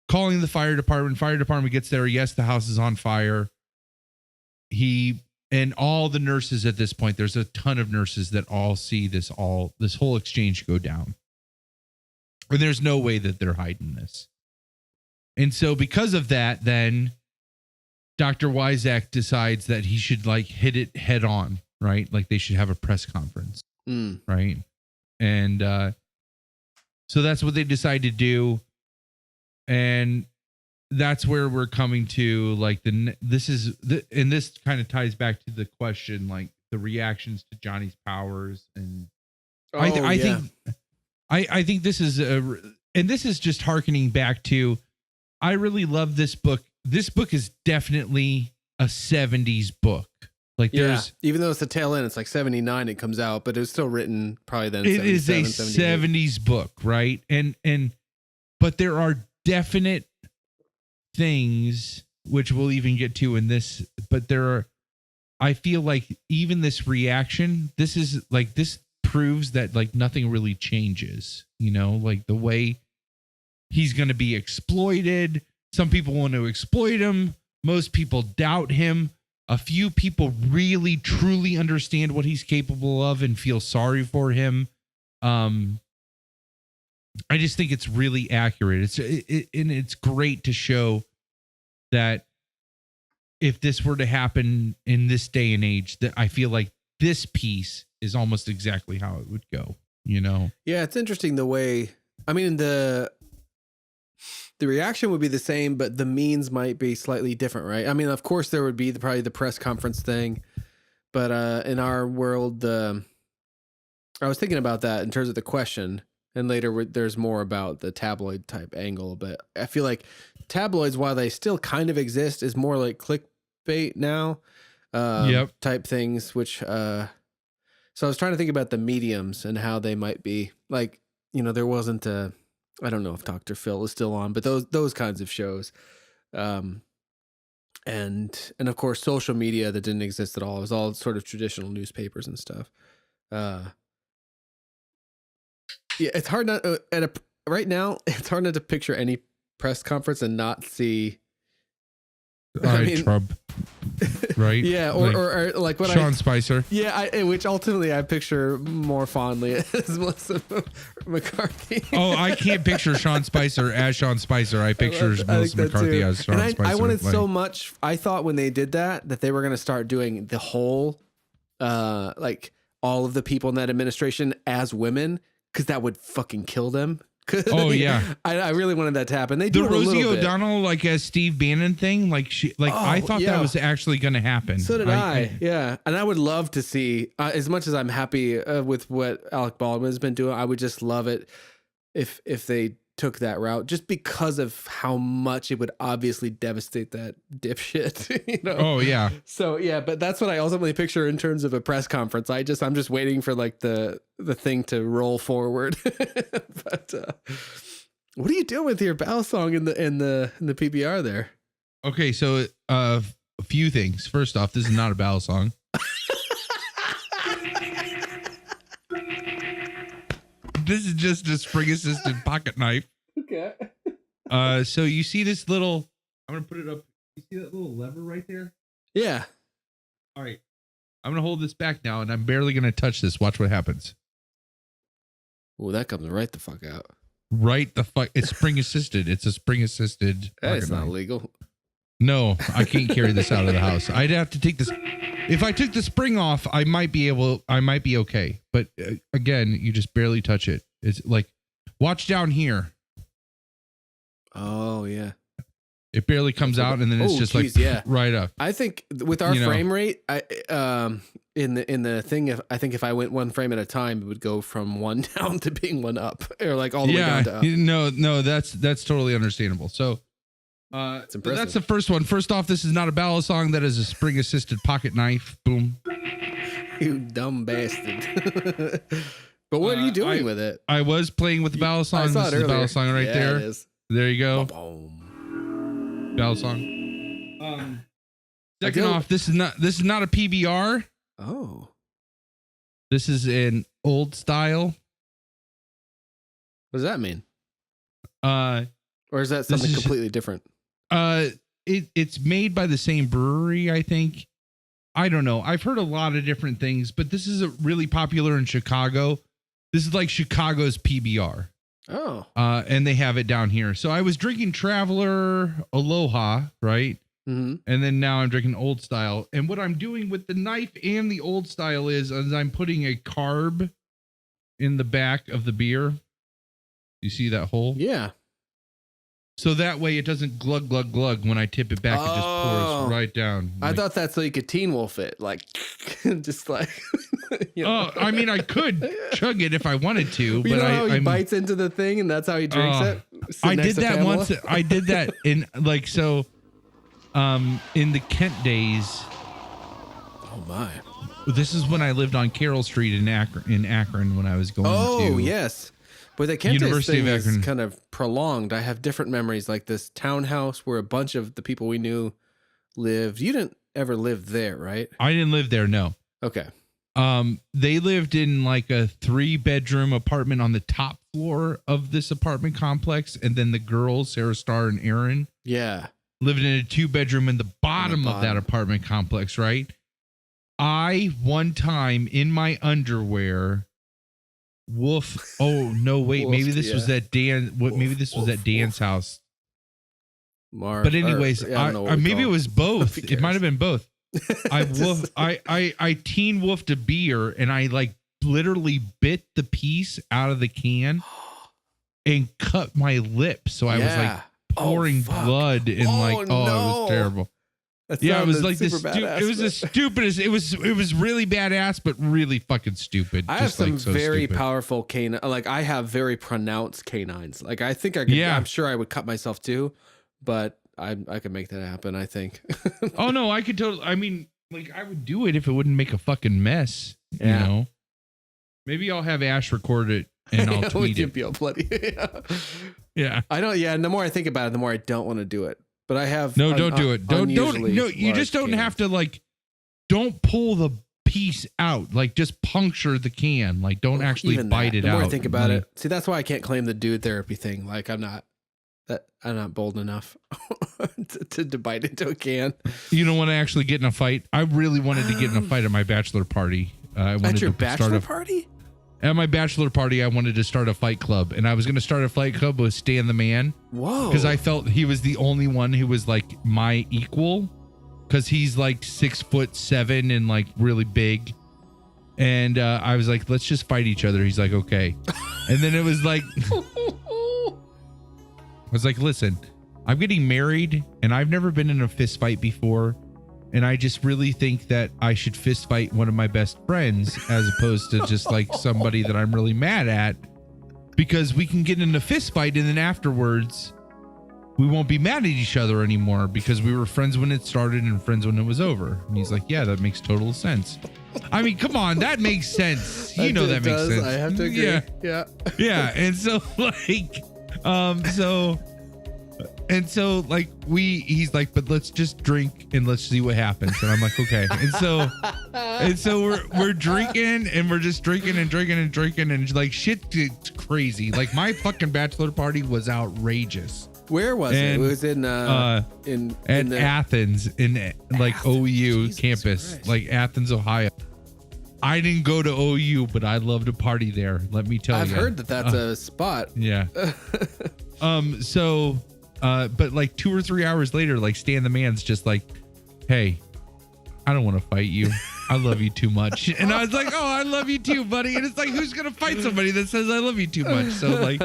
S2: calling the fire department. Fire department gets there. Yes, the house is on fire. And all the nurses at this point, there's a ton of nurses that all see this whole exchange go down. And there's no way that they're hiding this. And so because of that, then Dr. Wyzak decides that he should like hit it head on, right? Like they should have a press conference, right? And so that's what they decide to do. And that's where we're coming to like and this kind of ties back to the question, like the reactions to Johnny's powers. And I think this is and this is just hearkening back to, I really love this book. This book is definitely a 70s book. Like there's,
S1: even though it's the tail end, it's like 79 it comes out, but it was still written probably then.
S2: It is a 70s book, right? But there are definite things which we'll even get to in this, but I feel like even this reaction, this proves that like nothing really changes, you know, like the way he's going to be exploited. Some people want to exploit him. Most people doubt him. A few people really, truly understand what he's capable of and feel sorry for him. I just think it's really accurate. And it's great to show that if this were to happen in this day and age, that I feel like this piece is almost exactly how it would go, you know?
S1: Yeah, it's interesting the way, I mean, the reaction would be the same, but the means might be slightly different, right? I mean, of course, there would be probably the press conference thing, but in our world, I was thinking about that in terms of the question, and later there's more about the tabloid type angle, but I feel like tabloids, while they still kind of exist, is more like clickbait now, type things, which, so I was trying to think about the mediums and how they might be like, you know, there wasn't I don't know if Dr. Phil is still on, but those kinds of shows. And of course, social media that didn't exist at all. It was all sort of traditional newspapers and stuff. Yeah, it's hard not right now. It's hard not to picture any press conference and not see.
S2: Trump, right?
S1: Yeah, or like what
S2: Sean Spicer.
S1: Yeah, which ultimately I picture more fondly as Melissa McCarthy.
S2: Oh, I can't picture Sean Spicer as Sean Spicer. I picture Melissa McCarthy as Sean Spicer.
S1: I wanted so much. I thought when they did that they were going to start doing the whole, like all of the people in that administration as women, because that would fucking kill them.
S2: Oh yeah,
S1: I really wanted that to happen. They do
S2: the
S1: it a
S2: Rosie
S1: little bit.
S2: O'Donnell like as Steve Bannon thing, I thought that was actually going to happen.
S1: So did I. Yeah, and I would love to see. As much as I'm happy with what Alec Baldwin has been doing, I would just love it if they took that route, just because of how much it would obviously devastate that dipshit. You know?
S2: Oh yeah.
S1: So yeah, but that's what I ultimately picture in terms of a press conference. I'm just waiting for like the thing to roll forward. But what are you doing with your battle song in the PBR there?
S2: Okay, so a few things. First off, this is not a battle song. This is just a spring assisted pocket knife.
S1: Okay.
S2: So you see this little, I'm going to put it up. You see that little lever right there?
S1: Yeah.
S2: All right. I'm going to hold this back now and I'm barely going to touch this. Watch what happens.
S1: Oh, that comes right the fuck out.
S2: Right the fuck. It's spring assisted. It's a spring assisted.
S1: That is not legal.
S2: No, I can't carry this out of the house. I'd have to take this. If I took the spring off, I might be okay. But again, you just barely touch it. It's like, watch down here.
S1: Oh yeah.
S2: It barely comes out, and then it's just like right up.
S1: I think with our frame rate, in the thing, if I went one frame at a time, it would go from one down to being one up, or like all the way down to up.
S2: No, that's totally understandable. So,
S1: it's impressive.
S2: but that's the first one. First off, this is not a ballad song. That is a spring assisted pocket knife. Boom.
S1: You dumb bastard. But what are you doing with it?
S2: I was playing with the ballad song.
S1: I saw
S2: this
S1: it
S2: is
S1: earlier.
S2: the ballad song right there.
S1: It is.
S2: There you go.
S1: Boom.
S2: Ballad song. Second off, this is not a PBR.
S1: Oh.
S2: This is an old style.
S1: What does that mean?
S2: Or
S1: Or is that something completely different?
S2: It's made by the same brewery, I think. I don't know. I've heard a lot of different things, but this is really popular in Chicago. This is like Chicago's PBR.
S1: Oh.
S2: And they have it down here. So I was drinking Traveler Aloha, right?
S1: Mm-hmm.
S2: And then now I'm drinking Old Style. And what I'm doing with the knife and the Old Style is I'm putting a carb in the back of the beer. You see that hole?
S1: Yeah.
S2: So that way it doesn't glug, glug, glug when I tip it back. It just pours right down.
S1: I thought that's so you could Teen Wolf it. Like, just like. You know?
S2: Oh, I mean, I could chug it if I wanted to.
S1: But you know how he bites into the thing and that's how he drinks it?
S2: I did that once. I did that in like, so in the Kent days.
S1: Oh, my.
S2: This is when I lived on Carroll Street in Akron when I was going to.
S1: Oh, yes. But the Kent
S2: University
S1: thing
S2: of Akron
S1: is kind of prolonged. I have different memories, like this townhouse where a bunch of the people we knew lived. You didn't ever live there, right?
S2: I didn't live there, no.
S1: Okay.
S2: They lived in like a 3-bedroom apartment on the top floor of this apartment complex, and then the girls, Sarah Starr and Aaron, lived in a 2-bedroom in the bottom of that apartment complex, right? I one time in my underwear. Woof. Oh no! Wait. Maybe this was that Dan. Maybe this was that Dan's house. But anyways, maybe it was both. It might have been both. I teen woofed a beer and I like literally bit the piece out of the can and cut my lip. So I was like pouring blood and it was terrible. It was like this. It was the stupidest. It was really badass, but really fucking stupid.
S1: I have some very powerful canine. Like I have very pronounced canines. Like I think I could. Yeah. I'm sure I would cut myself too, but I could make that happen. I think.
S2: Oh no, I could totally. I mean, like I would do it if it wouldn't make a fucking mess. You know. Maybe I'll have Ash record it and I'll tweet it.
S1: Be all bloody.
S2: Yeah.
S1: I don't. Yeah. And the more I think about it, the more I don't want to do it. But I have
S2: don't do it. Don't. No, you just don't have to like. Don't pull the piece out. Like just puncture the can. Like don't actually bite it out.
S1: The more I think about it, see that's why I can't claim the dude therapy thing. Like I'm not bold enough to bite into a can.
S2: You don't want to actually get in a fight. I really wanted to get in a fight at my bachelor party. I wanted
S1: at your
S2: to
S1: bachelor party?
S2: At my bachelor party, I wanted to start a fight club, and I was going to start a fight club with Stan the Man.
S1: Whoa!
S2: Because I felt he was the only one who was like my equal, because he's like 6'7" and like really big. And I was like, let's just fight each other. He's like, okay. And then it was like, I was like, listen, I'm getting married, and I've never been in a fist fight before. And I just really think that I should fist fight one of my best friends as opposed to just like somebody that I'm really mad at, because we can get in a fist fight and then afterwards we won't be mad at each other anymore because we were friends when it started and friends when it was over. And he's like, yeah, that makes total sense. I mean, come on, that makes sense. You know that makes sense.
S1: I have to agree. Yeah.
S2: Yeah. And so like, so And so like he's like, but let's just drink and let's see what happens. And I'm like, okay. And so we're drinking and we're just drinking and like shit gets crazy. Like my fucking bachelor party was outrageous.
S1: Where was it? It was in
S2: Athens, in like OU
S1: Jesus
S2: campus,
S1: Christ.
S2: like Athens, Ohio. I didn't go to OU, but I love to party there. Let me tell you.
S1: I've heard that that's a spot.
S2: Yeah. But like 2 or 3 hours later, like Stan the man's just like, hey, I don't want to fight you. I love you too much. And I was like, oh, I love you too, buddy. And it's like, who's going to fight somebody that says I love you too much? So like,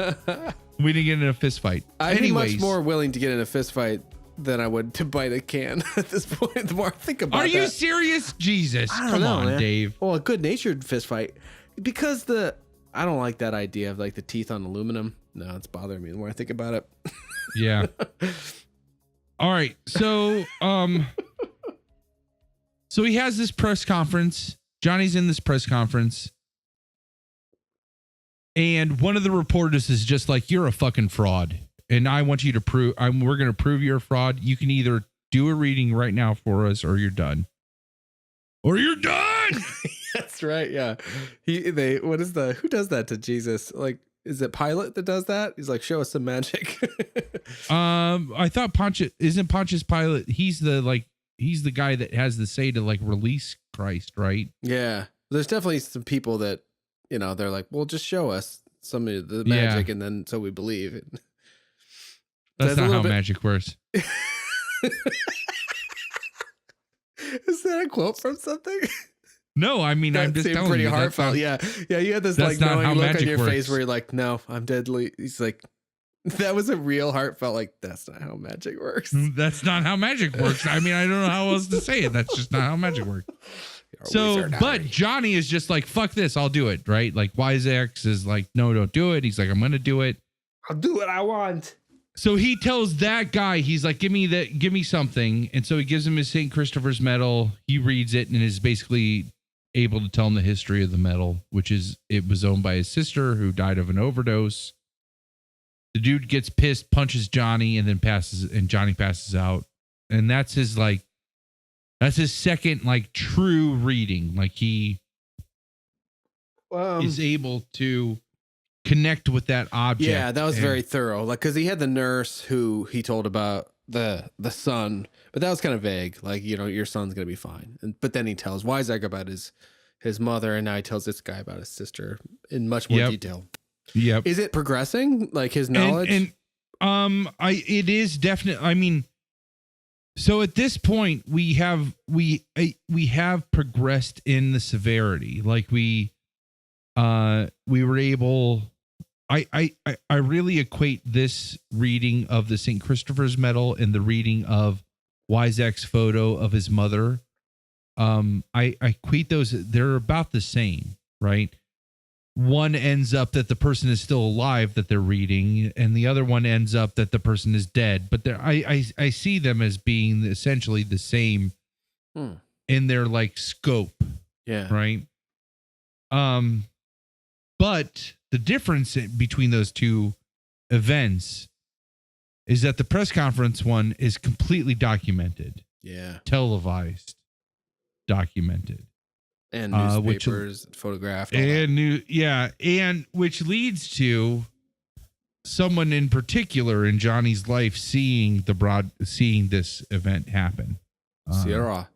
S2: we didn't get in a fist fight.
S1: I'd be much more willing to get in a fist fight than I would to bite a can at this point. The more I think about it.
S2: Are you serious? Jesus. Come on, man. Dave.
S1: Well, a good natured fist fight. Because I don't like that idea of like the teeth on aluminum. No, it's bothering me the more I think about it.
S2: Yeah. All right. So, so he has this press conference. Johnny's in this press conference. And one of the reporters is just like, you're a fucking fraud. And I want you to prove, we're going to prove you're a fraud. You can either do a reading right now for us or you're done. Or you're done.
S1: That's right. Yeah. Who does that to Jesus? Like, is it Pilate that does that? He's like, show us some magic.
S2: I thought isn't Pontius Pilate? He's the guy that has the say to like release Christ, right?
S1: Yeah. There's definitely some people that, they're like, well, just show us some of the magic and then so we believe.
S2: That's not how magic works.
S1: Is that a quote from something?
S2: No, I mean, I'm just telling
S1: pretty
S2: you.
S1: heartfelt. Yeah. You had this like knowing look on your face where you're like, no, I'm deadly. He's like, that was a real heartfelt. Like, that's not how magic works.
S2: That's not how magic works. I mean, I don't know how else to say it. That's just not how magic works. So, but Johnny is just like, fuck this, I'll do it, right? Like Wisex is like, no, don't do it. He's like, I'm gonna do it.
S1: I'll do what I want.
S2: So he tells that guy, he's like, give me something. And so he gives him his St. Christopher's medal. He reads it and is basically able to tell him the history of the medal, which is it was owned by his sister who died of an overdose. The dude gets pissed, punches Johnny, and then Johnny passes out. And that's his second like true reading. Like he is able to connect with that object.
S1: Yeah, that was very thorough. Like, cause he had the nurse who he told about the son, but that was kind of vague. Like, your son's gonna be fine. But then he tells Wyzak about his mother, and now he tells this guy about his sister in much more detail.
S2: Yep.
S1: Is it progressing? Like his knowledge?
S2: It is definitely. I mean, so at this point we have progressed in the severity. Like we were able. I really equate this reading of the St. Christopher's medal and the reading of Wyzak's photo of his mother. I equate those. They're about the same, right? One ends up that the person is still alive that they're reading, and the other one ends up that the person is dead. But I see them as being essentially the same in their like scope.
S1: Yeah.
S2: Right. But the difference between those two events is that the press conference one is completely documented.
S1: Yeah.
S2: Televised, documented.
S1: And newspapers, photographed.
S2: And which leads to someone in particular in Johnny's life seeing this event happen.
S1: Sarah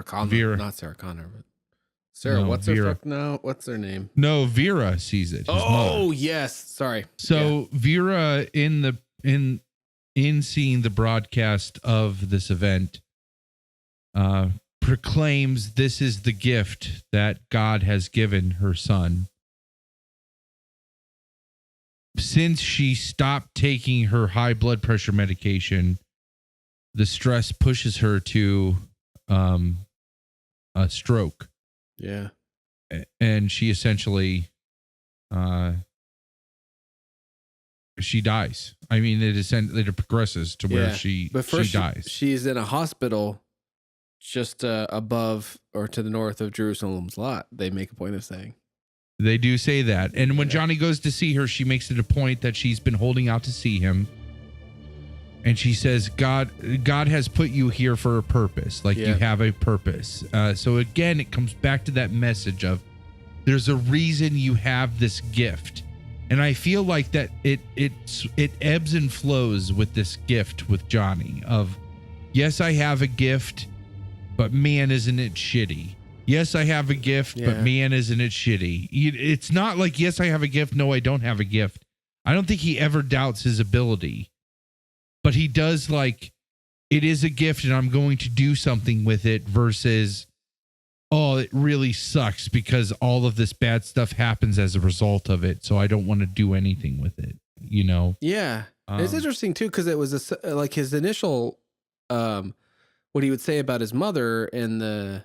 S1: Connor, not Sarah Connor, but Sarah. What's her name?
S2: No, Vera sees it.
S1: Oh, yes. Sorry.
S2: So Vera in seeing the broadcast of this event, proclaims this is the gift that God has given her son. Since she stopped taking her high blood pressure medication, the stress pushes her to a stroke.
S1: Yeah.
S2: And she essentially she dies. I mean, it progresses to where she dies.
S1: She's in a hospital just above or to the north of Jerusalem's lot. They make a point of saying.
S2: They do say that. And when Johnny goes to see her, she makes it a point that she's been holding out to see him. and she says, God has put you here for a purpose. Like you have a purpose. So again, it comes back to that message of there's a reason you have this gift. And I feel like that it ebbs and flows with this gift with Johnny of, yes, I have a gift, but man, isn't it shitty? Yes, I have a gift, but man, isn't it shitty? It's not like, yes, I have a gift. No, I don't have a gift. I don't think he ever doubts his ability, but he does like, it is a gift and I'm going to do something with it versus, oh, it really sucks because all of this bad stuff happens as a result of it. So I don't want to do anything with it, you know?
S1: Yeah. It's interesting too, because it was like his initial, what he would say about his mother and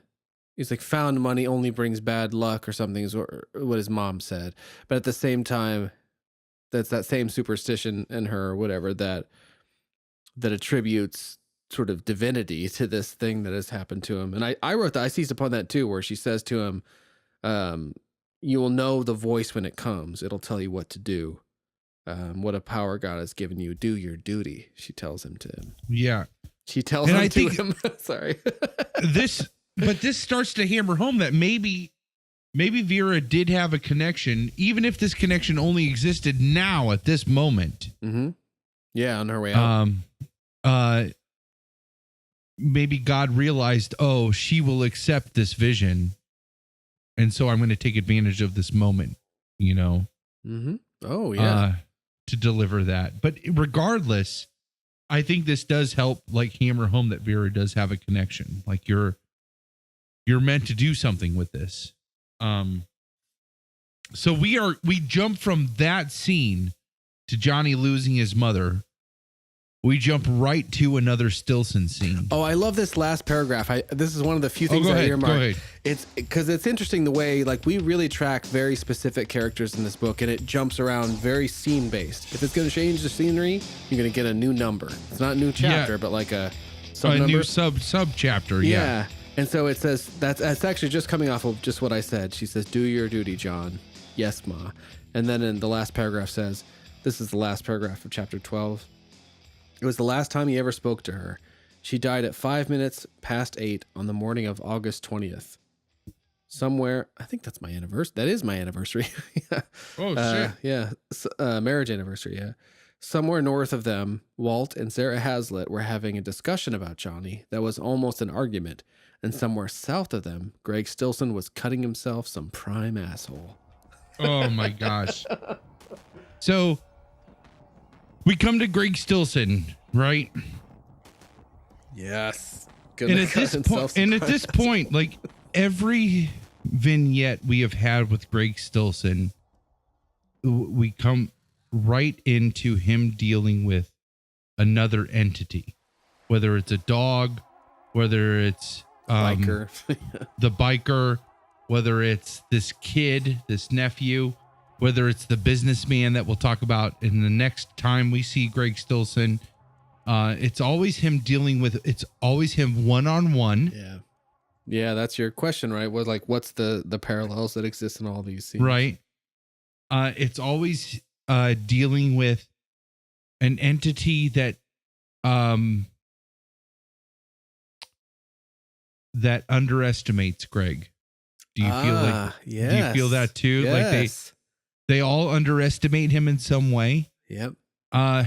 S1: he's like, found money only brings bad luck or something is what his mom said. But at the same time, that's that same superstition in her or whatever that attributes sort of divinity to this thing that has happened to him. And I wrote that, I seized upon that too, where she says to him, you will know the voice when it comes. It'll tell you what to do. What a power God has given you. Do your duty. She tells him to him.
S2: Yeah.
S1: She tells him to him. Sorry.
S2: But this starts to hammer home that maybe Vera did have a connection, even if this connection only existed now at this moment.
S1: Mm-hmm. Yeah, on her way out.
S2: Maybe God realized, oh, she will accept this vision, and so I'm going to take advantage of this moment, you know.
S1: Mm-hmm. Oh yeah.
S2: To deliver that, but regardless, I think this does help, like hammer home that Vera does have a connection. Like you're meant to do something with this. So we jump from that scene to Johnny losing his mother. We jump right to another Stilson scene.
S1: Oh, I love this last paragraph. This is one of the few things I earmarked.
S2: Go ahead.
S1: It's because it's interesting the way, like, we really track very specific characters in this book, and it jumps around very scene based. If it's going to change the scenery, you're going to get a new number. It's not a new chapter, but like a
S2: new sub chapter. Yeah.
S1: And so it says that's actually just coming off of just what I said. She says, "Do your duty, John." Yes, Ma. And then in the last paragraph says, this is the last paragraph of chapter 12. It was the last time he ever spoke to her. She died at 5 minutes past 8 on the morning of August 20th. Somewhere, I think that's my anniversary. That is my anniversary. Yeah.
S2: Oh, shit.
S1: Yeah. Marriage anniversary. Yeah. Somewhere north of them, Walt and Sarah Hazlitt were having a discussion about Johnny that was almost an argument. And somewhere south of them, Greg Stilson was cutting himself some prime asshole.
S2: Oh my gosh. So we come to Greg Stilson, right?
S1: Yes.
S2: And at this point, like every vignette we have had with Greg Stilson, we come right into him dealing with another entity, whether it's a dog, whether it's
S1: biker,
S2: the biker, whether it's this kid, this nephew, whether it's the businessman that we'll talk about in the next time we see Greg Stilson. It's always him dealing with, it's always him one-on-one.
S1: Yeah. Yeah, that's your question, right? What's the parallels that exist in all these scenes?
S2: Right. It's always dealing with an entity that that underestimates Greg. Do you feel like
S1: yes.
S2: Do you feel that too?
S1: Yes.
S2: Like they all underestimate him in some way.
S1: Yep.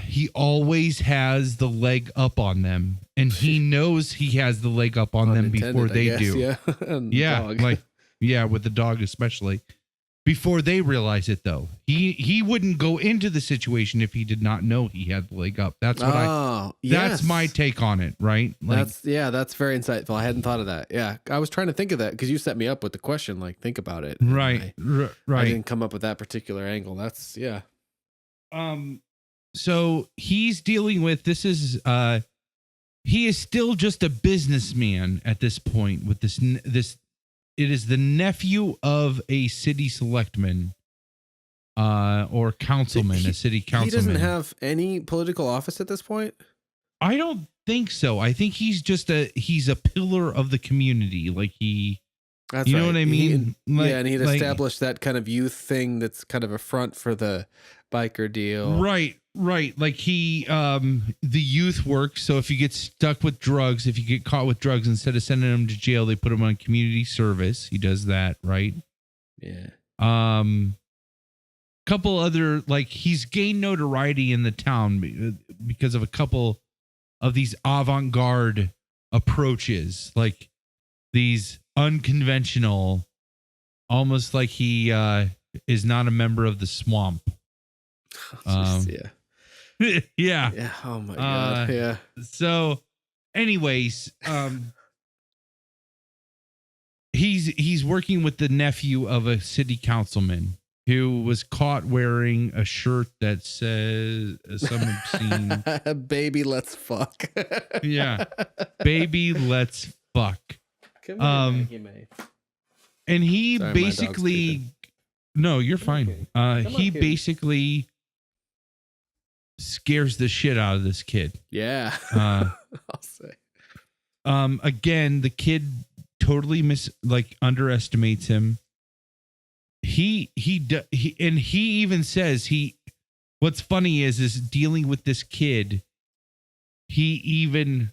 S2: He always has the leg up on them, and he knows he has the leg up on them before they do.
S1: Yeah.
S2: Yeah, with the dog especially. Before they realize it, though, he wouldn't go into the situation if he did not know he had the leg up. That's what that's my take on it, right? Like,
S1: that's very insightful. I hadn't thought of that. Yeah, I was trying to think of that because you set me up with the question. Like, think about it.
S2: Right, right.
S1: I didn't come up with that particular angle. That's
S2: So he's dealing with this is he is still just a businessman at this point with this. It is the nephew of a city selectman or councilman, a city councilman.
S1: He doesn't have any political office at this point?
S2: I don't think so. I think he's just he's a pillar of the community. Like he
S1: That's
S2: You know
S1: right.
S2: what I mean?
S1: And he'd established that kind of youth thing that's kind of a front for the biker deal.
S2: Right. Like he, the youth work. So if you get stuck with drugs, if you get caught with drugs, instead of sending him to jail, they put him on community service. He does that, right?
S1: Yeah.
S2: Couple other, like, he's gained notoriety in the town because of a couple of these avant-garde approaches, like these unconventional, almost like he is not a member of the swamp.
S1: Yeah.
S2: Yeah.
S1: Yeah. Oh my God. Yeah.
S2: So anyways, he's working with the nephew of a city councilman who was caught wearing a shirt that says some obscene
S1: baby, let's fuck.
S2: Yeah. Baby, let's fuck.
S1: Come here, Maggie May.
S2: And he
S1: Sorry,
S2: basically, no, you're fine. He basically scares the shit out of this kid.
S1: Yeah.
S2: I'll
S1: say.
S2: Again, the kid totally underestimates him. He even says what's funny is dealing with this kid, he even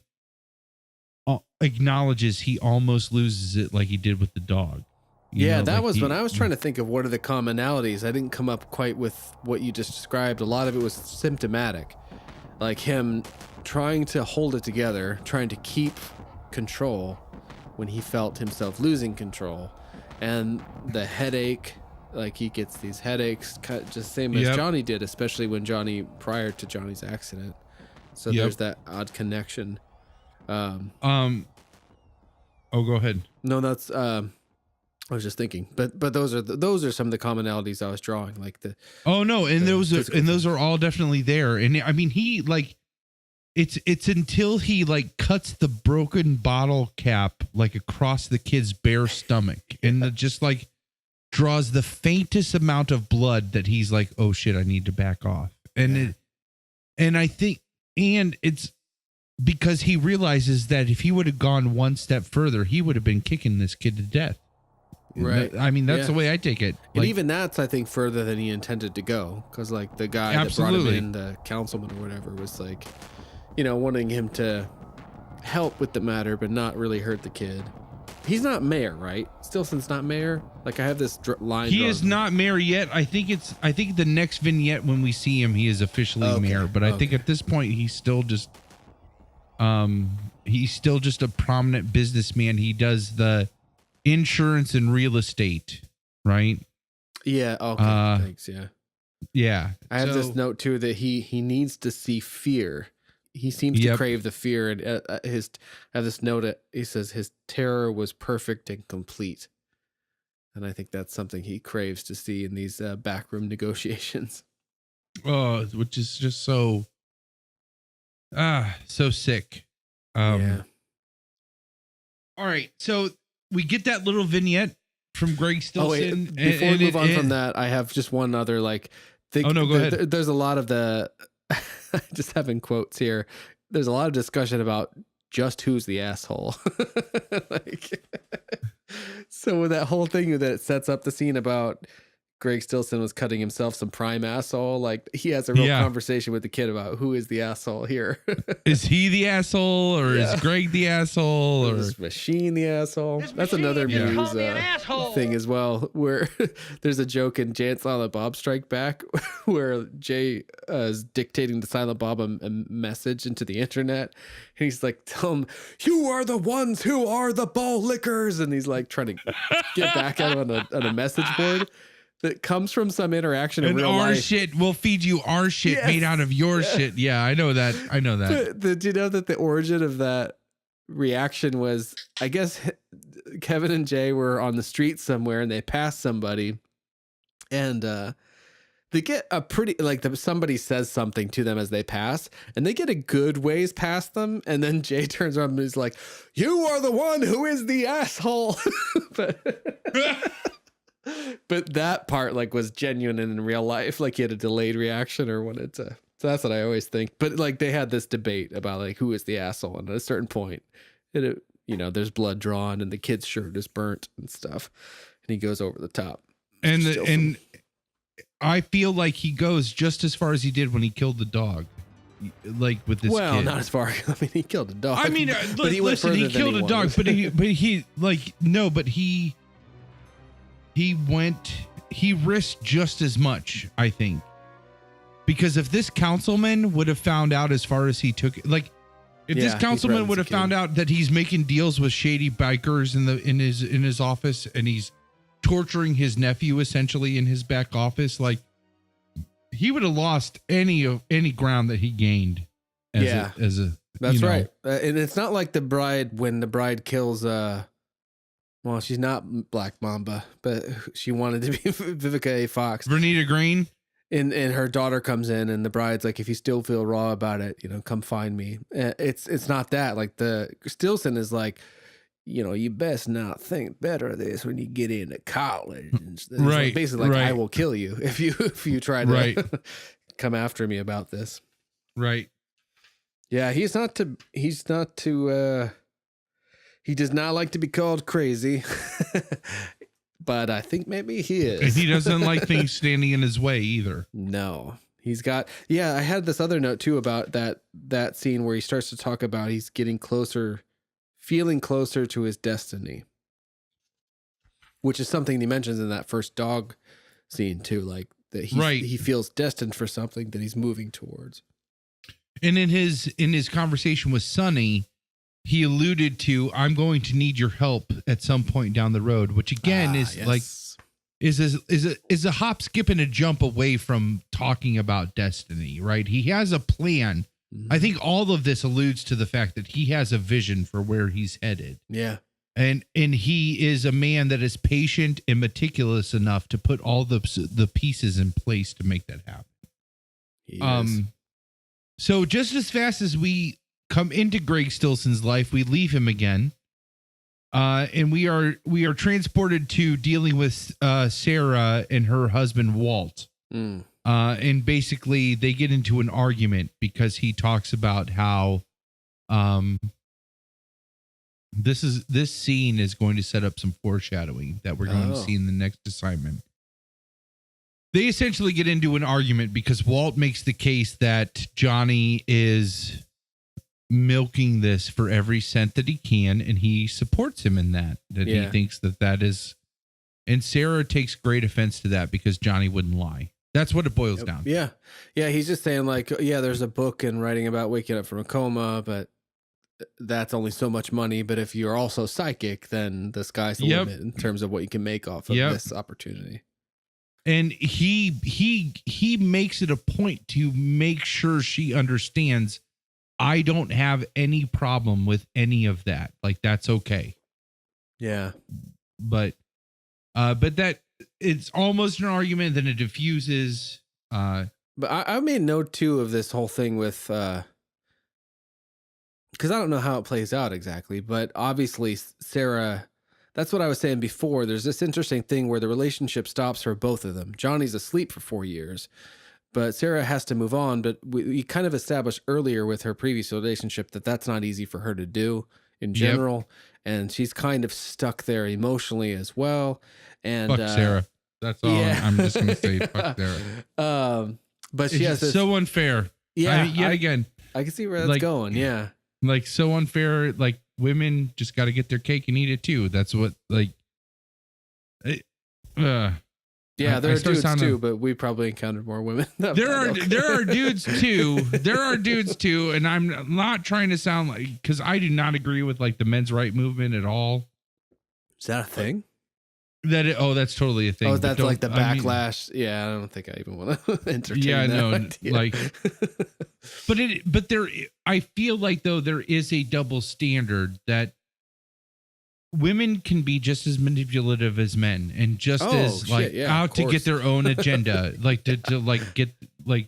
S2: acknowledges he almost loses it like he did with the dog.
S1: Yeah, that was when I was trying to think of what are the commonalities. I didn't come up quite with what you just described. A lot of it was symptomatic, like him trying to hold it together, trying to keep control when he felt himself losing control. And the headache, like he gets these headaches, just same as Johnny did, especially when prior to Johnny's accident. So there's that odd connection.
S2: Oh, go ahead.
S1: No, that's I was just thinking, but those are some of the commonalities I was drawing, like the.
S2: Oh no, and those are all definitely there, and I mean he it's until he cuts the broken bottle cap across the kid's bare stomach, and just draws the faintest amount of blood that he's like, oh shit, I need to back off, and I think it's because he realizes that if he would have gone one step further, he would have been kicking this kid to death.
S1: Right.
S2: I mean, that's the way I take it.
S1: And even that's, I think, further than he intended to go. Because, the guy that brought him in, the councilman or whatever, was wanting him to help with the matter, but not really hurt the kid. He's not mayor, right? Stilson's not mayor? I have this line.
S2: He is not mayor yet. I think the next vignette when we see him, he is officially mayor. But I think at this point, he's still just a prominent businessman. He does the insurance and real estate, right?
S1: Yeah. Okay. Thanks. Yeah.
S2: Yeah.
S1: I have this note too that he needs to see fear. He seems to crave the fear, and I have this note. He says his terror was perfect and complete, and I think that's something he craves to see in these backroom negotiations.
S2: Oh, which is just so sick.
S1: Yeah.
S2: All right, so we get that little vignette from Greg Stilson.
S1: Before we move on from that, I have just one other thing.
S2: Oh no, go ahead.
S1: There's a lot of the. Just having quotes here. There's a lot of discussion about just who's the asshole. So with that whole thing that sets up the scene about Greg Stilson was cutting himself some prime asshole, he has a real conversation with the kid about who is the asshole here.
S2: Is he the asshole, or is Greg the asshole, or
S1: is Machine the asshole? That's another Muse thing as well, where there's a joke in Jay and Silent Bob Strike Back where Jay is dictating to Silent Bob a message into the internet, and he's like, tell him, you are the ones who are the ball lickers, and he's trying to get back at him on a message board that comes from some interaction in real life.
S2: Shit, we'll feed you our shit made out of your shit. Yeah, I know that.
S1: But do you know that the origin of that reaction was, I guess Kevin and Jay were on the street somewhere and they passed somebody, and they get a pretty, somebody says something to them as they pass, and they get a good ways past them, and then Jay turns around and is like, you are the one who is the asshole. But that part was genuine and in real life, he had a delayed reaction or wanted to. So that's what I always think. But they had this debate about who is the asshole, and at a certain point, it you know, there's blood drawn and the kid's shirt is burnt and stuff. And he goes over the top.
S2: And I feel like he goes just as far as he did when he killed the dog. Like with this
S1: well,
S2: kid.
S1: not as far. I mean, he killed a dog.
S2: I mean,
S1: but he
S2: listen, he killed a dog, but he risked just as much, I think. Because if this councilman would have found out as far as he took it, like if this councilman would have found out that he's making deals with shady bikers in his office and he's torturing his nephew essentially in his back office, like he would have lost any ground that he gained. That's right. And it's not like the bride, when the bride kills, well, she's not Black Mamba, but she wanted to be Vivica A. Fox. Vernita Green.
S1: And her daughter comes in and the bride's like, if you still feel raw about it, you know, come find me. It's not that. Like the Stilson is like, you know, you best not think better of this when you get into college. And
S2: right.
S1: Like basically like,
S2: right.
S1: I will kill you if you try to
S2: right.
S1: come after me about this.
S2: Right.
S1: Yeah. He does not like to be called crazy, but I think maybe he is.
S2: And he doesn't like things standing in his way either.
S1: No. He's got, I had this other note too about that scene where he starts to talk about he's getting closer, feeling closer to his destiny, which is something he mentions in that first dog scene too, like that he feels destined for something that he's moving towards.
S2: And in his conversation with Sonny, he alluded to, I'm going to need your help at some point down the road, which again is
S1: yes.
S2: like is a hop, skip, and a jump away from talking about destiny, right? He has a plan. Mm-hmm. I think all of this alludes to the fact that he has a vision for where he's headed.
S1: Yeah.
S2: And he is a man that is patient and meticulous enough to put all the pieces in place to make that happen.
S1: He is.
S2: So just as fast as we come into Greg Stilson's life, we leave him again. And we are transported to dealing with Sarah and her husband Walt. And basically they get into an argument because he talks about how this scene is going to set up some foreshadowing that we're going to see in the next assignment. They essentially get into an argument because Walt makes the case that Johnny is milking this for every cent that he can, and he supports him in that he thinks that is, and Sarah takes great offense to that because Johnny wouldn't lie. That's what it boils down to.
S1: Yeah, he's just saying like, there's a book and writing about waking up from a coma, but that's only so much money. But if you're also psychic, then the sky's the limit in terms of what you can make off of this opportunity.
S2: And he makes it a point to make sure she understands, I don't have any problem with any of that. Like, that's okay.
S1: Yeah.
S2: But that it's almost an argument, then it diffuses.
S1: But I made note too of this whole thing with, because I don't know how it plays out exactly, but obviously Sarah, that's what I was saying before. There's this interesting thing where the relationship stops for both of them. Johnny's asleep for 4 years, but Sarah has to move on. But we kind of established earlier with her previous relationship that that's not easy for her to do in general. And she's kind of stuck there emotionally as well. And
S2: fuck Sarah. That's all I'm just going to say. Fuck Sarah.
S1: But she has
S2: so unfair.
S1: Yeah.
S2: Again,
S1: I can see where that's going. Yeah.
S2: Like so unfair. Like women just got to get their cake and eat it too. That's what
S1: yeah, there are dudes too, but we probably encountered more women.
S2: There are dudes too. There are dudes too, and I'm not trying to sound like, because I do not agree with like the men's right movement at all.
S1: Is that a thing?
S2: That's totally a thing.
S1: Oh, that's like the backlash. I don't think I even want to entertain that. Yeah, no, idea.
S2: Like, but there, I feel like though there is a double standard that women can be just as manipulative as men and just as out to get their own agenda, like to like get like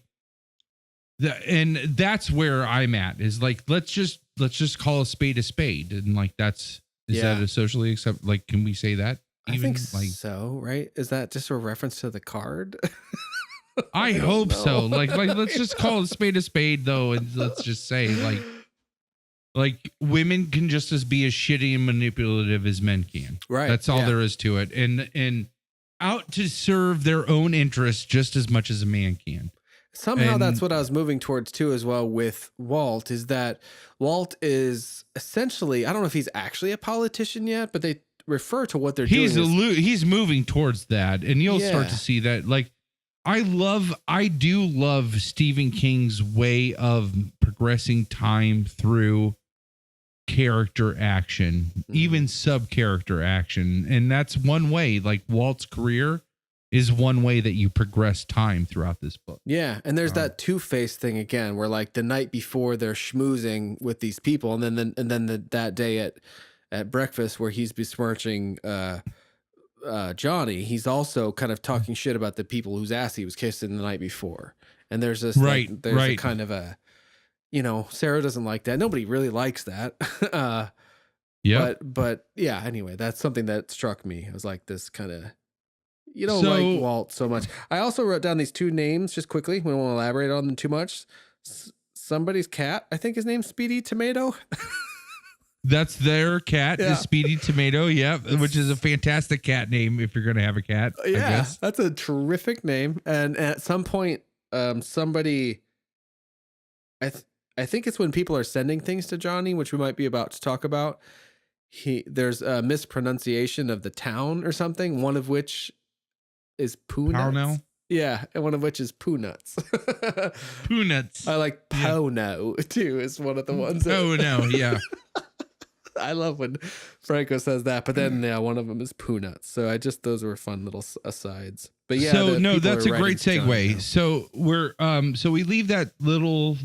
S2: that. And that's where I'm at, is like, let's just call a spade, and like, is that a socially accept? Like, can we say that?
S1: I think so, right? Is that just a reference to the card?
S2: I hope so. Like let's just call a spade though, and let's just say Like women can just as be as shitty and manipulative as men can.
S1: Right.
S2: That's all there is to it. And out to serve their own interests just as much as a man can.
S1: Somehow
S2: And-
S1: that's what I was moving towards too, as well with Walt, is that Walt is essentially, I don't know if he's actually a politician yet, but they refer to what they're doing.
S2: He's moving towards that, and you'll start
S1: Yeah.
S2: to see that. Like, I do love Stephen King's way of progressing time through character action, even sub character action, and that's one way. Like Walt's career is one way that you progress time throughout this book.
S1: Yeah, and there's that Two-Face thing again, where like the night before they're schmoozing with these people, and then that day at breakfast where he's besmirching Johnny, he's also kind of talking shit about the people whose ass he was kissing the night before. And there's this a kind of a, Sarah doesn't like that. Nobody really likes that.
S2: Yeah.
S1: But yeah, anyway, that's something that struck me. It was like this kind of, you don't like Walt so much. I also wrote down these two names just quickly. We don't want to elaborate on them too much. Somebody's cat, I think his name's Speedy Tomato.
S2: That's their cat, is Speedy Tomato. Yeah, which is a fantastic cat name if you're going to have a cat. I guess.
S1: That's a terrific name. And at some point, somebody, I think it's when people are sending things to Johnny, which we might be about to talk about. There's a mispronunciation of the town or something. One of which is Poo Nuts. Yeah, and one of which is Poo Nuts.
S2: Poo Nuts.
S1: I like Pono too. Is one of the ones.
S2: Oh no, yeah.
S1: I love when Franco says that, but then one of them is Poo Nuts. So those were fun little asides. But yeah,
S2: that's a great segue. So we're so we leave that little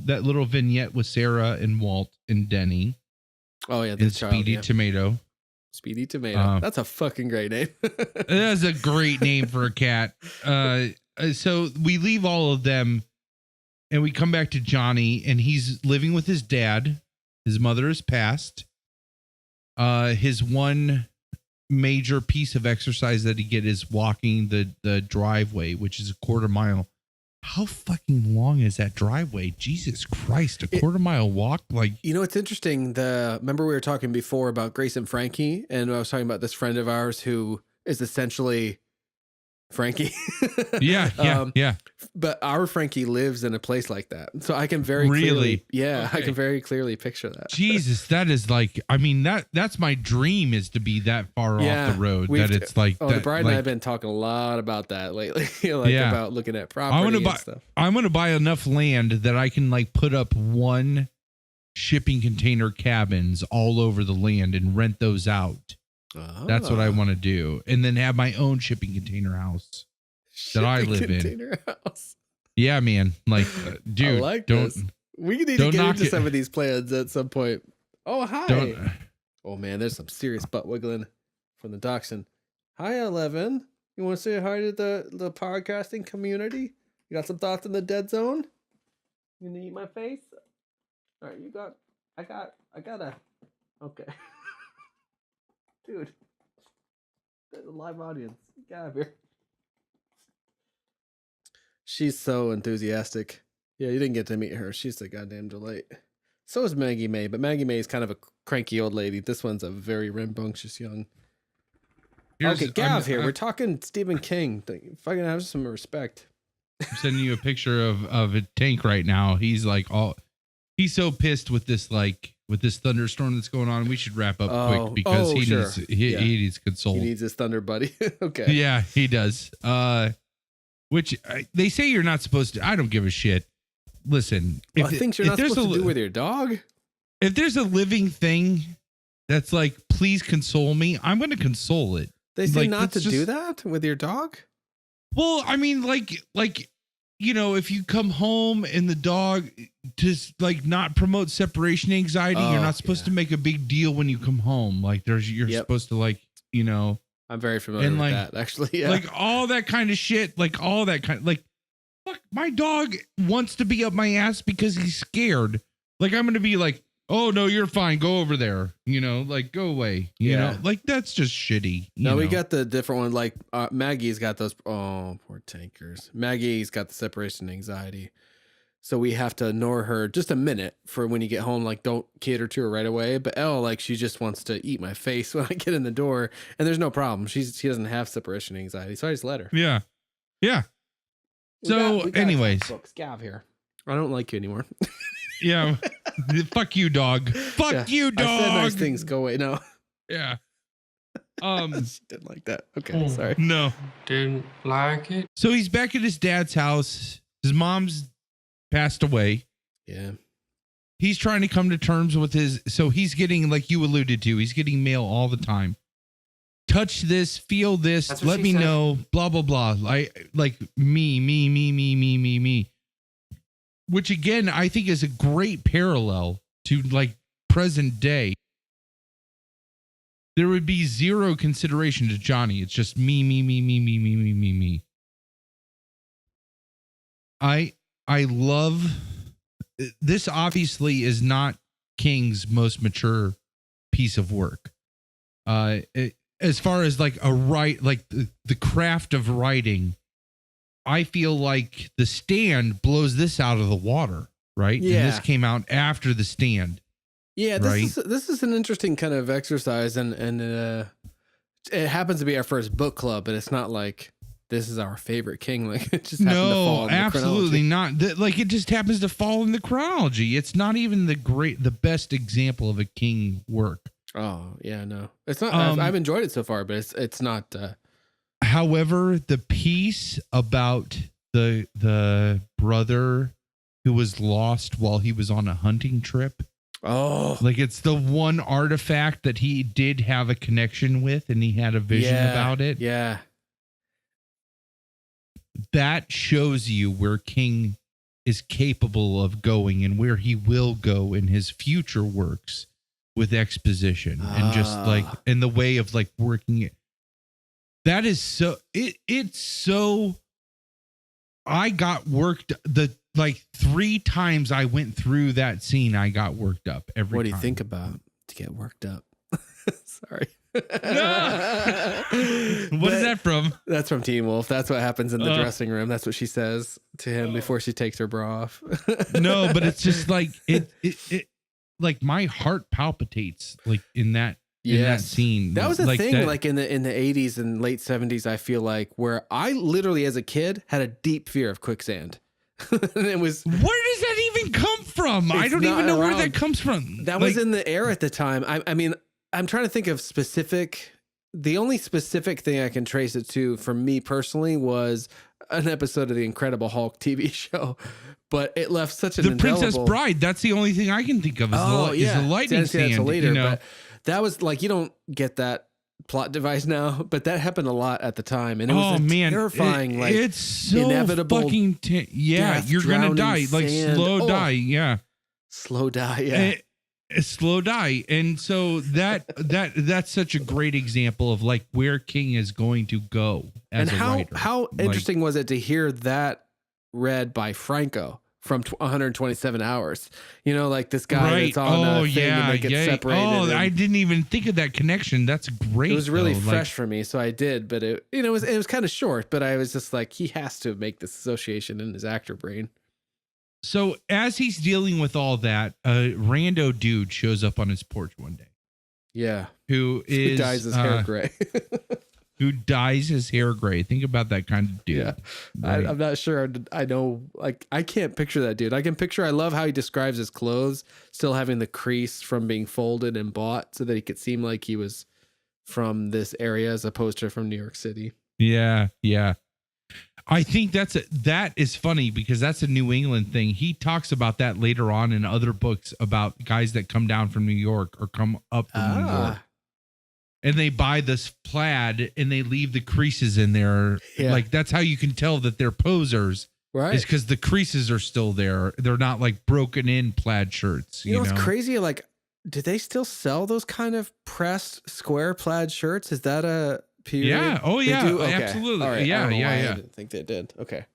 S2: vignette with Sarah and Walt and Denny.
S1: Oh yeah,
S2: and Speedy Tomato.
S1: Speedy Tomato. That's a fucking great name.
S2: That's a great name for a cat. So we leave all of them and we come back to Johnny, and he's living with his dad. His mother has passed. His one major piece of exercise that he get is walking the driveway, which is a quarter mile. How fucking long is that driveway? Jesus Christ, a quarter mile walk? Like,
S1: it's interesting. Remember we were talking before about Grace and Frankie, and I was talking about this friend of ours who is essentially Frankie.
S2: Yeah.
S1: But our Frankie lives in a place like that, so I can very clearly, I can very clearly picture that.
S2: Jesus, that is like, I mean, that's my dream, is to be that far off the road. That it's like,
S1: the bride and I have been talking a lot about that lately, about looking at property and stuff.
S2: I'm going to buy enough land that I can like put up one shipping container cabins all over the land and rent those out. That's what I want to do, and then have my own shipping container house that I live in.
S1: House.
S2: Yeah, man. Like, dude,
S1: I like this. We need to get into some of these plans at some point. Oh, hi. Oh man, there's some serious butt wiggling from the dachshund. Hi, 11. You want to say hi to the podcasting community? You got some thoughts in the dead zone? You gonna eat my face? All right, I gotta. Okay. Dude, there's a live audience. Get out of here. She's so enthusiastic. Yeah, you didn't get to meet her. She's a goddamn delight. So is Maggie May, but Maggie May is kind of a cranky old lady. This one's a very rambunctious young. Okay, Gav here. We're talking Stephen King. Fucking have some respect.
S2: I'm sending you a picture of a tank right now. He's like he's so pissed with this thunderstorm that's going on. We should wrap up quick because he needs console.
S1: He needs his thunder buddy. Okay.
S2: Yeah, he does. Which they say you're not supposed to. I don't give a shit. Listen,
S1: things you're not supposed to do with your dog.
S2: If there's a living thing that's like, please console me, I'm going to console it.
S1: They say not to do that with your dog.
S2: Well, I mean, like, if you come home and the dog just like not promote separation anxiety, you're not supposed to make a big deal when you come home. Like you're supposed to like,
S1: I'm very familiar with that actually. Yeah.
S2: Like all that kind of shit, like all that kind of like, fuck, my dog wants to be up my ass because he's scared. Like I'm going to be like, oh no, you're fine. Go over there. Like go away. You know, like that's just shitty.
S1: No, we got the different one. Like Maggie's got those. Oh, poor tankers. Maggie's got the separation anxiety. So we have to ignore her just a minute for when you get home. Like, don't cater to her right away. But Elle, like, she just wants to eat my face when I get in the door, and there's no problem. She doesn't have separation anxiety, so I just let her.
S2: Yeah. Yeah. So, anyways,
S1: Gav here. I don't like you anymore.
S2: Yeah. Fuck you, dog. Fuck you, dog.
S1: I said nice things. Go away. No.
S2: Yeah.
S1: She didn't like that. Okay, sorry.
S2: No.
S8: Didn't like it.
S2: So he's back at his dad's house. His mom's passed away.
S1: Yeah.
S2: He's trying to come to terms with so he's getting, like you alluded to, he's getting mail all the time. Touch this, feel this, let me know, blah, blah, blah. Like me. Which again, I think is a great parallel to like present day. There would be zero consideration to Johnny. It's just me. I love this. Obviously is not King's most mature piece of work. As far as like the craft of writing, I feel like The Stand blows this out of the water, right?
S1: Yeah.
S2: And this came out after The Stand.
S1: Yeah, this is an interesting kind of exercise, and it happens to be our first book club, but it's not like this is our favorite King. Like, it just happened to fall in the
S2: absolutely not. Like, it just happens to fall in the chronology. It's not even the best example of a King work.
S1: Oh yeah, no, it's not. I've enjoyed it so far, but it's not.
S2: However, the piece about the brother who was lost while he was on a hunting trip.
S1: Oh,
S2: like it's the one artifact that he did have a connection with, and he had a vision about it.
S1: Yeah.
S2: That shows you where King is capable of going and where he will go in his future works with exposition and just like in the way of like working it. That is so it's so I got worked like 3 times I went through that scene. I got worked up every time.
S1: What do you think about to get worked up? Sorry.
S2: What is that from?
S1: That's from Teen Wolf. That's what happens in the dressing room. That's what she says to him before she takes her bra off.
S2: No, but it's just like it like my heart palpitates like in that scene.
S1: That was a
S2: like
S1: thing like in the 80s and late 70s, I feel like, where I literally as a kid had a deep fear of quicksand. And it was,
S2: where does that even come from? I don't even know where that comes from.
S1: That was in the air at the time. I mean, I'm trying to think of the only specific thing I can trace it to for me personally was an episode of the Incredible Hulk TV show, but it left such an indelible...
S2: Princess Bride. That's the only thing I can think of is the lightning stand.
S1: That's later,
S2: you know?
S1: But that was like, you don't get that plot device now, but that happened a lot at the time, and it was terrifying. Like,
S2: it's so
S1: inevitable.
S2: Fucking you're gonna die. Like slow die. Yeah,
S1: slow die. Yeah.
S2: Slow die. And so that's such a great example of like where King is going to go as a writer.
S1: How interesting was it to hear that read by Franco from 127 Hours? You know, like this guy that's on a thing and they get separated.
S2: Oh, I didn't even think of that connection. That's great.
S1: It was really fresh for me, so I did. But it was kind of short. But I was just like, he has to make this association in his actor brain.
S2: So as he's dealing with all that, a rando dude shows up on his porch one day.
S1: Yeah.
S2: Who
S1: dyes his hair gray.
S2: Who dyes his hair gray. Think about that kind of dude.
S1: Yeah. Right? I'm not sure. I know, like, I can't picture that dude. I love how he describes his clothes still having the crease from being folded and bought so that he could seem like he was from this area as opposed to from New York City.
S2: Yeah. Yeah. I think that is funny because that's a New England thing. He talks about that later on in other books about guys that come down from New York or come up from New York. And they buy this plaid and they leave the creases in there. Yeah. Like that's how you can tell that they're posers.
S1: Right.
S2: Is because the creases are still there. They're not like broken in plaid shirts. You know
S1: what's crazy? Like, do they still sell those kind of pressed square plaid shirts? Is that a period?
S2: Yeah. Oh yeah.
S1: Okay.
S2: Absolutely.
S1: Right.
S2: Yeah.
S1: I didn't think they did. Okay.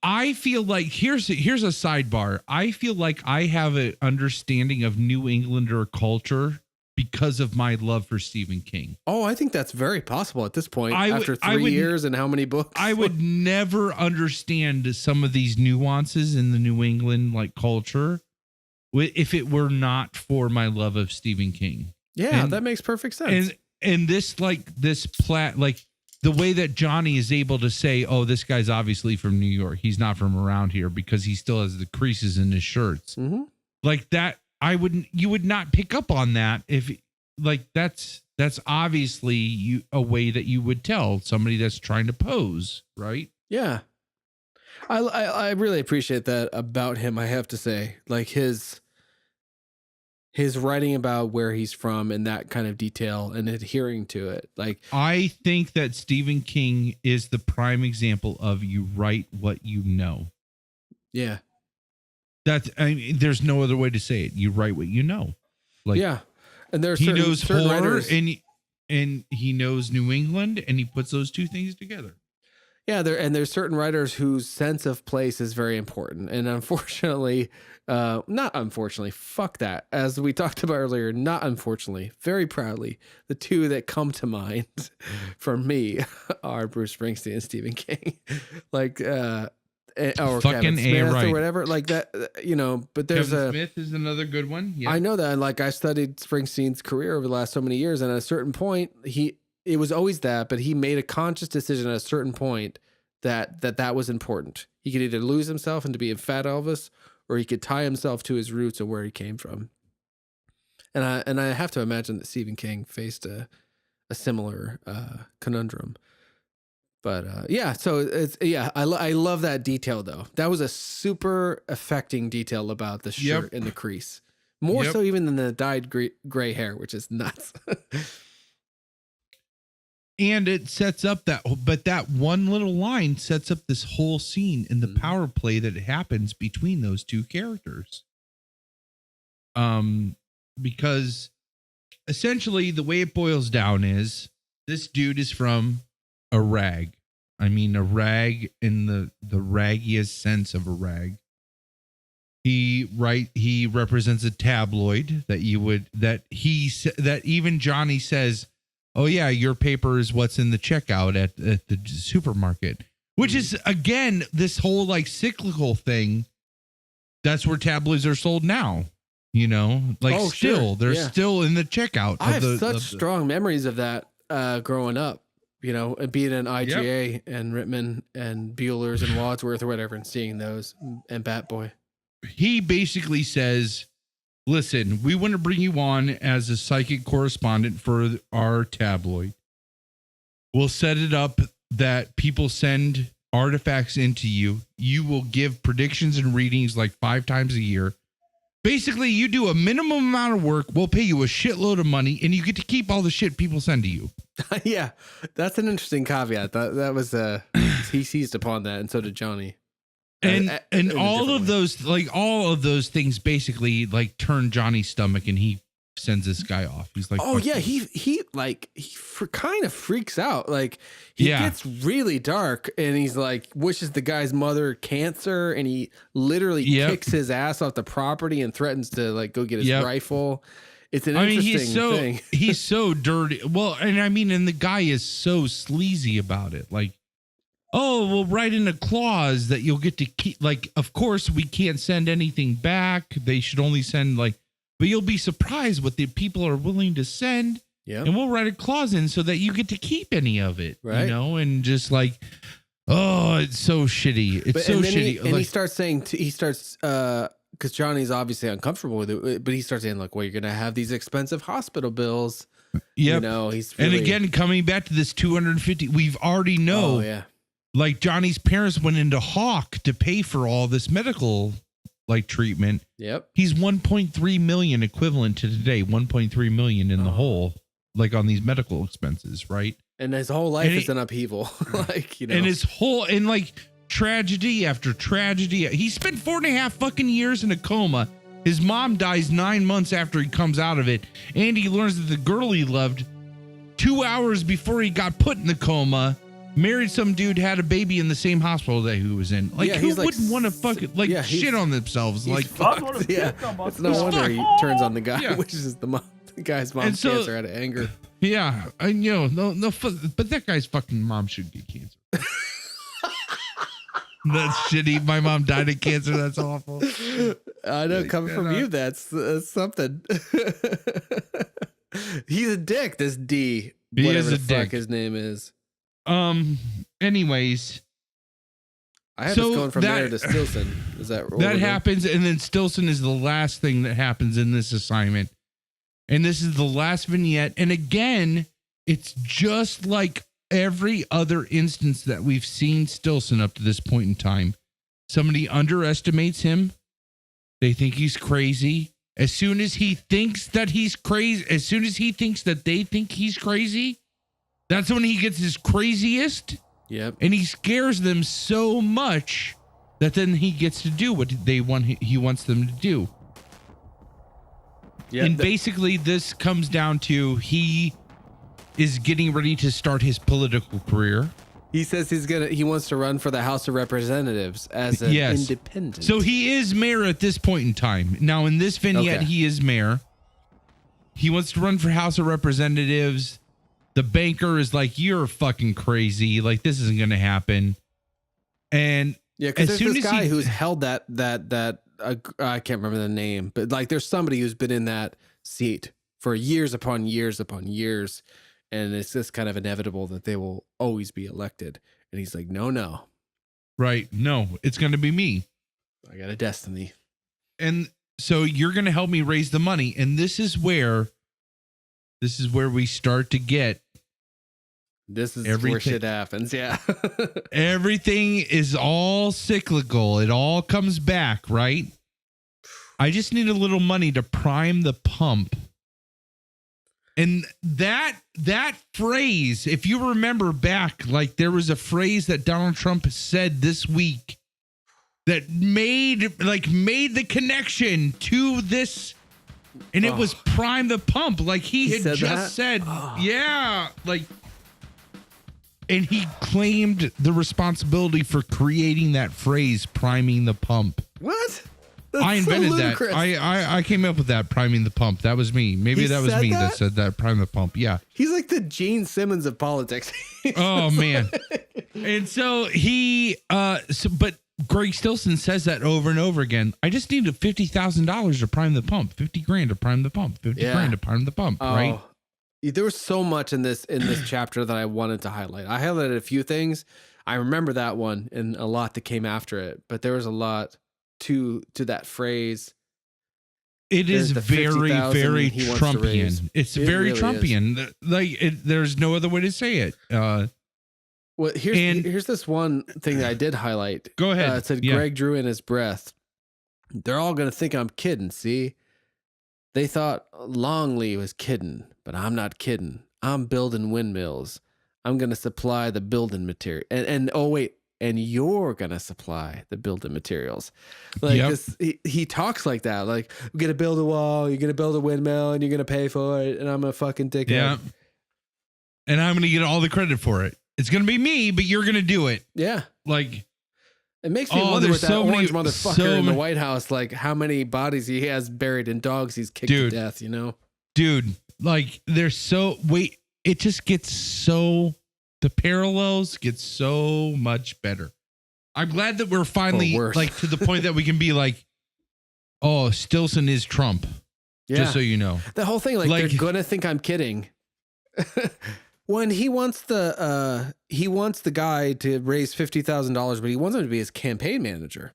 S2: I feel like here's a sidebar. I feel like I have an understanding of New Englander culture because of my love for Stephen King.
S1: Oh, I think that's very possible at this point.
S2: I
S1: after 3 years and how many books?
S2: I would never understand some of these nuances in the New England like culture if it were not for my love of Stephen King.
S1: Yeah, that makes perfect sense.
S2: And this the way that Johnny is able to say, "Oh, this guy's obviously from New York. He's not from around here," because he still has the creases in his shirts.
S1: Mm-hmm.
S2: Like that, you would not pick up on that if like that's obviously a way that you would tell somebody that's trying to pose, right?
S1: Yeah. I really appreciate that about him, I have to say. Like his writing about where he's from and that kind of detail and adhering to it. Like
S2: I think that Stephen King is the prime example of you write what you know.
S1: Yeah.
S2: There's no other way to say it. You write what you know. Like
S1: yeah. And there's
S2: he knows
S1: certain
S2: horror
S1: writers,
S2: and he knows New England, and he puts those two things together.
S1: Yeah, there's certain writers whose sense of place is very important. And unfortunately, not unfortunately, fuck that. As we talked about earlier, not unfortunately, very proudly, the two that come to mind for me are Bruce Springsteen and Stephen King. Like, or Kevin Smith or whatever. Like that, but there's
S2: Kevin Smith is another good one. Yeah.
S1: I know that. Like I studied Springsteen's career over the last so many years. And at a certain point, it was always that, but he made a conscious decision at a certain point that was important. He could either lose himself into being Fat Elvis, or he could tie himself to his roots and where he came from. And I have to imagine that Stephen King faced a similar conundrum. But I love that detail though. That was a super affecting detail about the shirt and the crease. More so even than the dyed gray hair, which is nuts.
S2: And it sets up that one little line sets up this whole scene in the power play that happens between those two characters. Because essentially the way it boils down is this dude is from a rag. I mean, a rag in the raggiest sense of a rag. He represents a tabloid that even Johnny says, "Oh yeah, your paper is what's in the checkout at the supermarket," which is again this whole like cyclical thing. That's where tabloids are sold now. They're still in the checkout.
S1: I have such strong memories of that growing up. Being in IGA and Rittman and Bueller's and Wadsworth or whatever, and seeing those and Bat Boy.
S2: He basically says, "Listen, we want to bring you on as a psychic correspondent for our tabloid. We'll set it up that people send artifacts into you. You will give predictions and readings like 5 times a year. Basically, you do a minimum amount of work. We'll pay you a shitload of money, and you get to keep all the shit people send to you."
S1: Yeah, that's an interesting caveat. That was he seized upon that, and so did Johnny.
S2: And all of those things basically like turn Johnny's stomach, and he sends this guy off. He's like,
S1: "Oh yeah," he kind of freaks out. Like he gets really dark, and he's like wishes the guy's mother cancer, and he literally kicks his ass off the property and threatens to like go get his rifle. It's an interesting thing.
S2: He's so dirty. Well, and the guy is so sleazy about it. Like, "Oh, we'll write in a clause that you'll get to keep, like, of course we can't send anything back. They should only send but you'll be surprised what the people are willing to send. Yeah. And we'll write a clause in so that you get to keep any of it." Right. And just like, oh, it's so shitty. It's so shitty.
S1: And he starts saying, because Johnny's obviously uncomfortable with it, but he starts saying, like, "Well, you're going to have these expensive hospital bills."
S2: Yeah.
S1: He's really,
S2: and again, coming back to this 250, we've already know.
S1: Oh, yeah.
S2: Like Johnny's parents went into Hawk to pay for all this medical treatment.
S1: Yep.
S2: He's 1.3 million equivalent to today, 1.3 million in the hole, like on these medical expenses. Right.
S1: And his whole life is an upheaval.
S2: And his whole, and like tragedy after tragedy. He spent 4.5 fucking years in a coma. His mom dies 9 months after he comes out of it. And he learns that the girl he loved 2 hours before he got put in the coma married some dude, had a baby in the same hospital that he was in. Like, who wouldn't want to fucking shit on themselves? Like,
S1: fucked. Yeah, it's no wonder he turns on the guy, which is the mom. Guy's mom's
S2: so-
S1: cancer out of anger.
S2: Yeah, and but that guy's fucking mom should get cancer. That's shitty. My mom died of cancer. That's awful.
S1: I know, coming from you, that's something. He's a dick, this D.
S2: He
S1: Whatever
S2: is
S1: the
S2: a
S1: fuck
S2: dick.
S1: his name is.
S2: Anyways,
S1: I had
S2: So
S1: us going from
S2: that-
S1: there to Stilson. Is that
S2: that happens, and then Stilson is the last thing that happens in this assignment. And this is the last vignette. And again, it's just like every other instance that we've seen Stilson up to this point in time. Somebody underestimates him. They think he's crazy. As soon as he thinks that he's crazy, as soon as he thinks that they think he's crazy, that's when he gets his craziest.
S1: Yep.
S2: And he scares them so much that then he gets to do what he wants them to do.
S1: Yeah.
S2: And basically this comes down to he is getting ready to start his political career.
S1: He says he wants to run for the House of Representatives as an independent.
S2: So he is mayor at this point in time. Now in this vignette,
S1: Okay.
S2: he is mayor. He wants to run for House of Representatives. The banker is like, you're fucking crazy. Like, this isn't going to happen. And
S1: yeah, because
S2: as
S1: there's
S2: soon
S1: this
S2: as
S1: guy
S2: he-
S1: who's held that I can't remember the name, but like there's somebody who's been in that seat for years upon years upon years. And it's just kind of inevitable that they will always be elected. And he's like, no,
S2: Right. No, it's going to be me.
S1: I got a destiny.
S2: And so you're going to help me raise the money. And this is where we start to get
S1: This is
S2: Everything-
S1: where shit happens. Yeah.
S2: everything is all cyclical. It all comes back, right? I just need a little money to prime the pump. And that phrase, if you remember back, like there was a phrase that Donald Trump said this week that made the connection to this, and it was prime the pump. Like he had
S1: said
S2: just
S1: that?
S2: said, yeah, like, and he claimed the responsibility for creating that phrase, priming the pump.
S1: What? That's
S2: I invented
S1: so
S2: that.
S1: ludicrous.
S2: I came up with that, priming the pump. That was me. Maybe
S1: He
S2: that was
S1: said
S2: me that
S1: that?
S2: said that, prime the pump. Yeah.
S1: He's like the Gene Simmons of politics.
S2: Oh man. And so but Greg Stilson says that over and over again. I just need $50,000 to prime the pump, 50 grand to prime the pump, 50
S1: Yeah.
S2: grand to prime the pump, right?
S1: There was so much in this chapter that I wanted to highlight. I highlighted a few things. I remember that one and a lot that came after it, but there was a lot to that phrase.
S2: It is
S1: There's the
S2: very,
S1: 50,000
S2: very
S1: he wants to raise.
S2: Trumpian. It's
S1: It
S2: very
S1: really
S2: Trumpian. There's no other way to say it.
S1: Well, here's this one thing that I did highlight.
S2: Go ahead.
S1: It said
S2: Yeah.
S1: Greg drew in his breath. They're all gonna think I'm kidding. See, they thought Longley was kidding, but I'm not kidding. I'm building windmills. I'm gonna supply the building material. And oh wait, and you're gonna supply the building materials. Like
S2: Yep.
S1: this, he talks like that. Like, we're gonna build a wall. You're gonna build a windmill, and you're gonna pay for it. And I'm a fucking dickhead.
S2: Yeah. And I'm going to get all the credit for it. It's going to be me, but you're going to do it.
S1: Yeah.
S2: Like,
S1: It makes me
S2: Oh,
S1: wonder
S2: there's
S1: with that
S2: so many-
S1: orange motherfucker
S2: so
S1: in the
S2: many-
S1: White House, like how many bodies he has buried in dogs he's kicked
S2: Dude.
S1: to death, you know?
S2: dude, like it just gets so, the parallels get so much better. I'm glad that we're finally
S1: Or worse.
S2: like to the point that we can be like, oh, Stilson is Trump.
S1: Yeah.
S2: Just so you know.
S1: The whole thing, like
S2: Like-
S1: they're gonna think I'm kidding. When he wants the guy to raise $50,000, but he wants him to be his campaign manager.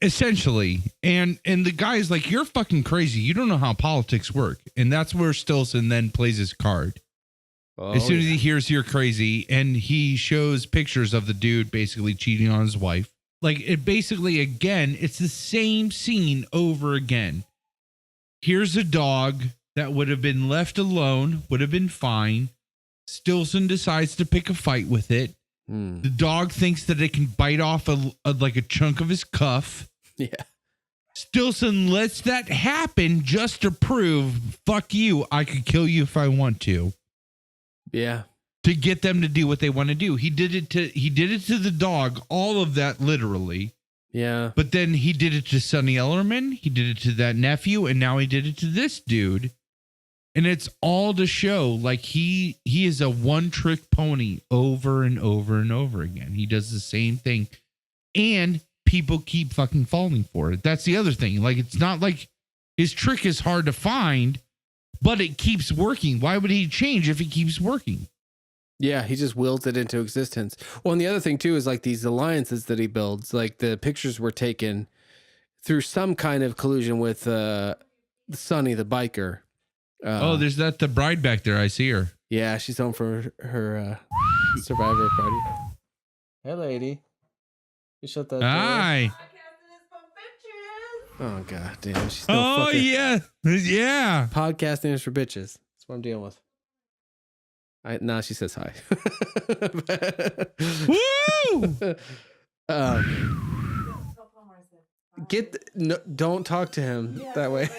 S2: Essentially. And the guy's like, you're fucking crazy. You don't know how politics work. And that's where Stilson then plays his card.
S1: Oh,
S2: As soon as he hears you're crazy, and he shows pictures of the dude basically cheating on his wife. Like, it basically, again, it's the same scene over again. Here's a dog that would have been left alone, would have been fine. Stilson decides to pick a fight with it. The dog thinks that it can bite off a chunk of his cuff.
S1: Yeah.
S2: Stilson lets that happen just to prove, fuck you, I could kill you if I want to.
S1: Yeah.
S2: To get them to do what they want to do. He did it to the dog, all of that literally.
S1: Yeah.
S2: But then he did it to Sonny Ellerman, he did it to that nephew, and now he did it to this dude. And it's all to show like he is a one-trick pony over and over and over again. He does the same thing. And people keep fucking falling for it. That's the other thing. Like, it's not like his trick is hard to find, but it keeps working. Why would he change if it keeps working?
S1: Yeah, he just wills it into existence. Well, and the other thing too is like these alliances that he builds, like the pictures were taken through some kind of collusion with Sonny the biker.
S2: There's the bride back there. I see her.
S1: Yeah, she's home for her survivor party. Hey, lady. You shut that door.
S2: Hi.
S1: Oh, god damn. She's still
S2: Oh,
S1: fucking
S2: yeah. Yeah.
S1: podcasting is for bitches. That's what I'm dealing with. Nah, she says hi.
S2: Woo!
S1: Don't talk to him that way.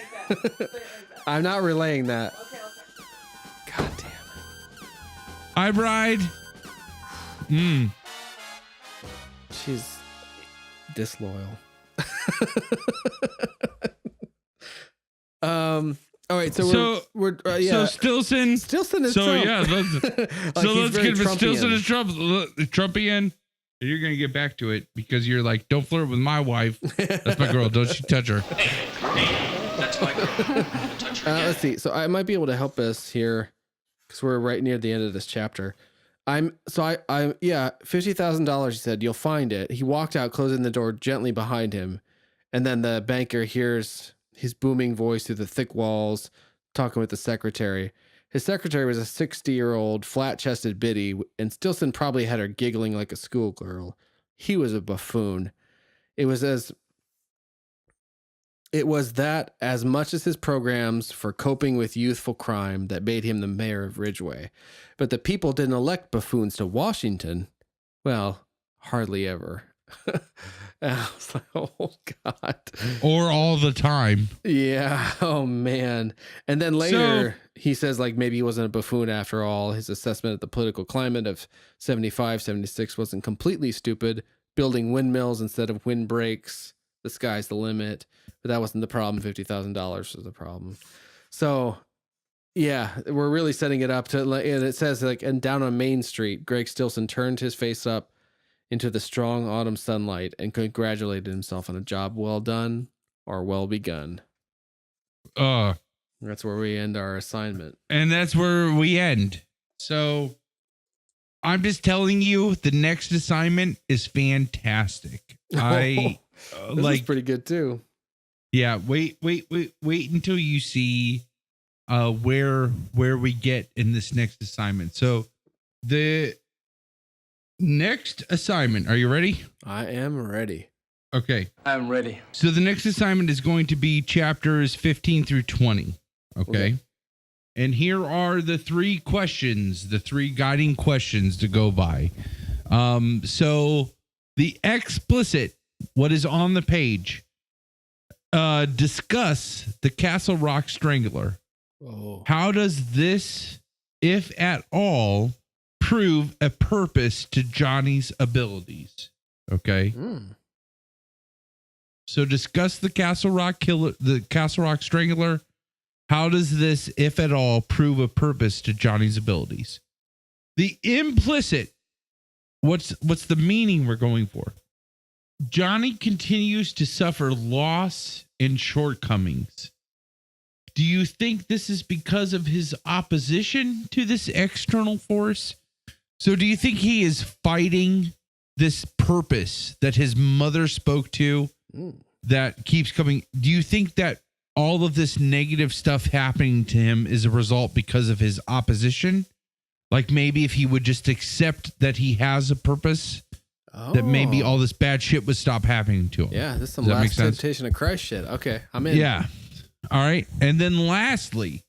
S1: I'm not relaying that. God damn it.
S2: Hi, bride.
S1: She's disloyal. All right, so we're yeah.
S2: So Stilson
S1: is
S2: so
S1: Trump.
S2: yeah, let's
S1: very
S2: get Stilson
S1: Trumpian.
S2: is Trumpian. And you're gonna get back to it because you're like, don't flirt with my wife. That's my girl. Don't you touch her.
S5: Hey, that's my girl. Don't touch her again.
S1: Let's see. So I might be able to help us here because we're right near the end of this chapter. I'm $50,000. He said you'll find it. He walked out, closing the door gently behind him, and then the banker hears his booming voice through the thick walls, talking with the secretary. His secretary was a 60-year-old, flat-chested biddy, and Stilson probably had her giggling like a schoolgirl. He was a buffoon. It was that as much as his programs for coping with youthful crime that made him the mayor of Ridgeway. But the people didn't elect buffoons to Washington. Well, hardly ever. And I was like, oh, God.
S2: Or all the time.
S1: Yeah. Oh, man. And then later, he says, like, maybe he wasn't a buffoon after all. His assessment of the political climate of 75, 76 wasn't completely stupid. Building windmills instead of windbreaks. The sky's the limit. But that wasn't the problem. $50,000 was the problem. So, yeah, we're really setting it up to, and it says, like, and down on Main Street, Greg Stilson turned his face up into the strong autumn sunlight and congratulated himself on a job well done or well begun. That's where we end our assignment.
S2: And that's where we end. So I'm just telling you, the next assignment is fantastic.
S1: This is pretty good too.
S2: Yeah, wait until you see where we get in this next assignment. So the next assignment, are you ready?
S1: I am ready.
S2: Okay.
S5: I'm ready.
S2: So the next assignment is going to be chapters 15 through 20. Okay. And here are the three questions, the three guiding questions to go by. So the explicit, what is on the page, discuss the Castle Rock Strangler.
S1: Oh.
S2: How does this, if at all, prove a purpose to Johnny's abilities? Okay. So discuss the Castle Rock Strangler. How does this, if at all, prove a purpose to Johnny's abilities? The implicit, what's the meaning we're going for? Johnny continues to suffer loss and shortcomings. Do you think this is because of his opposition to this external force? So do you think he is fighting this purpose that his mother spoke to that keeps coming? Do you think that all of this negative stuff happening to him is a result because of his opposition? Like maybe if he would just accept that he has a purpose, that maybe all this bad shit would stop happening to him.
S1: Yeah, this is some
S2: Does that make
S1: last
S2: sense?
S1: temptation of Christ shit. Okay, I'm in.
S2: Yeah. All right. And then lastly,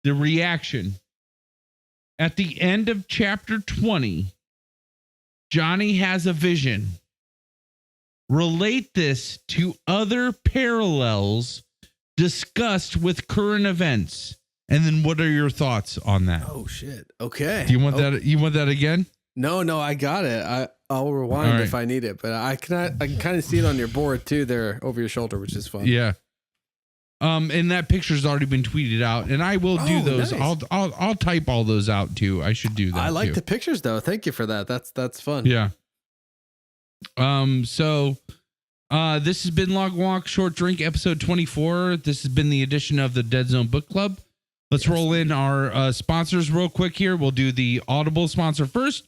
S2: the reaction. At the end of chapter 20, Johnny has a vision. Relate this to other parallels discussed with current events. And then what are your thoughts on that?
S1: Oh shit. Okay.
S2: Do you want that? You want that again?
S1: No, I got it. I'll rewind
S2: right.
S1: if I need it, but I can kind of see it on your board too there over your shoulder, which is fun.
S2: Yeah. And that picture's already been tweeted out, and I will do those.
S1: Nice.
S2: I'll type all those out too. I should do that.
S1: I like
S2: too.
S1: the pictures though. Thank you for that. That's fun.
S2: Yeah. So this has been Long Walk Short Drink episode 24. This has been the edition of the Dead Zone Book Club. Let's roll in our sponsors real quick here. We'll do the Audible sponsor first.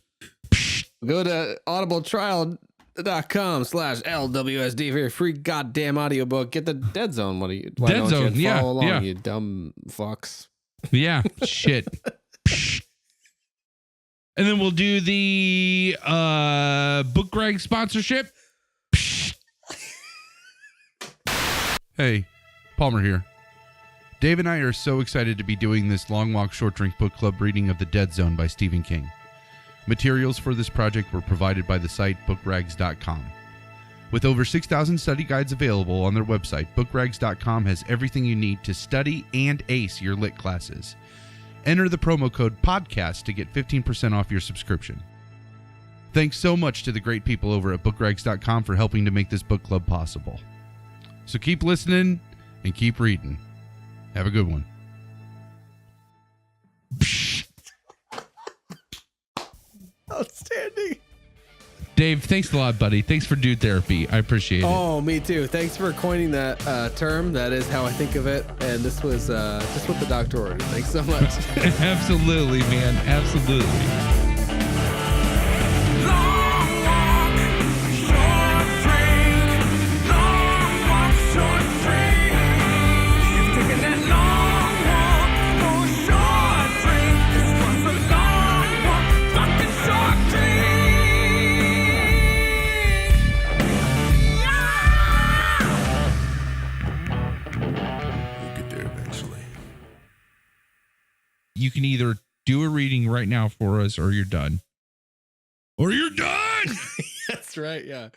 S1: Go to audibletrial.com/LWSD for your free goddamn audiobook. Get the Dead Zone. Why
S2: Dead
S1: don't
S2: Zone,
S1: you
S2: yeah,
S1: follow along,
S2: yeah.
S1: you dumb fucks?
S2: Yeah, shit. And then we'll do the Book Greg sponsorship. Hey, Palmer here. Dave and I are so excited to be doing this Long Walk Short Drink Book Club reading of The Dead Zone by Stephen King. Materials for this project were provided by the site bookrags.com. With over 6,000 study guides available on their website, bookrags.com has everything you need to study and ace your lit classes. Enter the promo code PODCAST to get 15% off your subscription. Thanks so much to the great people over at bookrags.com for helping to make this book club possible. So keep listening and keep reading. Have a good one.
S1: Outstanding.
S2: Dave, thanks a lot, buddy. Thanks for dude therapy. I appreciate it.
S1: Oh, me too. Thanks for coining that term. That is how I think of it. And this was just what the doctor ordered. Thanks so much.
S2: Absolutely, man. Absolutely. You can either do a reading right now for us or you're done. Or you're done!
S1: That's right. Yeah.